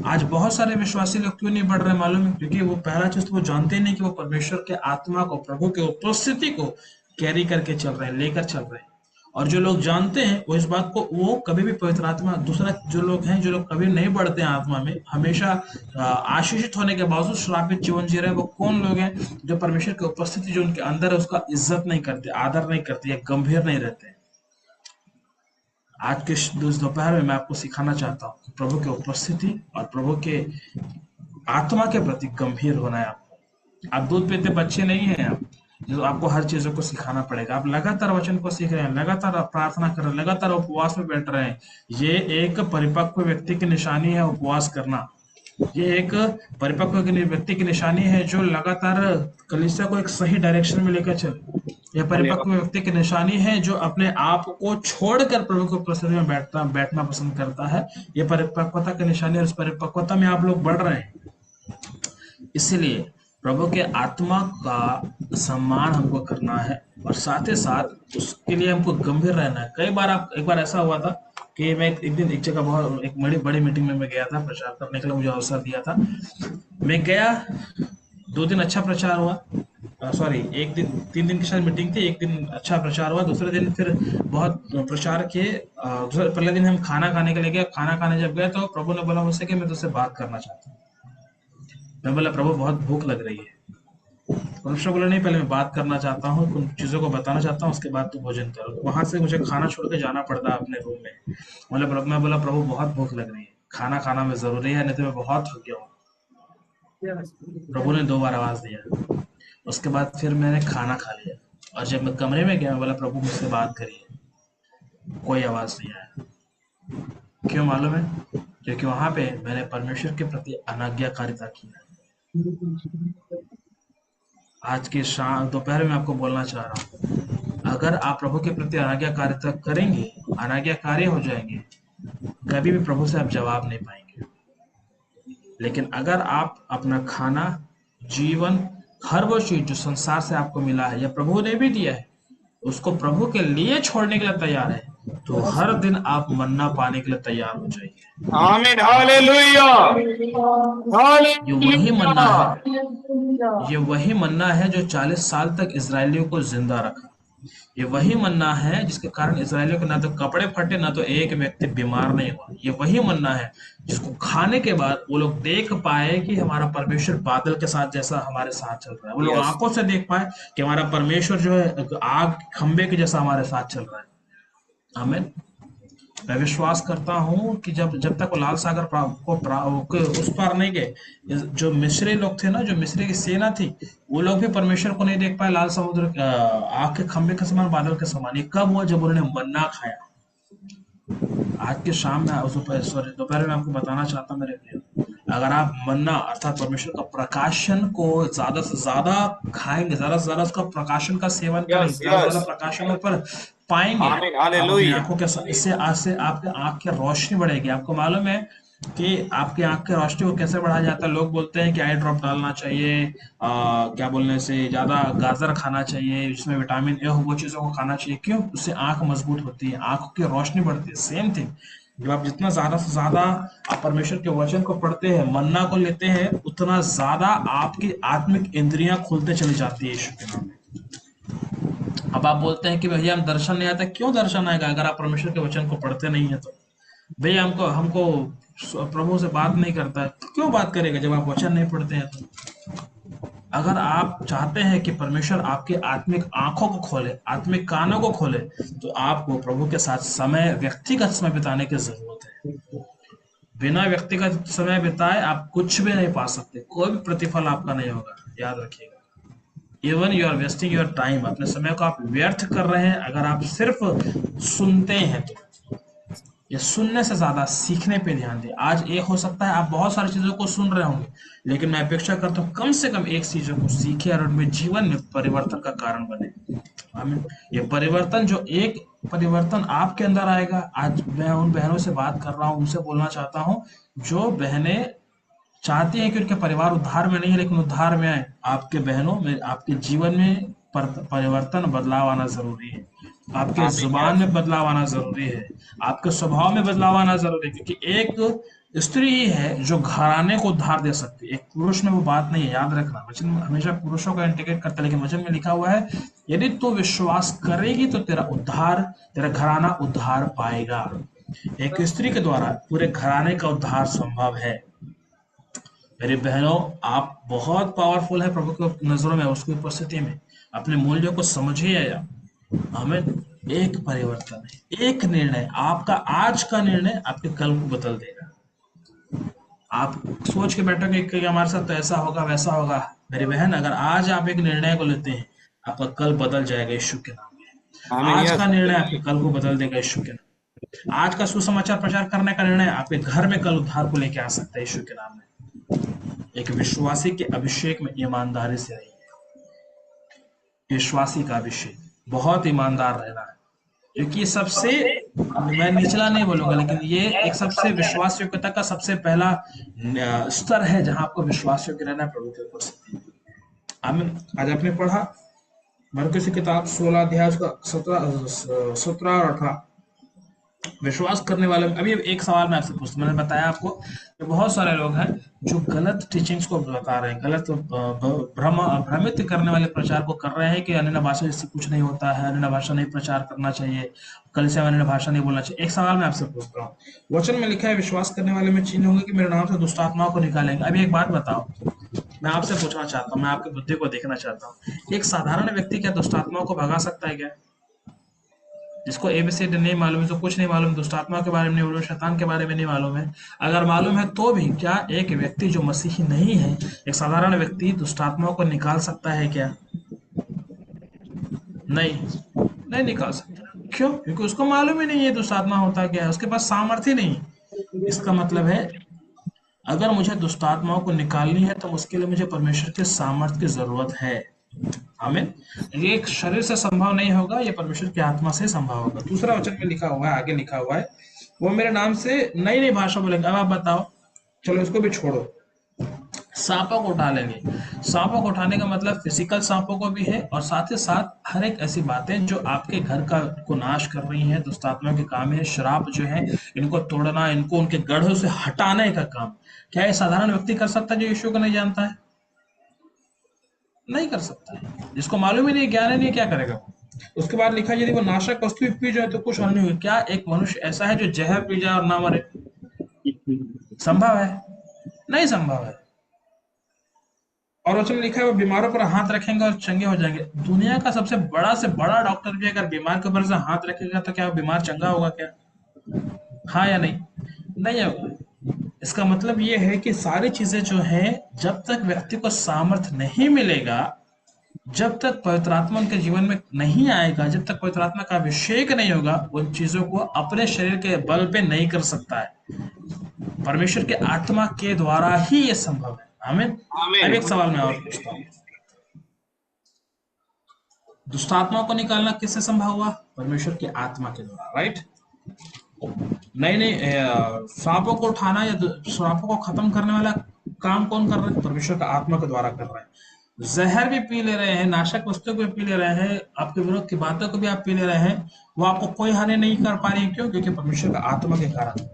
आज बहुत सारे विश्वासी लोग क्यों नहीं बढ़ रहे मालूम है? क्योंकि वो पहला चीज तो वो जानते नहीं कि वो परमेश्वर के आत्मा को, प्रभु के उपस्थिति को कैरी करके चल रहे हैं, लेकर चल रहे हैं। और जो लोग जानते हैं वो इस बात को, वो कभी भी पवित्र आत्मा, दूसरा जो लोग हैं, जो लोग कभी नहीं बढ़ते हैं आत्मा में, हमेशा आशीषित होने के बावजूद श्रापित जीवन जी रहे हैं, वो कौन लोग हैं? जो परमेश्वर की उपस्थिति जो उनके अंदर है उसका इज्जत नहीं करते, आदर नहीं करते या गंभीर नहीं रहते। आज के दोपहर में मैं आपको सिखाना चाहता हूँ प्रभु की उपस्थिति और प्रभु के आत्मा के प्रति गंभीर होना है आपको। आप दूध पीते बच्चे नहीं हैं, आप जो आपको हर चीजों को सिखाना पड़ेगा। आप लगातार वचन को सीख रहे हैं, लगातार प्रार्थना कर रहे हैं, लगातार उपवास में बैठ रहे हैं। ये एक परिपक्व व्यक्ति की निशानी है, उपवास करना। ये एक परिपक्व व्यक्ति की निशानी है जो लगातार कलीसिया को एक सही डायरेक्शन में लेकर चले। यह परिपक्व व्यक्ति की निशानी है जो अपने आप को छोड़कर प्रभु के उपस्थिति में बैठना पसंद करता है। यह परिपक्वता की निशानी है, उस परिपक्वता में आप लोग बढ़ रहे हैं। इसलिए प्रभु के आत्मा का सम्मान हमको करना है और साथ ही साथ उसके लिए हमको गंभीर रहना है। एक बार ऐसा हुआ था कि मैं एक दिन एक जगह बहुत एक बड़ी मीटिंग में मैं गया था, प्रचार करने के लिए मुझे अवसर दिया था। मैं गया, 2 दिन अच्छा प्रचार हुआ, सॉरी 1 दिन, 3 दिन की शायद मीटिंग थी। 1 दिन अच्छा प्रचार हुआ, दूसरे दिन फिर बहुत प्रचार किए। पहले दिन हम खाना खाने के लिए गए। खाना खाने जब गए तो प्रभु ने बोला मुझसे कि मैं तुझसे बात करना चाहता हूँ। मैं बोला प्रभु बहुत भूख लग रही है। परमेश्वर बोला नहीं, पहले मैं बात करना चाहता हूँ, कुछ चीजों को बताना चाहता हूँ, उसके बाद तू भोजन कर। वहां से मुझे खाना छोड़ के जाना पड़ता है अपने रूम में। मैं बोला प्रभु बहुत भूख लग रही है, खाना खाना में जरूरी है, नहीं तो मैं बहुत थक गया हूँ। प्रभु ने 2 बार आवाज दिया। उसके बाद फिर मैंने खाना खा लिया, और जब मैं कमरे में गया, मैं बोला प्रभु मुझसे बात करिए, कोई आवाज नहीं आया। क्यों मालूम है? क्योंकि वहां पे मैंने परमेश्वर के प्रति अनाज्ञाकारिता की है। आज की शाम दोपहर में आपको बोलना चाह रहा हूँ, अगर आप प्रभु के प्रति अनाज्ञाकारिता करेंगे, अनाज्ञाकारी हो जाएंगे, कभी भी प्रभु से आप जवाब नहीं पाएंगे। लेकिन अगर आप अपना खाना, जीवन, हर वो चीज जो संसार से आपको मिला है या प्रभु ने भी दिया है, उसको प्रभु के लिए छोड़ने के लिए तैयार है, तो हर दिन आप मन्ना पाने के लिए तैयार हो जाइए। आमीन, हालेलुया, ये वही मन्ना हालेलुया। है, ये वही मन्ना है जो 40 साल तक इजरायलियों को जिंदा रखा। ये वही मन्ना है जिसके कारण इजरायलियों के ना तो कपड़े फटे, ना तो एक व्यक्ति बीमार नहीं हुआ। ये वही मन्ना है जिसको खाने के बाद वो लोग देख पाए कि हमारा परमेश्वर बादल के साथ जैसा हमारे साथ चल रहा है। वो लोग यस, आंखों से देख पाए कि हमारा परमेश्वर जो है आग खंबे के जैसा हमारे साथ चल रहा है। आमीन। मैं विश्वास करता हूँ कि जब जब तक वो लाल सागर के उस पार नहीं गए, जो मिस्री लोग थे ना, जो मिस्री की सेना थी, वो लोग भी परमेश्वर को नहीं देख पाए लाल समुद्र आग के खंबे के समान, बादल के समान। ये कब हुआ? जब उन्होंने मन्ना खाया। आज के शाम में सॉरी दोपहर में आपको बताना चाहता हूँ मेरे प्रिय, अगर आप मन्ना अर्थात परमेश्वर का प्रकाशन को ज्यादा से ज्यादा खाएंगे, ज्यादा से ज्यादा उसका प्रकाशन का सेवन करेंगे, यस, ज्यादा से यस, ज्यादा प्रकाशन पर पाएंगे, आमीन, आप अपनी हालेलुया। आंखों के इससे आज से आपके आंख की रोशनी बढ़ेगी। आपको मालूम है कि आपकी आंख की रोशनी को कैसे बढ़ाया जाता है? लोग बोलते हैं कि आई ड्रॉप डालना चाहिए, क्या बोलने से, ज्यादा गाजर खाना चाहिए जिसमें विटामिन ए हो, वो चीजों को खाना चाहिए। क्यों? उससे आंख मजबूत होती है, आंखों की रोशनी बढ़ती है। सेम थिंग, जब आप जितना ज्यादा से ज्यादा आप परमेश्वर के वचन को पढ़ते हैं, मन्ना को लेते हैं, उतना ज्यादा आपकी आत्मिक इंद्रियां खुलते चली जाती है यीशु के नाम में। अब आप बोलते हैं कि भैया हम दर्शन नहीं आता। क्यों दर्शन आएगा अगर आप परमेश्वर के वचन को पढ़ते नहीं है? तो भैया हमको हमको प्रभु से बात नहीं करता है। तो क्यों बात करेगा जब आप वचन नहीं पढ़ते हैं? तो अगर आप चाहते हैं कि परमेश्वर आपके आत्मिक आंखों को खोले, आत्मिक कानों को खोले, तो आपको प्रभु के साथ समय, व्यक्तिगत समय बिताने की जरूरत है। बिना व्यक्तिगत समय बिताए आप कुछ भी नहीं पा सकते, कोई भी प्रतिफल आपका नहीं होगा, याद रखिएगा। Even you are wasting your time, अपने समय को आप व्यर्थ कर रहे हैं अगर आप सिर्फ सुनते हैं। तो ये सुनने से ज्यादा सीखने पे ध्यान दें। आज एक हो सकता है आप बहुत सारी चीजों को सुन रहे होंगे, लेकिन मैं अपेक्षा करता हूँ कम से कम एक चीजों को सीखे और उनमें जीवन में परिवर्तन का कारण बने। आमीन। ये परिवर्तन, जो एक परिवर्तन आपके अंदर आएगा, आज मैं उन बहनों से बात कर रहा हूँ, उनसे बोलना चाहता हूँ जो बहनें चाहती हैं कि उनके परिवार उद्धार में नहीं है लेकिन उद्धार में आए। आपके बहनों में, आपके जीवन में परिवर्तन, बदलाव आना जरूरी है। आपके आमीन, जुबान यस, में बदलाव आना जरूरी है, आपके स्वभाव में बदलाव आना जरूरी है, क्योंकि एक स्त्री ही है जो घराने को उद्धार दे सकती है। एक पुरुष में वो बात नहीं है, याद रखना। वचन हमेशा पुरुषों का इंडिकेट करता है, लेकिन वचन में लिखा हुआ है यदि तू विश्वास करेगी तो तेरा उद्धार, तेरा घराना उद्धार पाएगा। एक स्त्री के द्वारा पूरे घराने का उद्धार संभव है। मेरी बहनों, आप बहुत पावरफुल है प्रभु की नजरों में, उसकी उपस्थिति में। अपने मूल्यों को समझिए आप। हमें एक परिवर्तन है, एक निर्णय, आपका आज का निर्णय आपके कल को बदल देगा। आप सोच के बैठोगे कि हमारे साथ तो ऐसा होगा, वैसा होगा। मेरी बहन, अगर आज आप एक निर्णय को लेते हैं, आपका कल बदल जाएगा यीशु के नाम में। आमीन, आज का यस, निर्णय आपके कल को बदल देगा यीशु के नाम में। आज का सुसमाचार प्रचार करने का निर्णय आपके घर में कल उद्धार को लेके आ सकता है यीशु के नाम में। एक विश्वासी के अभिषेक में ईमानदारी से रहिए। विश्वासी का अभिषेक बहुत ईमानदार रहना है, क्योंकि ये सबसे, मैं निचला नहीं बोलूंगा, लेकिन ये एक सबसे विश्वास योग्यता का सबसे पहला स्तर है जहां आपको विश्वास योग्य रहना है प्रभु के उपस्थिति में। आमीन। आज आपने पढ़ा मरकुस की किताब 16 अध्याय का 17 और 18। विश्वास करने वाले, अभी एक सवाल मैं आपसे पूछता, मैंने बताया आपको कि बहुत सारे लोग हैं जो गलत टीचिंग्स को बता रहे हैं, गलत भ्रमित करने वाले प्रचार को कर रहे हैं कि अन्य भाषा इससे कुछ नहीं होता है, अन्य भाषा नहीं प्रचार करना चाहिए, कल से अन्य भाषा नहीं बोलना चाहिए। एक सवाल मैं आपसे पूछता हूँ, वचन में लिखा है विश्वास करने वाले में चिन्ह होंगे कि मेरे नाम से दुष्ट आत्माओं को निकालेंगे। अभी एक बात बताओ, मैं आपसे पूछना चाहता हूँ, मैं आपकी बुद्धि को देखना चाहता हूँ, एक साधारण व्यक्ति क्या दुष्ट आत्माओं को भगा सकता है क्या? जिसको एबीसीडी नहीं मालूम है, तो कुछ नहीं मालूम, दुष्ट आत्मा के बारे में नहीं मालूम, शैतान के बारे में नहीं मालूम है, अगर मालूम है तो भी क्या एक व्यक्ति जो मसीही नहीं है, एक साधारण व्यक्ति दुष्ट आत्माओं को निकाल सकता है क्या? नहीं, नहीं निकाल सकता। क्यों? क्योंकि उसको मालूम ही नहीं है दुष्ट आत्मा होता क्या है, उसके पास सामर्थ्य नहीं। इसका मतलब है अगर मुझे दुष्ट आत्माओं को निकालनी है तो उसके लिए मुझे परमेश्वर के सामर्थ्य की जरूरत है। आमीन। ये एक शरीर से संभव नहीं होगा, ये परमेश्वर की आत्मा से संभव होगा। दूसरा वचन में लिखा हुआ है, आगे लिखा हुआ है, वो मेरे नाम से नई नई भाषा बोलेंगे। अब आप बताओ, चलो इसको भी छोड़ो, सांपों को उठा लेंगे। सांपों को उठाने का मतलब फिजिकल सांपों को भी है, और साथ ही साथ हर एक ऐसी बातें जो आपके घर का को नाश कर रही हैं, दुष्ट आत्मा के काम है, श्राप जो है इनको तोड़ना, इनको उनके गढ़ों से हटाने का काम। क्या ये साधारण व्यक्ति कर सकता है जो यीशु को नहीं जानता है? नहीं कर सकता है। जिसको मालूम ही नहीं, ज्ञान ही नहीं, क्या करेगा? उसके बाद लिखा यदि वो नाशक वस्तु भी पी जाए तो कुछ हानि नहीं होगी। क्या एक मनुष्य ऐसा है जो जहर पी जाए और ना मरे? संभव है? नहीं संभव है। और वचन लिखा है वो बीमारों पर हाथ रखेंगे और चंगे हो जाएंगे। दुनिया का सबसे बड़ा से बड़ा डॉक्टर भी अगर बीमार के ऊपर से हाथ रखेगा तो क्या वो बीमार चंगा होगा क्या? हाँ या नहीं? नहीं होगा। इसका मतलब ये है कि सारी चीजें जो हैं, जब तक व्यक्ति को सामर्थ्य नहीं मिलेगा, जब तक पवित्र आत्मा उनके जीवन में नहीं आएगा, जब तक पवित्र आत्मा का अभिषेक नहीं होगा, उन चीजों को अपने शरीर के बल पे नहीं कर सकता है। परमेश्वर के आत्मा के द्वारा ही ये संभव है। आमीन। अब एक सवाल मैं और पूछता हूँ, दुष्ट आत्मा को निकालना किससे संभव हुआ? परमेश्वर की आत्मा के द्वारा, राइट? नहीं नहीं, सांपों को उठाना या सांपों को खत्म करने वाला काम कौन कर रहा है? परमेश्वर का आत्मा के द्वारा कर रहा है। जहर भी पी ले रहे हैं, नाशक वस्तु भी पी ले रहे हैं, आपके विरोध की बातों को भी आप पी ले रहे हैं, वो आपको कोई हानि नहीं कर पा रही है। क्यों? क्योंकि परमेश्वर का आत्मा के कारण।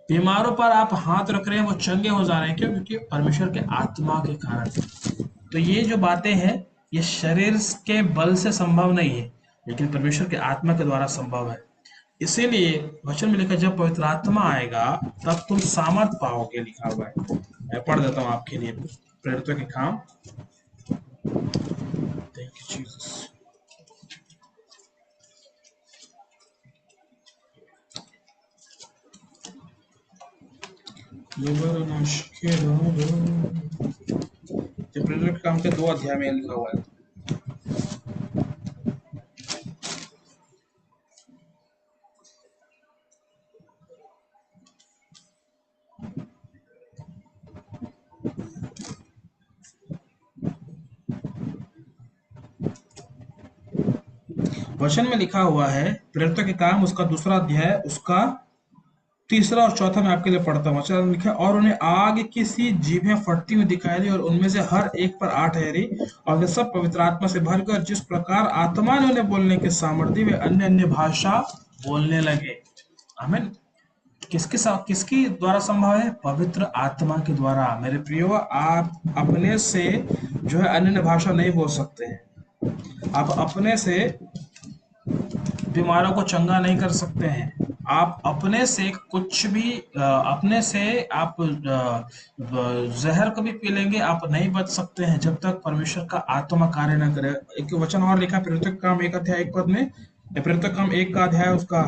बीमारों पर आप हाथ रख रहे हैं, वो चंगे हो जा रहे हैं। क्यों? क्योंकि परमेश्वर के आत्मा के कारण। तो ये जो बातें हैं, ये शरीर के बल से संभव नहीं है, लेकिन परमेश्वर के आत्मा के द्वारा संभव है। इसीलिए वचन में लिखा जब पवित्र आत्मा आएगा तब तुम सामर्थ पाओगे, लिखा हुआ है। मैं पढ़ देता हूँ आपके लिए, प्रेरितों के काम। Thank you Jesus. प्रेरितों के काम के 2 अध्याय में लिखा हुआ है। वचन में लिखा हुआ है, प्रेरितों के काम उसका 2 अध्याय, उसका 3 और 4 मैं आपके लिए पढ़ता हूँ। वचन लिखा, और उन्हें आग की सी जीभें फटती हुई दिखाई दी, और उनमें से हर एक पर 8 ठहरी, और वे सब पवित्र आत्मा से भर गए, जिस प्रकार आत्मा ने उन्हें बोलने के सामर्थ्य, वे अन्य अन्य भाषा बोलने लगे। आमीन। किसकी द्वारा संभव है? पवित्र आत्मा के द्वारा। मेरे प्रियो, आप अपने से जो है अन्य भाषा नहीं बोल सकते हैं। आप अपने से बीमारों को चंगा नहीं कर सकते हैं। आप अपने से कुछ भी अपने से आप जहर को भी पी लेंगे, आप नहीं बच सकते हैं जब तक परमेश्वर का आत्मा कार्य न करे। एक वचन और लिखा प्रेरितों का काम 1 अध्याय 1 पद में, प्रेरितों का काम 1 का अध्याय उसका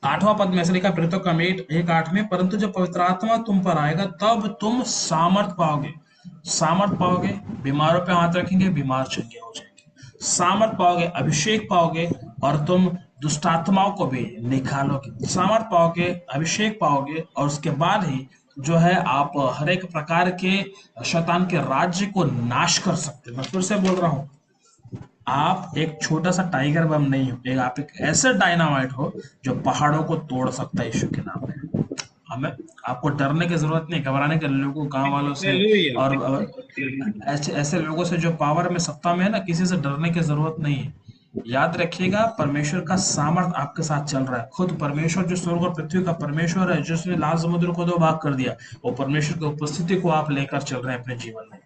8वां पद में ऐसे लिखा, प्रेरितों का काम 1:8 में, परंतु जब पवित्र आत्मा तुम पर आएगा तब तुम सामर्थ पाओगे। सामर्थ पाओगे, बीमारों पे हाथ रखेंगे, बीमार चंगे हो जाएंगे। सामर्थ पाओगे, अभिषेक पाओगे, और तुम दुष्ट आत्माओं को भी निकालोगे। सामर्थ पाओगे, अभिषेक पाओगे, और उसके बाद ही जो है आप हर एक प्रकार के शैतान के राज्य को नाश कर सकते। मैं फिर से बोल रहा हूं, आप एक छोटा सा टाइगर बम नहीं हो, आप एक ऐसे डायनामाइट हो जो पहाड़ों को तोड़ सकता है यीशु के नाम में। हमें आपको डरने की जरूरत नहीं, घबराने के लोगों, गांव वालों से और ऐसे ऐसे लोगों से जो पावर में, सत्ता में है ना, किसी से डरने की जरूरत नहीं है। याद रखिएगा, परमेश्वर का सामर्थ आपके साथ चल रहा है। खुद परमेश्वर जो स्वर्ग और पृथ्वी का परमेश्वर है, जिसने लाल समुद्र को 2 भाग कर दिया, वो परमेश्वर की उपस्थिति को आप लेकर चल रहे हैं अपने जीवन में।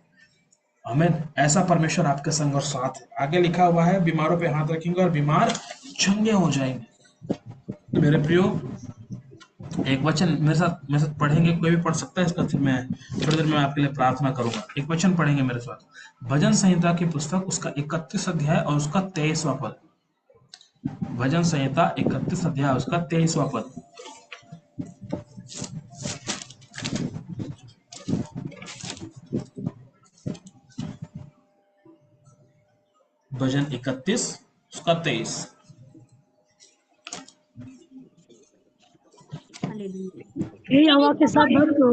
आमीन। ऐसा परमेश्वर आपके संग और साथ है। आगे लिखा हुआ है, बीमारों पे हाथ रखेंगे और बीमार चंगे हो जाएंगे। मेरे प्रियो, एक वचन मेरे साथ पढ़ेंगे, कोई भी पढ़ सकता है इसका, फिर मैं थोड़ी देर में आपके लिए प्रार्थना करूंगा। एक वचन पढ़ेंगे मेरे साथ, भजन संहिता की पुस्तक उसका 31 अध्याय और उसका 23वां पद। भजन संहिता 31 अध्याय उसका 23वां पद। भजन 31 उसका 23। हे यहोवा के सब भक्तों,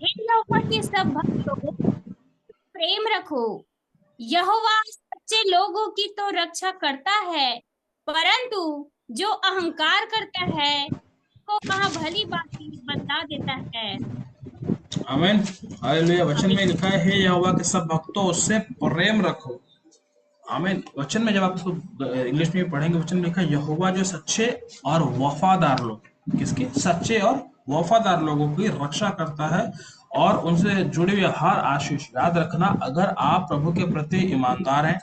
हे यहोवा के सब भक्तों, प्रेम रखो। यहोवा सच्चे लोगों की तो रक्षा करता है, परंतु जो अहंकार करता है को वह भली बातें बता देता है। आमीन, हालेलुया। वचन में आमीन। लिखा है, हे यहोवा के सब भक्तों उससे प्रेम रखो। आमीन। वचन में जब आप इसको इंग्लिश में पढ़ेंगे, वचन में लिखा है यहोवा जो सच्चे और वफादार लोग, किसके? सच्चे और वफादार लोगों की रक्षा करता है और उनसे जुड़े हुए हर आशीष। याद रखना, अगर आप प्रभु के प्रति ईमानदार हैं,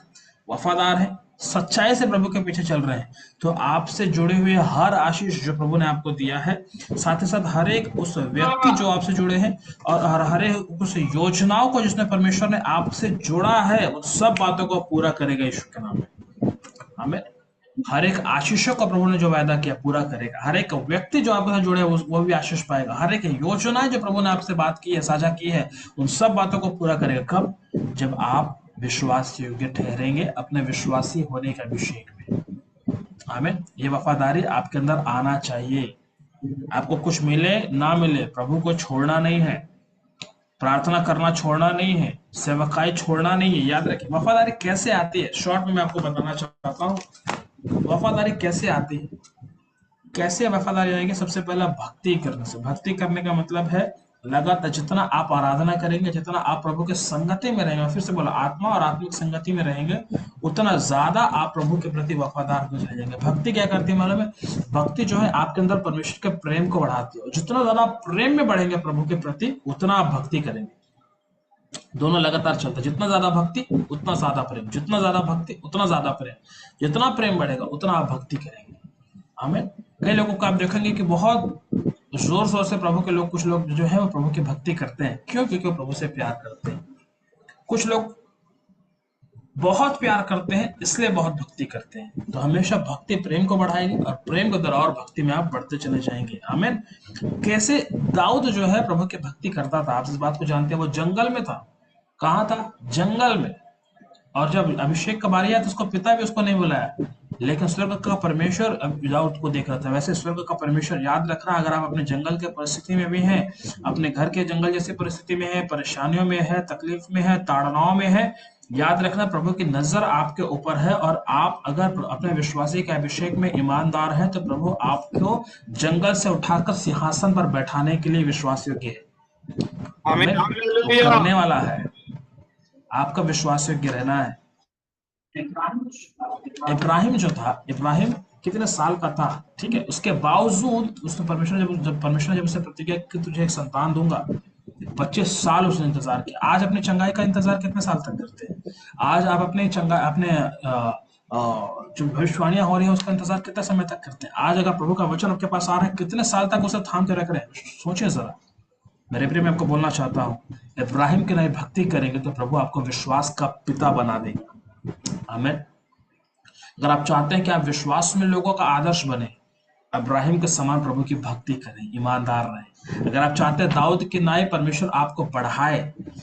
वफादार हैं, सच्चाई से प्रभु के पीछे चल रहे हैं, तो आपसे जुड़े हुए हर आशीष जो प्रभु ने आपको दिया है, साथ ही साथ हर एक उस व्यक्ति जो आपसे जुड़े हैं और हर एक उस योजनाओं को जिसने परमेश्वर ने आपसे जोड़ा है, उन सब बातों को पूरा करेगा यीशु के नाम में। हमें हर एक आशीषों को प्रभु ने जो वायदा किया पूरा करेगा। हर एक व्यक्ति जो आपके साथ जुड़े है वो भी आशीष पाएगा। हर एक योजना जो प्रभु ने आपसे बात की है, साझा की है, उन सब बातों को पूरा करेगा। कब? जब आप विश्वास योग्य ठहरेंगे अपने विश्वासी होने के अभिषेक में। आमीन। ये वफादारी आपके अंदर आना चाहिए। आपको कुछ मिले ना मिले, प्रभु को छोड़ना नहीं है, प्रार्थना करना छोड़ना नहीं है, सेवकाई छोड़ना नहीं है। याद रखिए, वफादारी कैसे आती है, शॉर्ट में मैं आपको बताना चाहता हूँ। वफादारी कैसे आती है, कैसे वफादारी आएगी? सबसे पहला भक्ति करने से। भक्ति करने का मतलब है लगातार जितना आप आराधना करेंगे, जितना आप प्रभु के संगति में रहेंगे, फिर से बोला, आत्मा और आत्मिक संगति में रहेंगे, उतना ज्यादा आप प्रभु के प्रति वफादार हो जाएंगे। भक्ति क्या करती है मालूम है? भक्ति जो है आपके अंदर परमेश्वर के प्रेम को बढ़ाती है। जितना ज्यादा प्रेम में बढ़ेंगे प्रभु के प्रति, उतना आप भक्ति करेंगे। दोनों लगातार चलते, जितना ज्यादा भक्ति उतना ज्यादा प्रेम, जितना ज्यादा भक्ति उतना ज्यादा प्रेम, जितना प्रेम बढ़ेगा उतना आप भक्ति करेंगे। हमें कई लोगों को आप देखेंगे कि बहुत जोर शोर से प्रभु के लोग, कुछ लोग जो है वो प्रभु की भक्ति करते हैं। क्यों? क्योंकि वो प्रभु से प्यार करते हैं। कुछ लोग बहुत प्यार करते हैं इसलिए बहुत भक्ति करते हैं। तो हमेशा भक्ति प्रेम को बढ़ाएगी और प्रेम के द्वारा और भक्ति में आप बढ़ते चले जाएंगे। आमीन। कैसे दाऊद जो है प्रभु की भक्ति करता था, आप इस बात को जानते हैं। वो जंगल में था। कहाँ था? जंगल में। और जब अभिषेक का बारी आया तो उसको पिता भी उसको नहीं बुलाया, लेकिन स्वर्ग का परमेश्वर दाऊद को देख रहा था। वैसे स्वर्ग का परमेश्वर, याद रखना, अगर आप अपने जंगल के परिस्थिति में भी हैं, अपने घर के जंगल जैसी परिस्थिति में है, परेशानियों में है, तकलीफ में है, ताड़नाओं में है, याद रखना प्रभु की नजर आपके ऊपर है। और आप अगर अपने विश्वासी के अभिषेक में ईमानदार हैं तो प्रभु आपको जंगल से उठाकर सिंहासन पर बैठाने के लिए विश्वास योग्य है। आमीन, वो हालेलुया। करने वाला है। आपका विश्वास योग्य रहना है। इब्राहिम जो था, इब्राहिम कितने साल का था, ठीक है, उसके बावजूद उसने परमेश्वर जब उसे प्रतिज्ञा की तुझे एक संतान दूंगा, 25 साल उसने इंतजार किया। आज अपनी चंगाई का इंतजार कितने साल तक करते हैं? आज आप अपने जो भविष्यवाणियां हो रही है उसका इंतजार कितने समय तक करते हैं? आज अगर प्रभु का वचन आपके पास आ रहा है, कितने साल तक उसे थाम के रख रहे हैं? सोचिए जरा। मेरे प्रिय, मैं आपको बोलना चाहता हूँ, इब्राहिम की नई भक्ति करेंगे तो प्रभु आपको विश्वास का पिता बना देगा। आमीन। अगर आप चाहते हैं कि आप विश्वास में लोगों का आदर्श बने, इब्राहिम के समान प्रभु की भक्ति करें, ईमानदार रहें। अगर आप चाहते हैं दाऊद की नाई परमेश्वर आपको बढ़ाए,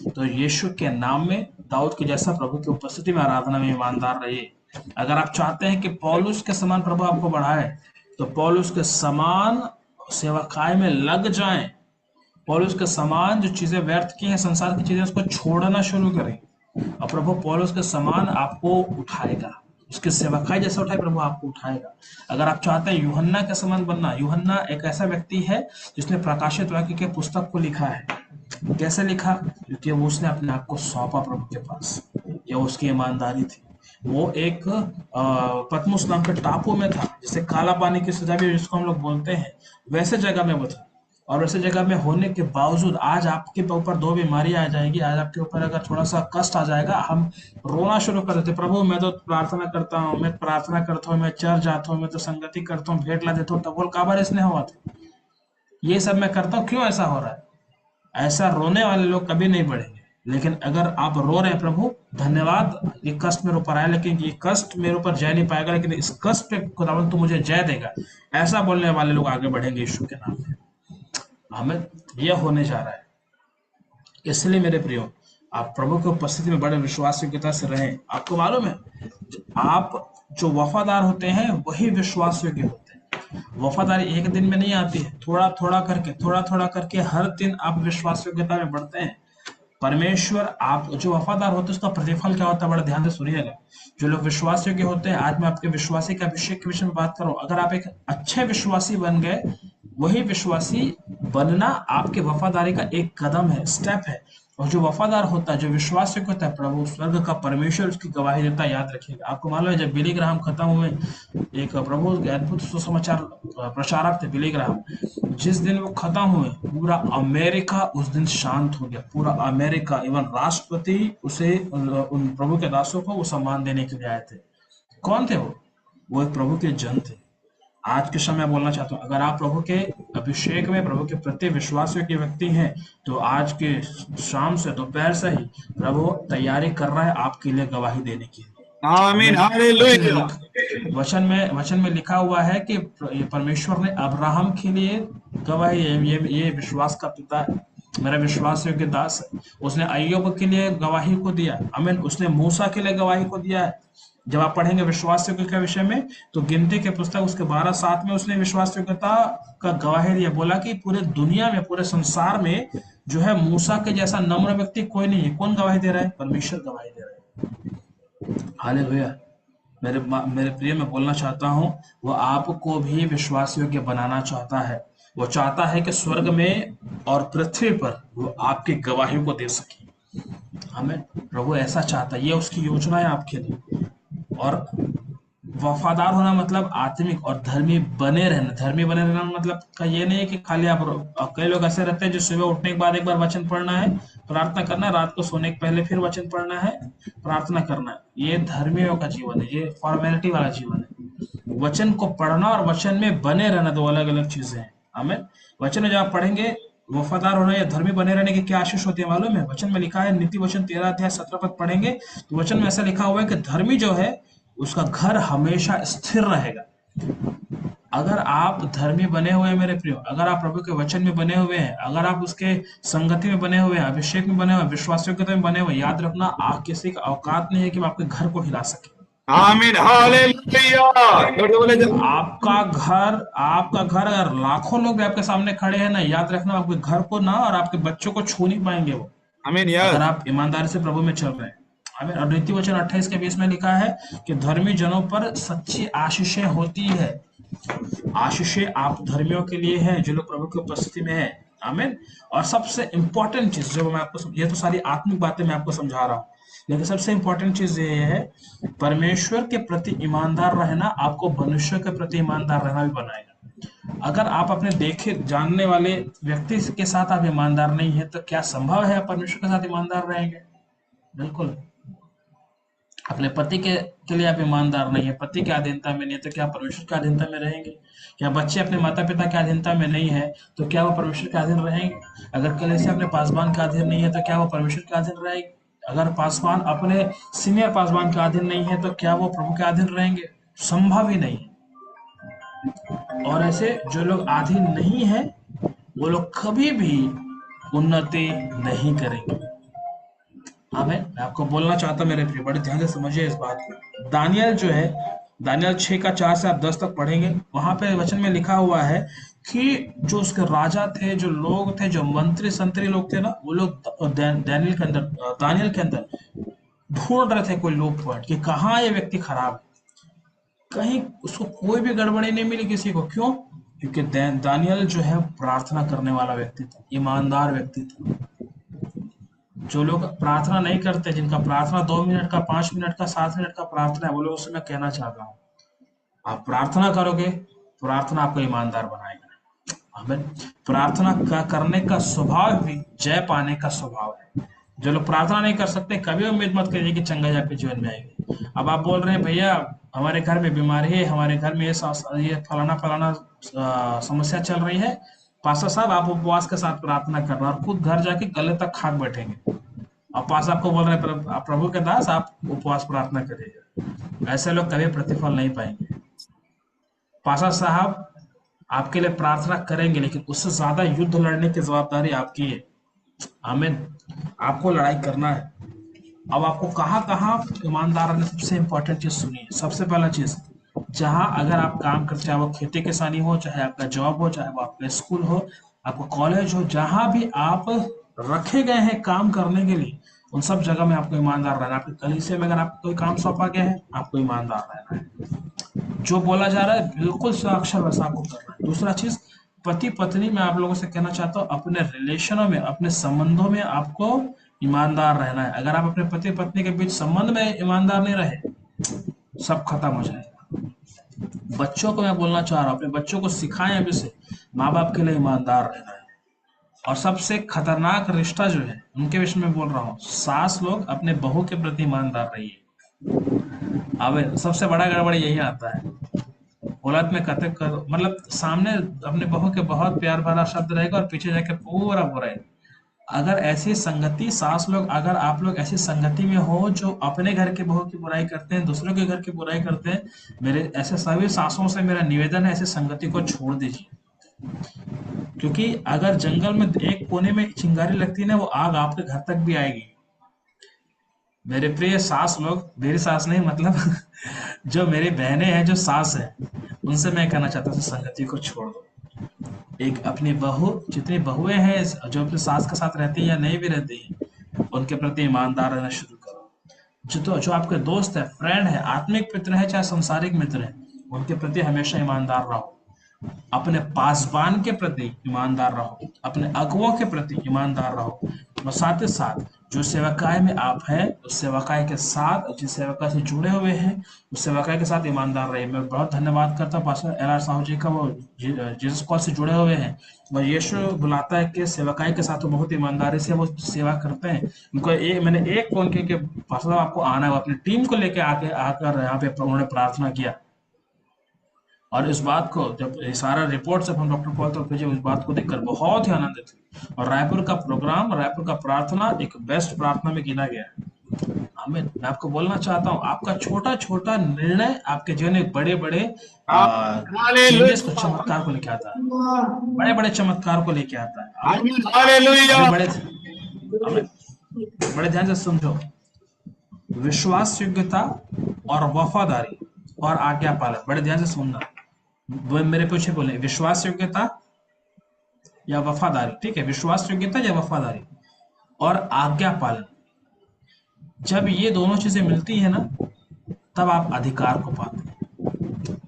तो यीशु के नाम में दाऊद के जैसा प्रभु की उपस्थिति में, आराधना में ईमानदार रहिए। अगर आप चाहते हैं कि पौलुस के समान प्रभु आपको बढ़ाए, तो पौलुस के समान सेवकाई में लग जाएं। पौलुस के समान जो चीजें व्यर्थ की हैं, संसार की चीजें, उसको छोड़ना शुरू करें और प्रभु पौलुस के समान आपको उठाएगा। उसकी सेवकाई जैसा उठाए प्रभु आपको उठाएगा। अगर आप चाहते हैं यूहन्ना के समान बनना, यूहन्ना एक ऐसा व्यक्ति है जिसने प्रकाशित वाक्य के पुस्तक को लिखा है। कैसे लिखा? क्योंकि वो उसने अपने आप को सौंपा प्रभु के पास, यह उसकी ईमानदारी थी। वो एक पतमुस नाम के टापू में था, जिसे काला पानी की सजा भी जिसको हम लोग बोलते हैं, वैसे जगह में वो था। और ऐसे जगह में होने के बावजूद आज आपके ऊपर दो बीमारी आ जाएगी, आज आपके ऊपर अगर थोड़ा सा कष्ट आ जाएगा, हम रोना शुरू कर देते, प्रभु मैं तो प्रार्थना करता हूँ, मैं प्रार्थना करता हूँ, मैं चर्च जाता हूँ, मैं तो संगति करता हूँ, भेंट ला देता हूँ, तब बोल काबर इसने हुआ था, ये सब मैं करता हूँ, क्यों ऐसा हो रहा है। ऐसा रोने वाले लोग कभी नहीं बढ़ेंगे। लेकिन अगर आप रो रहे हैं, प्रभु धन्यवाद ये कष्ट मेरे ऊपर आया, लेकिन ये कष्ट मेरे ऊपर जय नहीं पाएगा, लेकिन इस कष्ट पे खुदावन तू मुझे जय देगा, ऐसा बोलने वाले लोग आगे बढ़ेंगे यीशु के नाम में। हमें यह होने जा रहा है। इसलिए मेरे प्रियो, आप प्रभु की उपस्थिति में बड़े विश्वास योग्यता से रहें। आपको मालूम है, आप जो वफादार होते हैं वही विश्वास योग्य होते हैं। वफादारी एक दिन में नहीं आती है, थोड़ा थोड़ा करके हर दिन आप विश्वास योग्यता में बढ़ते हैं। परमेश्वर, आप जो वफादार होते हैं उसका प्रतिफल क्या होता है, बड़ा ध्यान से सुनिएगा। जो लोग विश्वास योग्य होते हैं, आज मैं आपके विश्वासी के अभिषेक के विषय में बात करूं, अगर आप एक अच्छे विश्वासी बन गए, वही विश्वासी बनना आपके वफादारी का एक कदम है, स्टेप है। और जो वफादार होता है, जो विश्वास योग्य होता है, प्रभु स्वर्ग का परमेश्वर उसकी गवाही देता है, याद रखिएगा। आपको मालूम है, जब बिली ग्राहम खत्म हुए, एक प्रभु के अद्भुत सुसमाचार प्रचारक थे बिली ग्राहम, जिस दिन वो खत्म हुए, पूरा अमेरिका उस दिन शांत हो गया, पूरा अमेरिका, इवन राष्ट्रपति उसे उन प्रभु के दासों को वो सम्मान देने के लिए आए थे। कौन थे वो एक प्रभु के जन थे। आज के समय में बोलना चाहता हूँ, अगर आप प्रभु के अभिषेक में, प्रभु के प्रति विश्वास के व्यक्ति हैं, तो आज के शाम से, दोपहर से ही प्रभु तैयारी कर रहा है आपके लिए गवाही देने की। आमीन, हालेलुया। वचन में लिखा हुआ है कि परमेश्वर ने अब्राहम के लिए गवाही, ये विश्वास का पिता है, मेरा विश्वास योग्य दास है। उसने अय्यूब के लिए गवाही को दिया, आमीन। उसने मूसा के लिए गवाही को दिया है। जब आप पढ़ेंगे विश्वास योग्यता के विषय में, तो गिनती के पुस्तक उसके 12:7 में उसने विश्वास योग्यता का गवाही दिया, बोला कि पूरे दुनिया में, पूरे संसार में जो है मूसा के जैसा नम्र व्यक्ति कोई नहीं है। कौन गवाही दे रहा है? परमेश्वर गवाही दे रहा है। हालेलुया। मेरे प्रिय, मैं बोलना चाहता हूँ, वो आपको भी विश्वास योग्य बनाना चाहता है। वो चाहता है कि स्वर्ग में और पृथ्वी पर वो आपकी गवाही को दे सके। हमें प्रभु ऐसा चाहता है, ये उसकी योजना है आपके लिए। और वफादार होना मतलब आत्मिक और धर्मी बने रहना। धर्मी बने रहना मतलब का ये नहीं है कि खाली आप, कई लोग ऐसे रहते हैं जो सुबह उठने के बाद एक बार वचन पढ़ना है, प्रार्थना करना है, रात को सोने के पहले फिर वचन पढ़ना है, प्रार्थना करना है। ये धर्मियों का जीवन है, ये फॉर्मेलिटी वाला जीवन है। वचन को पढ़ना और वचन में बने रहना दो अलग अलग चीजें हैं। आमीन। वचन में जब आप पढ़ेंगे, वफादार होना या धर्मी बने रहने की क्या आशीष होती है मालूम है? वचन में लिखा है, नीति वचन 13 अध्याय 17 पद पढ़ेंगे तो वचन में ऐसा लिखा हुआ है कि धर्मी जो है उसका घर हमेशा स्थिर रहेगा। अगर आप धर्मी बने हुए हैं मेरे प्रियो, अगर आप प्रभु के वचन में बने हुए हैं, अगर आप उसके संगति में बने हुए हैं, अभिषेक में बने हुए, विश्वास योग्यता में बने हुए, याद रखना, आप किसी का औकात नहीं है कि आपके घर को हिला सके। आमीन, हालेलुया। आपका घर अगर लाखों लोग आपके सामने खड़े हैं ना, याद रखना, आपके घर को ना और आपके बच्चों को छू नहीं पाएंगे वो, आमीन, अगर आप ईमानदारी से प्रभु में चल रहे हैं। आमीन। और नीति वचन 28 के 20 में लिखा है कि धर्मी जनों पर सच्ची आशीषें होती है। आशीषें आप धर्मियों के लिए हैं जो लोग प्रभु की उपस्थिति में है। आमीन। और सबसे इंपॉर्टेंट चीज जो मैं आपको, ये तो सारी आत्मिक बातें मैं आपको समझा रहा हूँ, लेकिन सबसे इंपॉर्टेंट चीज ये है, परमेश्वर के प्रति ईमानदार रहना आपको मनुष्य के प्रति ईमानदार रहना भी बनाएगा। अगर आप अपने देखे जानने वाले व्यक्ति के साथ आप ईमानदार नहीं है, तो क्या संभव है आप परमेश्वर के साथ ईमानदार रहेंगे? बिल्कुल। अपने पति के लिए आप ईमानदार नहीं है, पति के अधीनता में नहीं है, तो क्या परमेश्वर के अधीनता में रहेंगे? क्या बच्चे अपने माता पिता के अधीनता में नहीं है, तो क्या वो परमेश्वर के अधीन रहेंगे? अगर कलीसिया अपने पासवान के अधीन नहीं है, तो क्या वो परमेश्वर के अधीन रहेगी? अगर पासवान अपने सीनियर पासवान के अधीन नहीं है, तो क्या वो प्रभु के अधीन रहेंगे? संभव ही नहीं है। और ऐसे जो लोग अधीन नहीं है, वो लोग कभी भी उन्नति नहीं करेंगे। मैं आपको बोलना चाहता हूं मेरे प्रिय, बड़े ध्यान से समझिए इस बात को। दानियल जो है, दानियल 6:4 से आप 10 तक पढ़ेंगे, वहां पे वचन में लिखा हुआ है कि जो उसके राजा थे, जो लोग थे, जो मंत्री संतरी लोग थे ना, वो लोग दानियल के अंदर ढूंढ रहे थे कोई लो पॉइंट कि कहाँ ये व्यक्ति खराब है। कहीं उसको कोई भी गड़बड़ी नहीं मिली किसी को। क्यों? क्योंकि दानियल जो है प्रार्थना करने वाला व्यक्ति था, ईमानदार व्यक्ति था। जो लोग प्रार्थना नहीं करते, जिनका प्रार्थना 2 मिनट का, 5 मिनट का, 7 मिनट का प्रार्थना है, वो लोगों से मैं कहना चाहता हूँ, आप प्रार्थना करोगे, प्रार्थना आपको ईमानदार बनाएगा। आमीन। प्रार्थना करने का स्वभाव भी जय पाने का स्वभाव है। जो लोग प्रार्थना नहीं कर सकते, कभी उम्मीद मत करिए कि चंगाई आपके जीवन में आएगी। अब आप बोल रहे हैं भैया हमारे घर में बीमारी है, हमारे घर में ये फलाना फलाना समस्या चल रही है, पास्टर साहब आप उपवास के साथ प्रार्थना कर रहे हैं और खुद घर जाके गले तक खाक बैठेंगे। अब पास्टर आपको बोल रहे हैं आप प्रभु के दास आप उपवास प्रार्थना करिएगा, ऐसे लोग कभी प्रतिफल नहीं पाएंगे। पास्टर साहब आपके लिए प्रार्थना करेंगे, लेकिन उससे ज्यादा युद्ध लड़ने की जवाबदारी आपकी है। आमीन। आपको लड़ाई करना है। अब आपको कहाँ कहाँ ईमानदार रहना, सबसे इंपॉर्टेंट चीज सुनिए। सबसे पहला चीज, जहां अगर आप काम करते, चाहे वो खेती किसानी हो, चाहे आपका जॉब हो, चाहे वो आपका स्कूल हो, आपका कॉलेज हो, जहां भी आप रखे गए हैं काम करने के लिए, उन सब जगह में आपको ईमानदार रहना। आपके कलीसिया में अगर आपको कोई काम सौंपा गया है, आपको ईमानदार रहना है। जो बोला जा रहा है बिल्कुल साक्षर वैसा आपको करना है। दूसरा चीज, पति पत्नी में आप लोगों से कहना चाहता हूँ, अपने रिलेशनों में, अपने संबंधों में आपको ईमानदार रहना है। अगर आप अपने पति पत्नी के बीच संबंध में ईमानदार नहीं रहे, सब खत्म हो जाएगा। बच्चों को मैं बोलना चाह रहा हूँ, अपने बच्चों को सिखाएं अभी से माँ बाप के लिए ईमानदार रहना है। और सबसे खतरनाक रिश्ता जो है उनके विषय में बोल रहा हूँ, सास लोग अपने बहू के प्रति ईमानदार रहिए। अब सबसे बड़ा गड़बड़ यही आता है, औलाद में कतई कर, मतलब सामने अपने बहू के बहुत प्यार भरा शब्द रहेगा और पीछे जाके पूरा बुरा है। अगर ऐसी संगति, सास लोग अगर आप लोग ऐसी संगति में हो जो अपने घर के बहू की बुराई करते हैं, दूसरों के घर की बुराई करते हैं, मेरे ऐसे सभी सासों से मेरा निवेदन है, ऐसी संगति को छोड़ दीजिए। क्योंकि अगर जंगल में एक कोने में चिंगारी लगती है ना, वो आग आपके घर तक भी आएगी। मेरे प्रिय सास लोग, मेरी सास नहीं मतलब जो मेरी बहनें हैं जो सास है, उनसे मैं कहना चाहता हूँ संगति को छोड़ दो। एक अपनी बहू, जितनी बहुएं हैं जो अपने सास के साथ रहती है या नहीं भी रहती है, उनके प्रति ईमानदार रहना शुरू करो। जो आपके दोस्त है, फ्रेंड है, आत्मिक मित्र है, चाहे संसारिक मित्र है, उनके प्रति हमेशा ईमानदार रहो। अपने पासबान के प्रति ईमानदार रहो, अपने अगुओं के प्रति ईमानदार रहो। और साथ ही साथ जो सेवकाई में आप हैं, उस सेवकाई के साथ, जिस सेवकाई से जुड़े हुए हैं, उस सेवकाई के साथ ईमानदार रहिए। मैं बहुत धन्यवाद करता हूँ पास्टर एल.आर. साहू जी का, वो जीसस कॉल से जुड़े हुए हैं। और यीशु बुलाता है कि सेवकाई के साथ वो बहुत ईमानदारी से वो सेवा करते हैं। उनको मैंने एक फोन किया कि पास्टर आपको आना है, वो अपनी टीम को लेके आकर यहाँ पे उन्होंने प्रार्थना किया। और इस बात को जब सारा रिपोर्ट जब हम डॉक्टर पॉल तक भेजे, उस बात को देखकर बहुत ही आनंदित हुए। और रायपुर का प्रोग्राम, रायपुर का प्रार्थना एक बेस्ट प्रार्थना में गिना गया है। आमीन। मैं आपको बोलना चाहता हूँ, आपका छोटा छोटा निर्णय आपके जीवन में बड़े बड़े चेंजेस को, चमत्कार को लेके आता है, बड़े बड़े चमत्कार को लेके आता है। बड़े ध्यान से समझो, विश्वास योग्यता और वफादारी और आज्ञा पालन, बड़े ध्यान से सुनना। मेरे पीछे बोले, विश्वास योग्यता या वफादारी, ठीक है, विश्वास योग्यता या वफादारी और आज्ञा पालन। जब ये दोनों चीजें मिलती है ना, तब आप अधिकार को पाते हैं।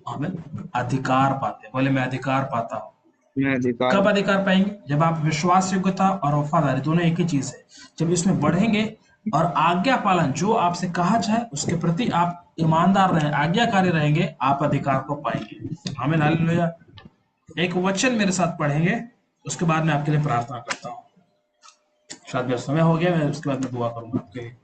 आमीन। अधिकार पाते हैं। बोले मैं अधिकार पाता हूँ। कब अधिकार पाएंगे? जब आप विश्वास योग्यता और वफादारी दोनों एक ही चीज है, जब इसमें बढ़ेंगे और आज्ञा पालन, जो आपसे कहा जाए उसके प्रति आप ईमानदार रहें, आज्ञाकारी रहेंगे, आप अधिकार को पाएंगे। आमीन। हालेलुया। एक वचन मेरे साथ पढ़ेंगे, उसके बाद मैं आपके लिए प्रार्थना करता हूँ। शायद मेरा समय हो गया, मैं उसके बाद मैं दुआ करूंगा आपके लिए।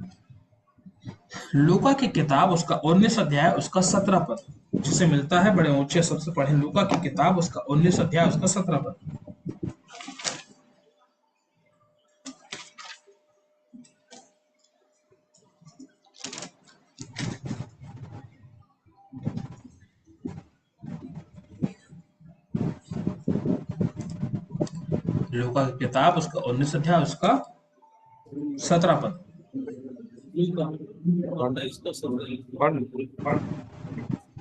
लूका की किताब उसका 19 अध्याय उसका 17 पद, जिसे मिलता है बड़े ऊंचे सबसे पढ़े। लूका की किताब उसका 19 अध्याय उसका 17 पद। लूका की किताब उसका 19 अध्याय उसका 17 पद।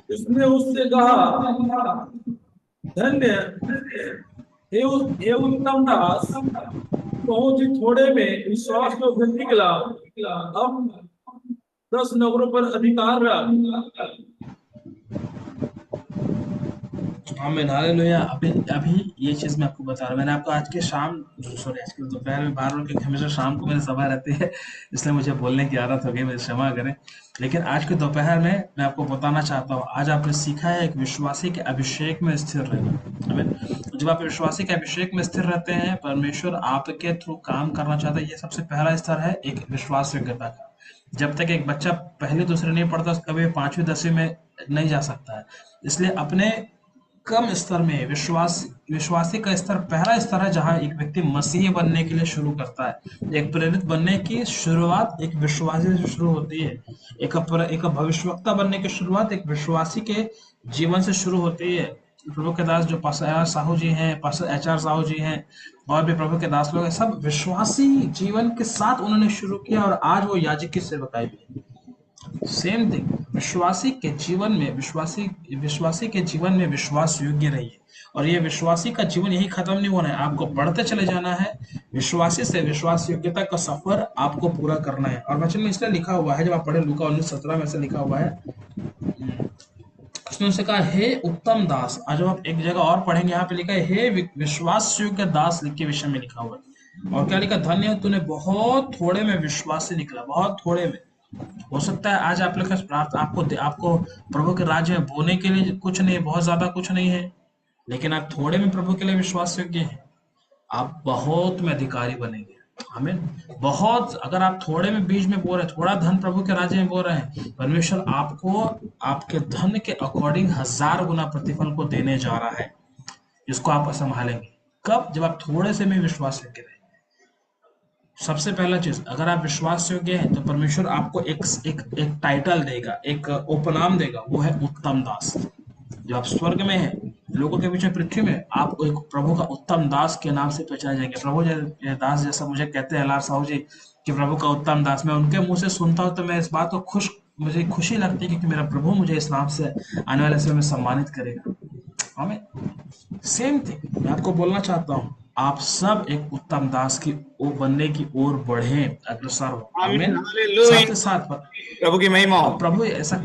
उसने उससे कहा, धन्य हे उत्तम दास, बहुत ही थोड़े में विश्वास को वृद्धि निकला, अब 10 नगरों पर अधिकार रख। आमीन हालेलुया। अभी अभी ये चीज मैं आपको बता रहा हूँ। मैंने आपको आज के शाम, सॉरी आज के दोपहर में बाहर क्योंकि हमेशा शाम को मेरी सभा रहती है, इसलिए मुझे बोलने की आदत हो गई, मुझे क्षमा करें। लेकिन आज के दोपहर में मैं आपको बताना चाहता हूँ, आज आपने सीखा है एक विश्वासी के अभिषेक में स्थिर रहना। आमीन। जब आप विश्वासी के अभिषेक में स्थिर रहते हैं, परमेश्वर आपके थ्रू काम करना चाहता है। ये सबसे पहला स्तर है एक विश्वास योग्यता का। जब तक एक बच्चा पहले दूसरे नहीं पढ़ता, कभी 5वीं 10वीं में नहीं जा सकता है। इसलिए अपने कम स्तर में विश्वासी का स्तर पहला स्तर है, जहां एक व्यक्ति मसीही बनने के लिए शुरू करता है। एक प्रेरित बनने की शुरुआत एक विश्वासी से शुरू होती है। एक भविष्यवक्ता बनने की शुरुआत एक विश्वासी के जीवन से शुरू होती है। प्रभु के दास जो पास्टर आर साहू जी हैं, पास्टर एच.आर. साहू जी हैं, और भी प्रभु के दास लोग हैं, सब विश्वासी जीवन के साथ उन्होंने शुरू किया, और आज वो याजक की सेवकाई भी है। सेम थिंग, विश्वासी के जीवन में विश्वासी के जीवन में विश्वास योग्य रहिए। और ये विश्वासी का जीवन यही खत्म नहीं होना है, आपको बढ़ते चले जाना है। विश्वासी से विश्वास योग्यता का सफर आपको पूरा करना है। और वचन में इसलिए लिखा हुआ है, जब आप पढ़े लूका 19:17 में से लिखा हुआ है, उसने उनसे कहा, हे उत्तम दास। आज जब आप एक जगह और पढ़ेंगे, यहाँ पे लिखा है हे विश्वास योग्य दास के विषय में लिखा हुआ है। और क्या लिखा, धन्य है तूने बहुत थोड़े में विश्वासी निकला, बहुत थोड़े में। हो सकता है आज आप लोग आपको प्रभु के राज्य में बोने के लिए कुछ नहीं, बहुत ज्यादा कुछ नहीं है, लेकिन आप थोड़े में प्रभु के लिए विश्वास योग्य हैं, आप बहुत में अधिकारी बनेंगे। हमें बहुत, अगर आप थोड़े में बीज में बो रहे हैं, थोड़ा धन प्रभु के राज्य में बो रहे हैं, परमेश्वर आपको आपके धन के अकॉर्डिंग 1000 गुना प्रतिफल को देने जा रहा है, जिसको आप संभालेंगे। कब? जब आप थोड़े से में विश्वास योग्य रहे। सबसे पहला चीज, अगर आप विश्वास योग्य हैं तो परमेश्वर आपको एक टाइटल देगा, एक उपनाम देगा, वो है उत्तम दास। जब आप स्वर्ग में हैं, लोगों के बीच में, पृथ्वी में, आप एक प्रभु का उत्तम दास के नाम से पहचाने जाएंगे। प्रभु दास जैसा मुझे कहते हैं लाल साहू जी कि प्रभु का उत्तम दास, मैं उनके मुंह से सुनता हूँ तो मैं इस बात को मुझे खुशी लगती है कि मेरा प्रभु मुझे इस नाम से आने वाले समय में सम्मानित करेगा। हमें सेम थिंग मैं आपको बोलना चाहता हूँ, आप सब एक उत्तम दास की बनने की ओर बढ़े, अग्रसर हो। आमीन आमीन। हालेलुया। साथ ही साथ प्रभु की महिमा हो। प्रभु ऐसा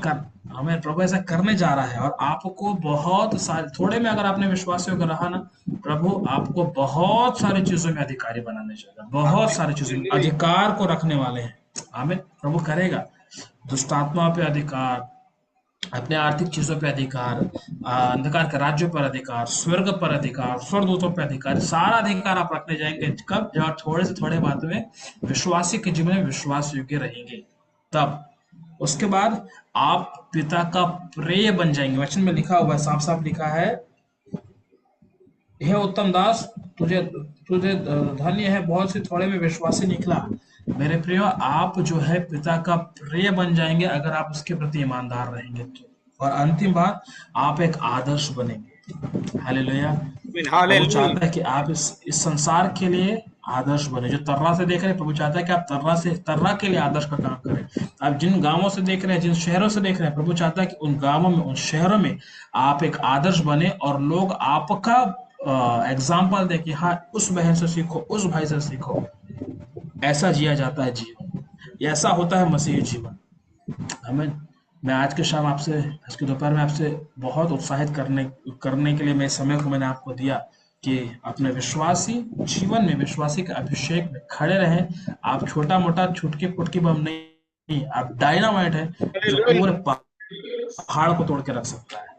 करने जा रहा है, और आपको बहुत सारे, थोड़े में अगर आपने विश्वास योग्य रहा ना, प्रभु आपको बहुत सारी चीजों में अधिकारी बनाने जाएगा, बहुत सारी चीजों में अधिकार को रखने वाले हैं। आमीन। प्रभु करेगा। दुष्टात्मा पे अधिकार, अपने आर्थिक चीजों पे अधिकार, अंधकार के राज्यों पर अधिकार, स्वर्ग पर अधिकार, स्वर्गदूतों पर अधिकार, सारा अधिकार आप रखने जाएंगे। कब? जब आप थोड़े से थोड़े बातों में विश्वासी के जीवन में विश्वास योग्य रहेंगे, तब उसके बाद आप पिता का प्रिय बन जाएंगे। वचन में लिखा हुआ है, साफ साफ लिखा है, हे उत्तम दास, तुझे तुझे धन्य है, बहुत सी थोड़े में विश्वासी निकला। मेरे प्रियो, आप जो है पिता का प्रिय बन जाएंगे अगर आप उसके प्रति ईमानदार रहेंगे तो। और अंतिम बात, आप एक आदर्श बनेंगे। हालेलुया। प्रभु चाहता है कि आप इस संसार के लिए आदर्श बने। जो तर्रा से देख रहे हैं, प्रभु चाहता है कि आप तर्रा के लिए आदर्श का काम करें। आप जिन गांवों से देख रहे हैं, जिन शहरों से देख रहे हैं, प्रभु चाहता है कि उन गांवों में, उन शहरों में आप एक आदर्श बने, और लोग आपका एग्जाम्पल दे कि हाँ, उस बहन से सीखो, उस भाई से सीखो। ऐसा जिया जाता है जीवन, ऐसा होता है मसीही जीवन। हमें, मैं आज के शाम आपसे, आज के दोपहर में आपसे बहुत उत्साहित करने के लिए मैं समय को मैंने आपको दिया कि अपने विश्वासी जीवन में, विश्वासी के अभिषेक में खड़े रहें। आप छोटा मोटा छुटकी फुटकी बम नहीं, आप डायनामाइट है जो पूरे पहाड़ को तोड़ के रख सकता है।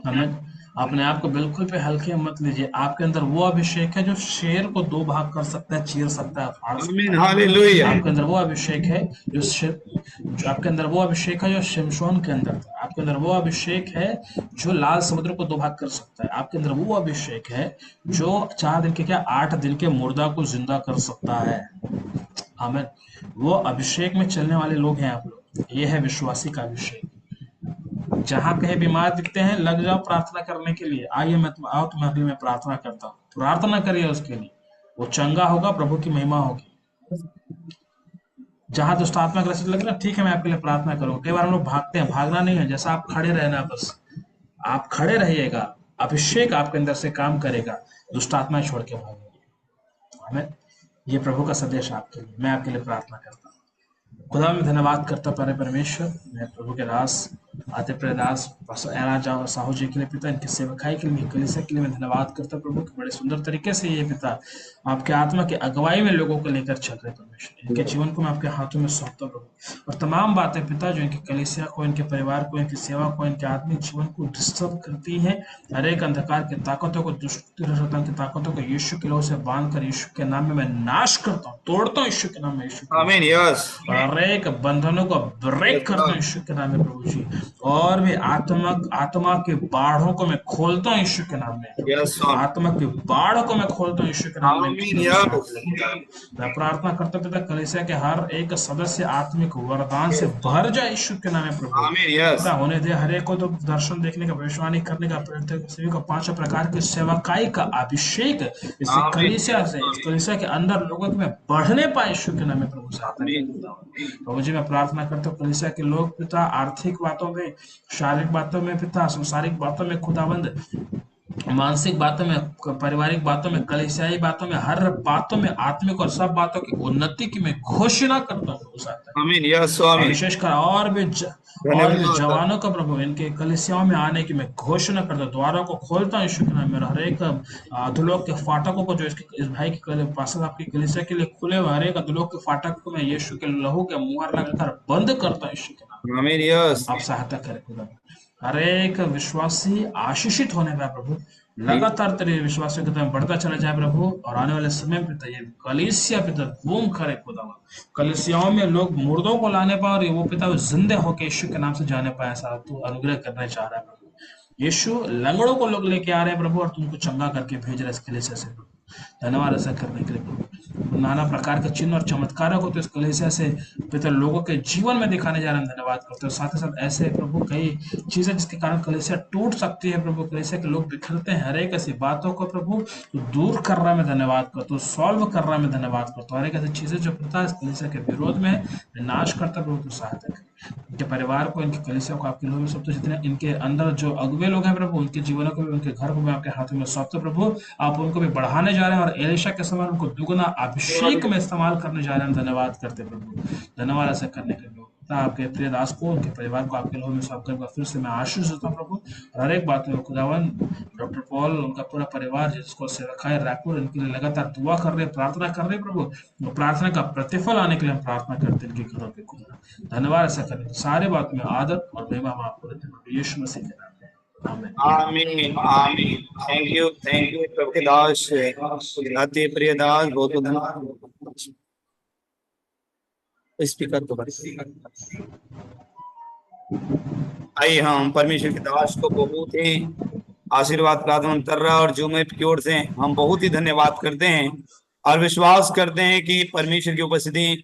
हमें अपने आप को बिल्कुल पे हल्के मत लीजिए। आपके अंदर वो अभिषेक है जो शेर को 2 भाग कर सकता है, चीर सकता है, फाड़ सकता है। हालेलुया। आपके अंदर वो अभिषेक है जो आपके अंदर वो अभिषेक है जो शिमशोन के अंदर था। आपके अंदर वो अभिषेक है जो लाल समुद्र को 2 भाग कर सकता है। आपके अंदर वो अभिषेक है जो 4 दिन के 8 दिन के मुर्दा को जिंदा कर सकता है। हमें वो अभिषेक में चलने वाले लोग हैं आप लोग। ये है विश्वासी का अभिषेक। जहां कहीं बीमार दिखते हैं, लग जाओ प्रार्थना करने के लिए। आइए, आओ तुम्हारे लिए मैं प्रार्थना करता हूँ। प्रार्थना करिए उसके लिए, वो चंगा होगा, प्रभु की महिमा होगी। जहां दुष्टात्मा ग्रसित लग रहा है, ठीक है, मैं आपके लिए प्रार्थना करूंगा। कई बार हम लोग भागते हैं, भागना नहीं है। जैसा आप खड़े रहना, बस आप खड़े रहिएगा, अभिषेक आपके अंदर से काम करेगा, दुष्टात्मा छोड़ के भागेंगे। हमें ये प्रभु का संदेश आपके लिए, मैं आपके लिए प्रार्थना करता हूँ। खुदा मैं धन्यवाद करता प्यारे परमेश्वर, मैं प्रभु के दास आते प्रदास एला साहू जी के लिए पिता, इनकी सेवकाई के लिए, कलीसिया के लिए मैं धन्यवाद करता प्रभु कि बड़े सुंदर तरीके से ये पिता आपके आत्मा की अगुवाई में लोगों को लेकर चल रहे परमेश्वर। इनके जीवन को मैं आपके हाथों में सौंपता प्रभु, और तमाम बातें पिता जो इनकी कलीसिया को, इनके परिवार को, इनकी सेवा को, इनके आत्मिक जीवन को डिस्टर्ब करती है, हर एक अंधकार की ताकतों को, दुष्ट शैतान की ताकतों को यीशु के लहू से बांधकर यीशु के नाम में मैं नाश करता हूँ, तोड़ता हूँ यीशु के नाम में, यीशु के नाम में। आमीन। यस हर एक बंधनों को ब्रेक करता हूँ यीशु के नाम में प्रभु जी, और भी आत्मा के बाढ़ों को मैं खोलता हूँ यीशु के नाम में। यस आत्मा की बाढ़ को मैं खोलता हूँ यीशु के नाम में। आमीन। यस मैं प्रार्थना करता पिता कलीसिया के हर एक सदस्य आत्मिक वरदान से भर जाए यीशु के नाम में प्रभु। आमीन। यस पिता होने दे हर एक को तो दर्शन देखने का, भविष्यवाणी करने का, सभी को 5 प्रकार की सेवकाई का अभिषेक इस कलीसिया से, इस कलीसिया के अंदर लोगों में बढ़ने पाए यीशु के नाम में प्रभु से। प्रभु जी मैं प्रार्थना करता हूँ कलीसिया के लोग पिता आर्थिक बातों में, शारीरिक बातों में पिता, संसारिक बातों में, खुदाबंद मानसिक बातों में, पारिवारिक बातों में, कलीसियाई बातों में, हर बातों में, आत्मिक और सब बातों की उन्नति की मैं घोषणा करता हूँ। आमीन। यस स्वामी। विशेषकर और भी जवानों का प्रभु इनके कलीसियाओं में आने की मैं घोषणा करता हूँ, द्वारों को खोलता हूँ यीशु के नाम में। हर एक अधोलोक के फाटकों को जो इस भाई की पास आपकी कलीसिया के लिए खुले हुए हर एक अधोलोक के फाटक को मैं यीशु के लहू के मुहर लगाकर बंद करता हूँ यीशु के नाम में। आमीन। यस आप सहायता करें खुदा, हर एक विश्वासी आशीषित होने पाए प्रभु, लगातार तेरे विश्वासियों की तरफ बढ़ता चला जाए प्रभु, और आने वाले समय में पिता ये कलीसिया पिता बूम करे खुदा, कलीसियाओं में लोग मुर्दों को लाने पाए और वो पिता जिंदे होकर यीशु के नाम से जाने पाए, ऐसा तू अनुग्रह करना चाह रहा है प्रभु। यीशु लंगड़ों को लोग लेके आ रहे हैं प्रभु, और तुमको चंगा करके भेज रहे इस कलीसिया से प्रभु। धन्यवाद ऐसा करने के लिए प्रभु। नाना प्रकार के चिन्ह और चमत्कारों को तो इस कलीसिया से पिता लोगों के जीवन में दिखाने जा रहे हैं, धन्यवाद करते हो। साथ ही साथ ऐसे प्रभु कई चीजें जिसके कारण कलीसिया टूट सकती है प्रभु, कलीसिया के लोग बिखरते हैं, हर एक ऐसी बातों को प्रभु तो दूर कर रहा है, मैं धन्यवाद करता हूँ, सॉल्व कर रहा है, मैं धन्यवाद करता हूँ। हर एक ऐसी चीजें जो पिता इस कलीसिया के विरोध में नाश करता प्रभु, तो सहायता करें इनके परिवार को, इनके कलीसिया को आपके लोगों में सब, तो जितने इनके अंदर जो अगुवे लोग हैं प्रभु, उनके जीवनों को भी, उनके घर को भी आपके हाथों में सौंपते प्रभु। आप उनको भी बढ़ाने जा रहे हैं, और एलिशा के समान उनको दुगना अभिषेक में इस्तेमाल करने जा रहे हैं, धन्यवाद करते प्रभु। धन्यवाद ऐसा करने के लिए आपके प्रिय दास को, उनके परिवार को आपके लोगों में सौंप कर फिर से मैं आशीष देता हूँ प्रभु। और हर एक बात में खुदावन डॉक्टर पॉल, उनका पूरा परिवार जिसको सेवक है रायपुर, इनके लिए लगातार दुआ कर रहे, प्रार्थना कर रहे प्रभु, प्रार्थना का प्रतिफल आने के लिए हम प्रार्थना करते हैं इनके घरों पे खुदा। धन्यवाद ऐसा करने सारे बात में आदर और महिमा हम आपको देते हैं यीशु मसीह के नाम में, आमीन। आमीन। आमीन। थैंक यू प्रभु के दास, अति प्रिय दास, बहुत बहुत धन्यवाद। स्पीकर को आइए हम परमेश्वर के दास को बहुत ही आशीर्वाद प्रार्थना कर रहा है, और जो मैं की ओर से हम बहुत ही धन्यवाद करते हैं और विश्वास करते हैं कि परमेश्वर की उपस्थिति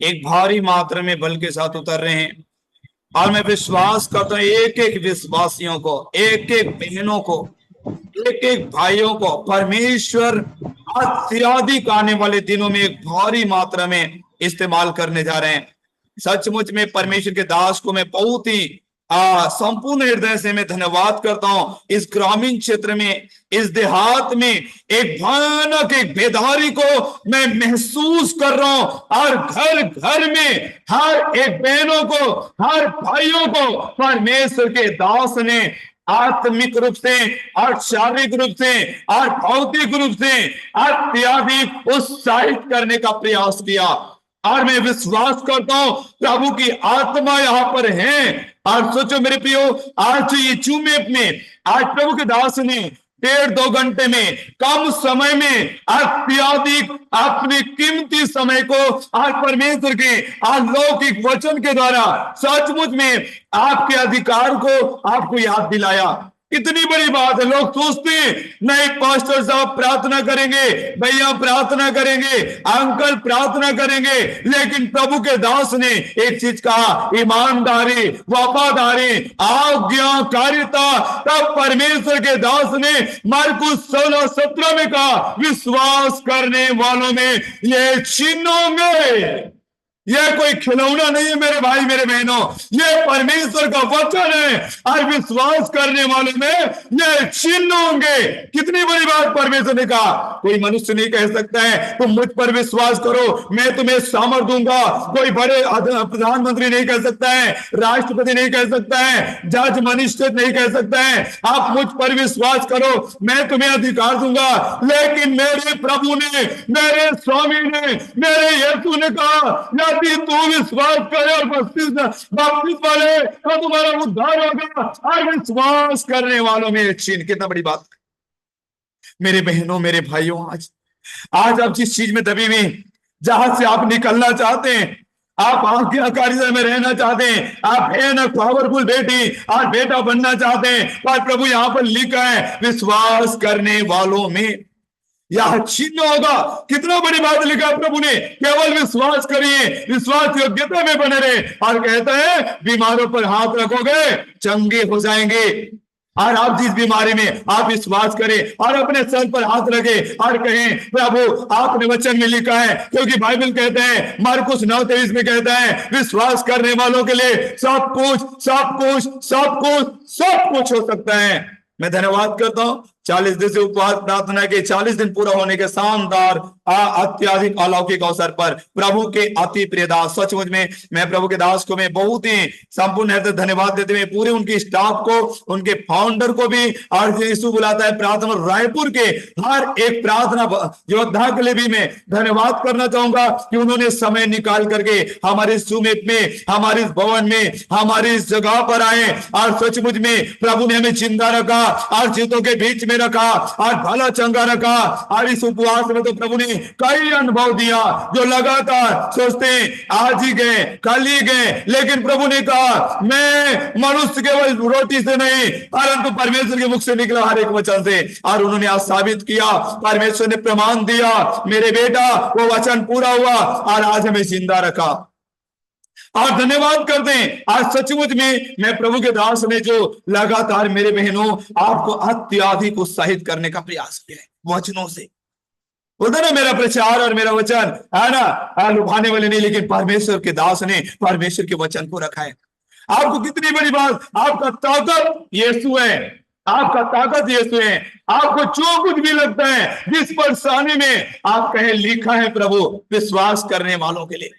एक भारी मात्रा में बल के साथ उतर रहे हैं। और मैं विश्वास करता हूँ एक एक विश्वासियों को, एक एक बहनों को, एक एक भाइयों को परमेश्वर अत्यधिक आने वाले दिनों में एक भारी मात्रा में इस्तेमाल करने जा रहे हैं। सचमुच में परमेश्वर के दास को मैं बहुत ही संपूर्ण हृदय से मैं धन्यवाद करता हूं। इस ग्रामीण क्षेत्र में, इस देहात में एक भयानक एक बेदारी को मैं महसूस कर रहा हूं, और घर घर में हर एक बहनों को, हर भाइयों को परमेश्वर के दास ने आत्मिक रूप से और शारीरिक रूप से और भौतिक रूप से अत्यधिक उत्साहित करने का प्रयास किया। और मैं विश्वास करता हूं प्रभु की आत्मा यहाँ पर है। और सोचो मेरे प्रियो, आज ये जुम्मे में आज प्रभु के दास ने 1.5-2 घंटे में, कम समय में अत्यधिक अपने कीमती समय को आज परमेश्वर के अलौकिक वचन के द्वारा सचमुच में आपके अधिकार को आपको याद दिलाया। कितनी बड़ी बात है। लोग सोचते हैं नहीं पास्टर साहब प्रार्थना करेंगे, भैया प्रार्थना करेंगे, अंकल प्रार्थना करेंगे, लेकिन प्रभु के दास ने एक चीज कहा, ईमानदारी, वफादारी, आज्ञाकारिता। तब परमेश्वर के दास ने मरकुस 16:17 में कहा, विश्वास करने वालों में ये चिन्ह होंगे। ये कोई खिलौना नहीं है मेरे भाई मेरे बहनों, ये परमेश्वर का वचन है। और विश्वास करने वालों में ये चिन्ह होंगे। कितनी बड़ी बात परमेश्वर ने कहा। कोई मनुष्य नहीं कह सकता है तुम मुझ पर विश्वास करो मैं तुम्हें सामर्थ दूंगा। कोई बड़े प्रधानमंत्री नहीं कह सकता है, राष्ट्रपति नहीं कह सकता है, जज मजिस्ट्रेट नहीं कह सकता है आप मुझ पर विश्वास करो मैं तुम्हें अधिकार दूंगा। लेकिन मेरे प्रभु ने, मेरे स्वामी ने, मेरे यीशु ने कहा यदि तू विश्वास करे और बपतिस्मा वाले तो तुम्हारा उद्धार होगा। और विश्वास करने वालों में चिन्ह। कितना बड़ी बात मेरे बहनों मेरे भाइयों, आज आप जिस चीज में दबी हुई, जहां से आप निकलना चाहते हैं, आप आज्ञाकारिता में रहना चाहते हैं, आप है ना पावरफुल बेटी और बेटा बनना चाहते हैं, पर प्रभु यहां पर लिखा है विश्वास करने वालों में यह चिन्ह होगा। कितना बड़ी बात लिखा प्रभु ने, केवल विश्वास करिए, विश्वास योग्यता में बने रहे। और कहता है बीमारों पर हाथ रखोगे चंगे हो जाएंगे। और आप जिस बीमारी में आप विश्वास करें और अपने सर पर हाथ रखे और कहें प्रभु आपने वचन में लिखा है, क्योंकि बाइबल कहते हैं मार्कुस 9:23 में कहता है विश्वास करने वालों के लिए सब कुछ सब कुछ सब कुछ सब कुछ हो सकता है। मैं धन्यवाद करता हूं 40 दिन से उपवास प्रार्थना के 40 दिन पूरा होने के शानदार अत्याधिक अलौकिक अवसर पर प्रभु के अति प्रिय दास, सचमुच में मैं प्रभु के दास को मैं बहुत ही संपूर्ण हृदय धन्यवाद देते हुए पूरे उनकी स्टाफ को, उनके फाउंडर को भी, और यीशु बुलाता है प्रार्थना रायपुर के हर एक प्रार्थना योद्धा के लिए भी मैं धन्यवाद करना चाहूंगा कि उन्होंने समय निकाल करके हमारे सुमित में, हमारे भवन में, हमारी इस जगह पर आए और सचमुच में प्रभु ने हमें जिंदा रखा और जीतों के बीच में रखा और भला चंगा रखा। और इस उपवास में तो प्रभु ने कई अनुभव दिया जो लगातार सोचते आज ही गए कल ही गए, लेकिन प्रभु ने कहा मैं मनुष्य केवल रोटी से नहीं परंतु परमेश्वर के मुख से निकला हर एक वचन से। और उन्होंने आज साबित किया, परमेश्वर ने प्रमाण दिया मेरे बेटा वो वचन पूरा हुआ और आज हमें जिंदा रखा। और धन्यवाद करते हैं आज सचमुच में मैं प्रभु के दास ने जो लगातार मेरे बहनों आपको अत्याधिक उत्साहित करने का प्रयास किया है वचनों से। बोलते ना मेरा प्रचार और मेरा वचन है ना लुभाने वाले नहीं, लेकिन परमेश्वर के दास ने परमेश्वर के वचन को रखा है। आपको कितनी बड़ी बात, आपका ताकत यीशु है, आपका ताकत यीशु है। आपको जो कुछ भी लगता है जिस परेशानी में आप कहें लिखा है प्रभु विश्वास करने वालों के लिए।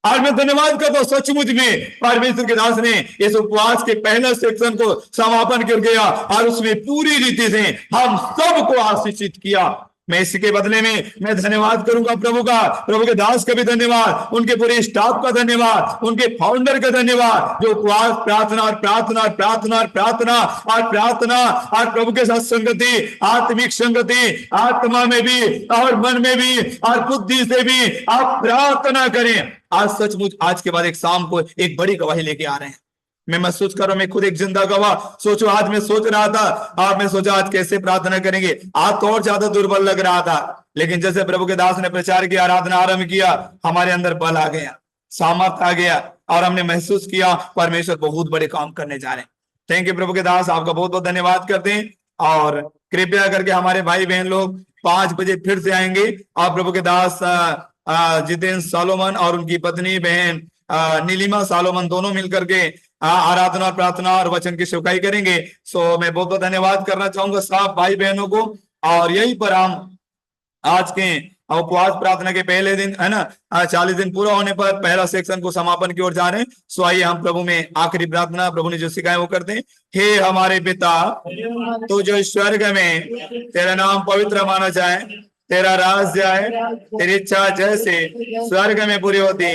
आज मैं धन्यवाद करता हूं सचमुच में परमेश्वर के दास ने इस उपवास के पहले सेक्शन को समापन कर गया और उसमें पूरी रीति से हम सबको आशीषित किया। मैं इसके बदले में मैं धन्यवाद करूंगा प्रभु का, प्रभु के दास का भी धन्यवाद, उनके पूरे स्टाफ का धन्यवाद, उनके फाउंडर का धन्यवाद जो उपवास प्रार्थना और प्रार्थना और प्रार्थना और प्रार्थना और प्रार्थना और प्रभु के साथ संगति, आत्मिक संगति, आत्मा में भी और मन में भी और बुद्धि से भी आप प्रार्थना करें। आज सचमुच आज के बाद एक शाम को एक बड़ी गवाही लेके आ रहे हैं। मैं महसूस कर रहा हूं मैं खुद एक जिंदा गवाह। सोचो आज मैं सोच रहा था और मैं सोचा आज कैसे प्रार्थना करेंगे, आज तो और ज्यादा दुर्बल लग रहा था, लेकिन जैसे प्रभु के दास ने प्रचार किया, आराधना आरंभ किया, हमारे अंदर बल आ गया, सामर्थ आ गया और हमने महसूस किया परमेश्वर बहुत बड़े काम करने जा रहे हैं। थैंक यू प्रभु के दास, आपका बहुत बहुत धन्यवाद करते हैं। और कृपया करके हमारे भाई बहन लोग 5 बजे फिर से आएंगे और प्रभु के दास जितेंद्र सालोमन और उनकी पत्नी बहन नीलिमा सालोमन दोनों मिलकर के आराधना प्रार्थना और वचन की सेवकाई करेंगे। सो मैं बहुत बहुत धन्यवाद करना चाहूंगा सब भाई बहनों को। और यहीं पर हम आज के उपवास प्रार्थना के पहले दिन है ना 40 दिन पूरा होने पर पहला सेक्शन को समापन की ओर जा रहे हैं। सो आइए हम प्रभु में आखिरी प्रार्थना प्रभु ने जो सिखाया वो करते हैं। हे हमारे पिता तो जो स्वर्ग में तेरा नाम पवित्र माना जाए, तेरा राज्य आए, तेरी इच्छा जैसे स्वर्ग में पूरी होती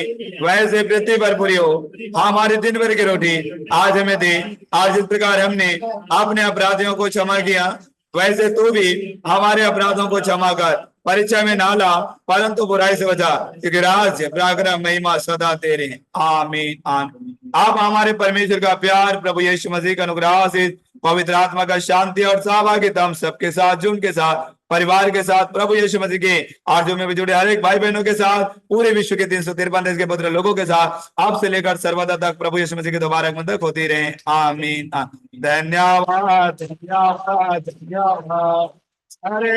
वैसे पृथ्वी पर पूरी हो। हमारे दिन भर की रोटी आज हमें दे, आज जिस प्रकार हमने अपने अपराधियों को क्षमा किया वैसे तू भी हमारे अपराधों को क्षमा कर। परीक्षा में ना ला परंतु बुराई से बचा, क्योंकि राज्य पराक्रम महिमा सदा तेरे हैं। आमीन आमीन। आप हमारे परमेश्वर का प्यार, प्रभु यीशु मसीह का अनुग्रह से पवित्र आत्मा का शांति और सहभागिता हम सबके साथ, जो उनके साथ परिवार के साथ, प्रभु यीशु मसीह के आर्जों में भी जुड़े हर एक भाई बहनों के साथ, पूरे विश्व के 353 देश के पुत्र लोगों के साथ, आप से लेकर सर्वदा तक प्रभु यीशु मसीह के दोबारा आगमन तक होती रहे। आमीन। धन्यवाद धन्यवाद धन्यवाद। अरे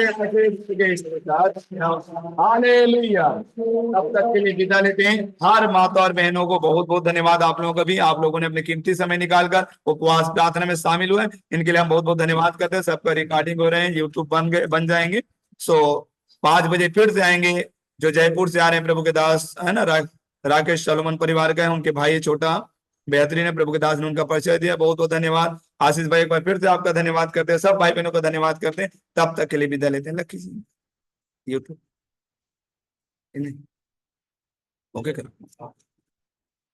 हालेलुया। तब तक के लिए विदा लेते हैं। हर माता और बहनों को बहुत बहुत धन्यवाद। आप लोगों का भी, आप लोगों ने अपने कीमती समय निकालकर उपवास प्रार्थना में शामिल हुए, इनके लिए हम बहुत बहुत धन्यवाद करते हैं। सबका रिकॉर्डिंग हो रहे हैं, यूट्यूब बन जाएंगे। सो 5 बजे फिर से आएंगे। जो जयपुर से आ रहे हैं प्रभु के दास है ना, राकेश सोलोमन परिवार का है, उनके भाई है छोटा बेहतरीन है, प्रभु के दास ने उनका परिचय दिया। बहुत बहुत धन्यवाद। आशीष भाई एक बार फिर से आपका धन्यवाद करते हैं। सब भाई बहनों का धन्यवाद करते हैं। तब तक के लिए विदा लेते हैं। लक्की जी यूट्यूब ओके करो।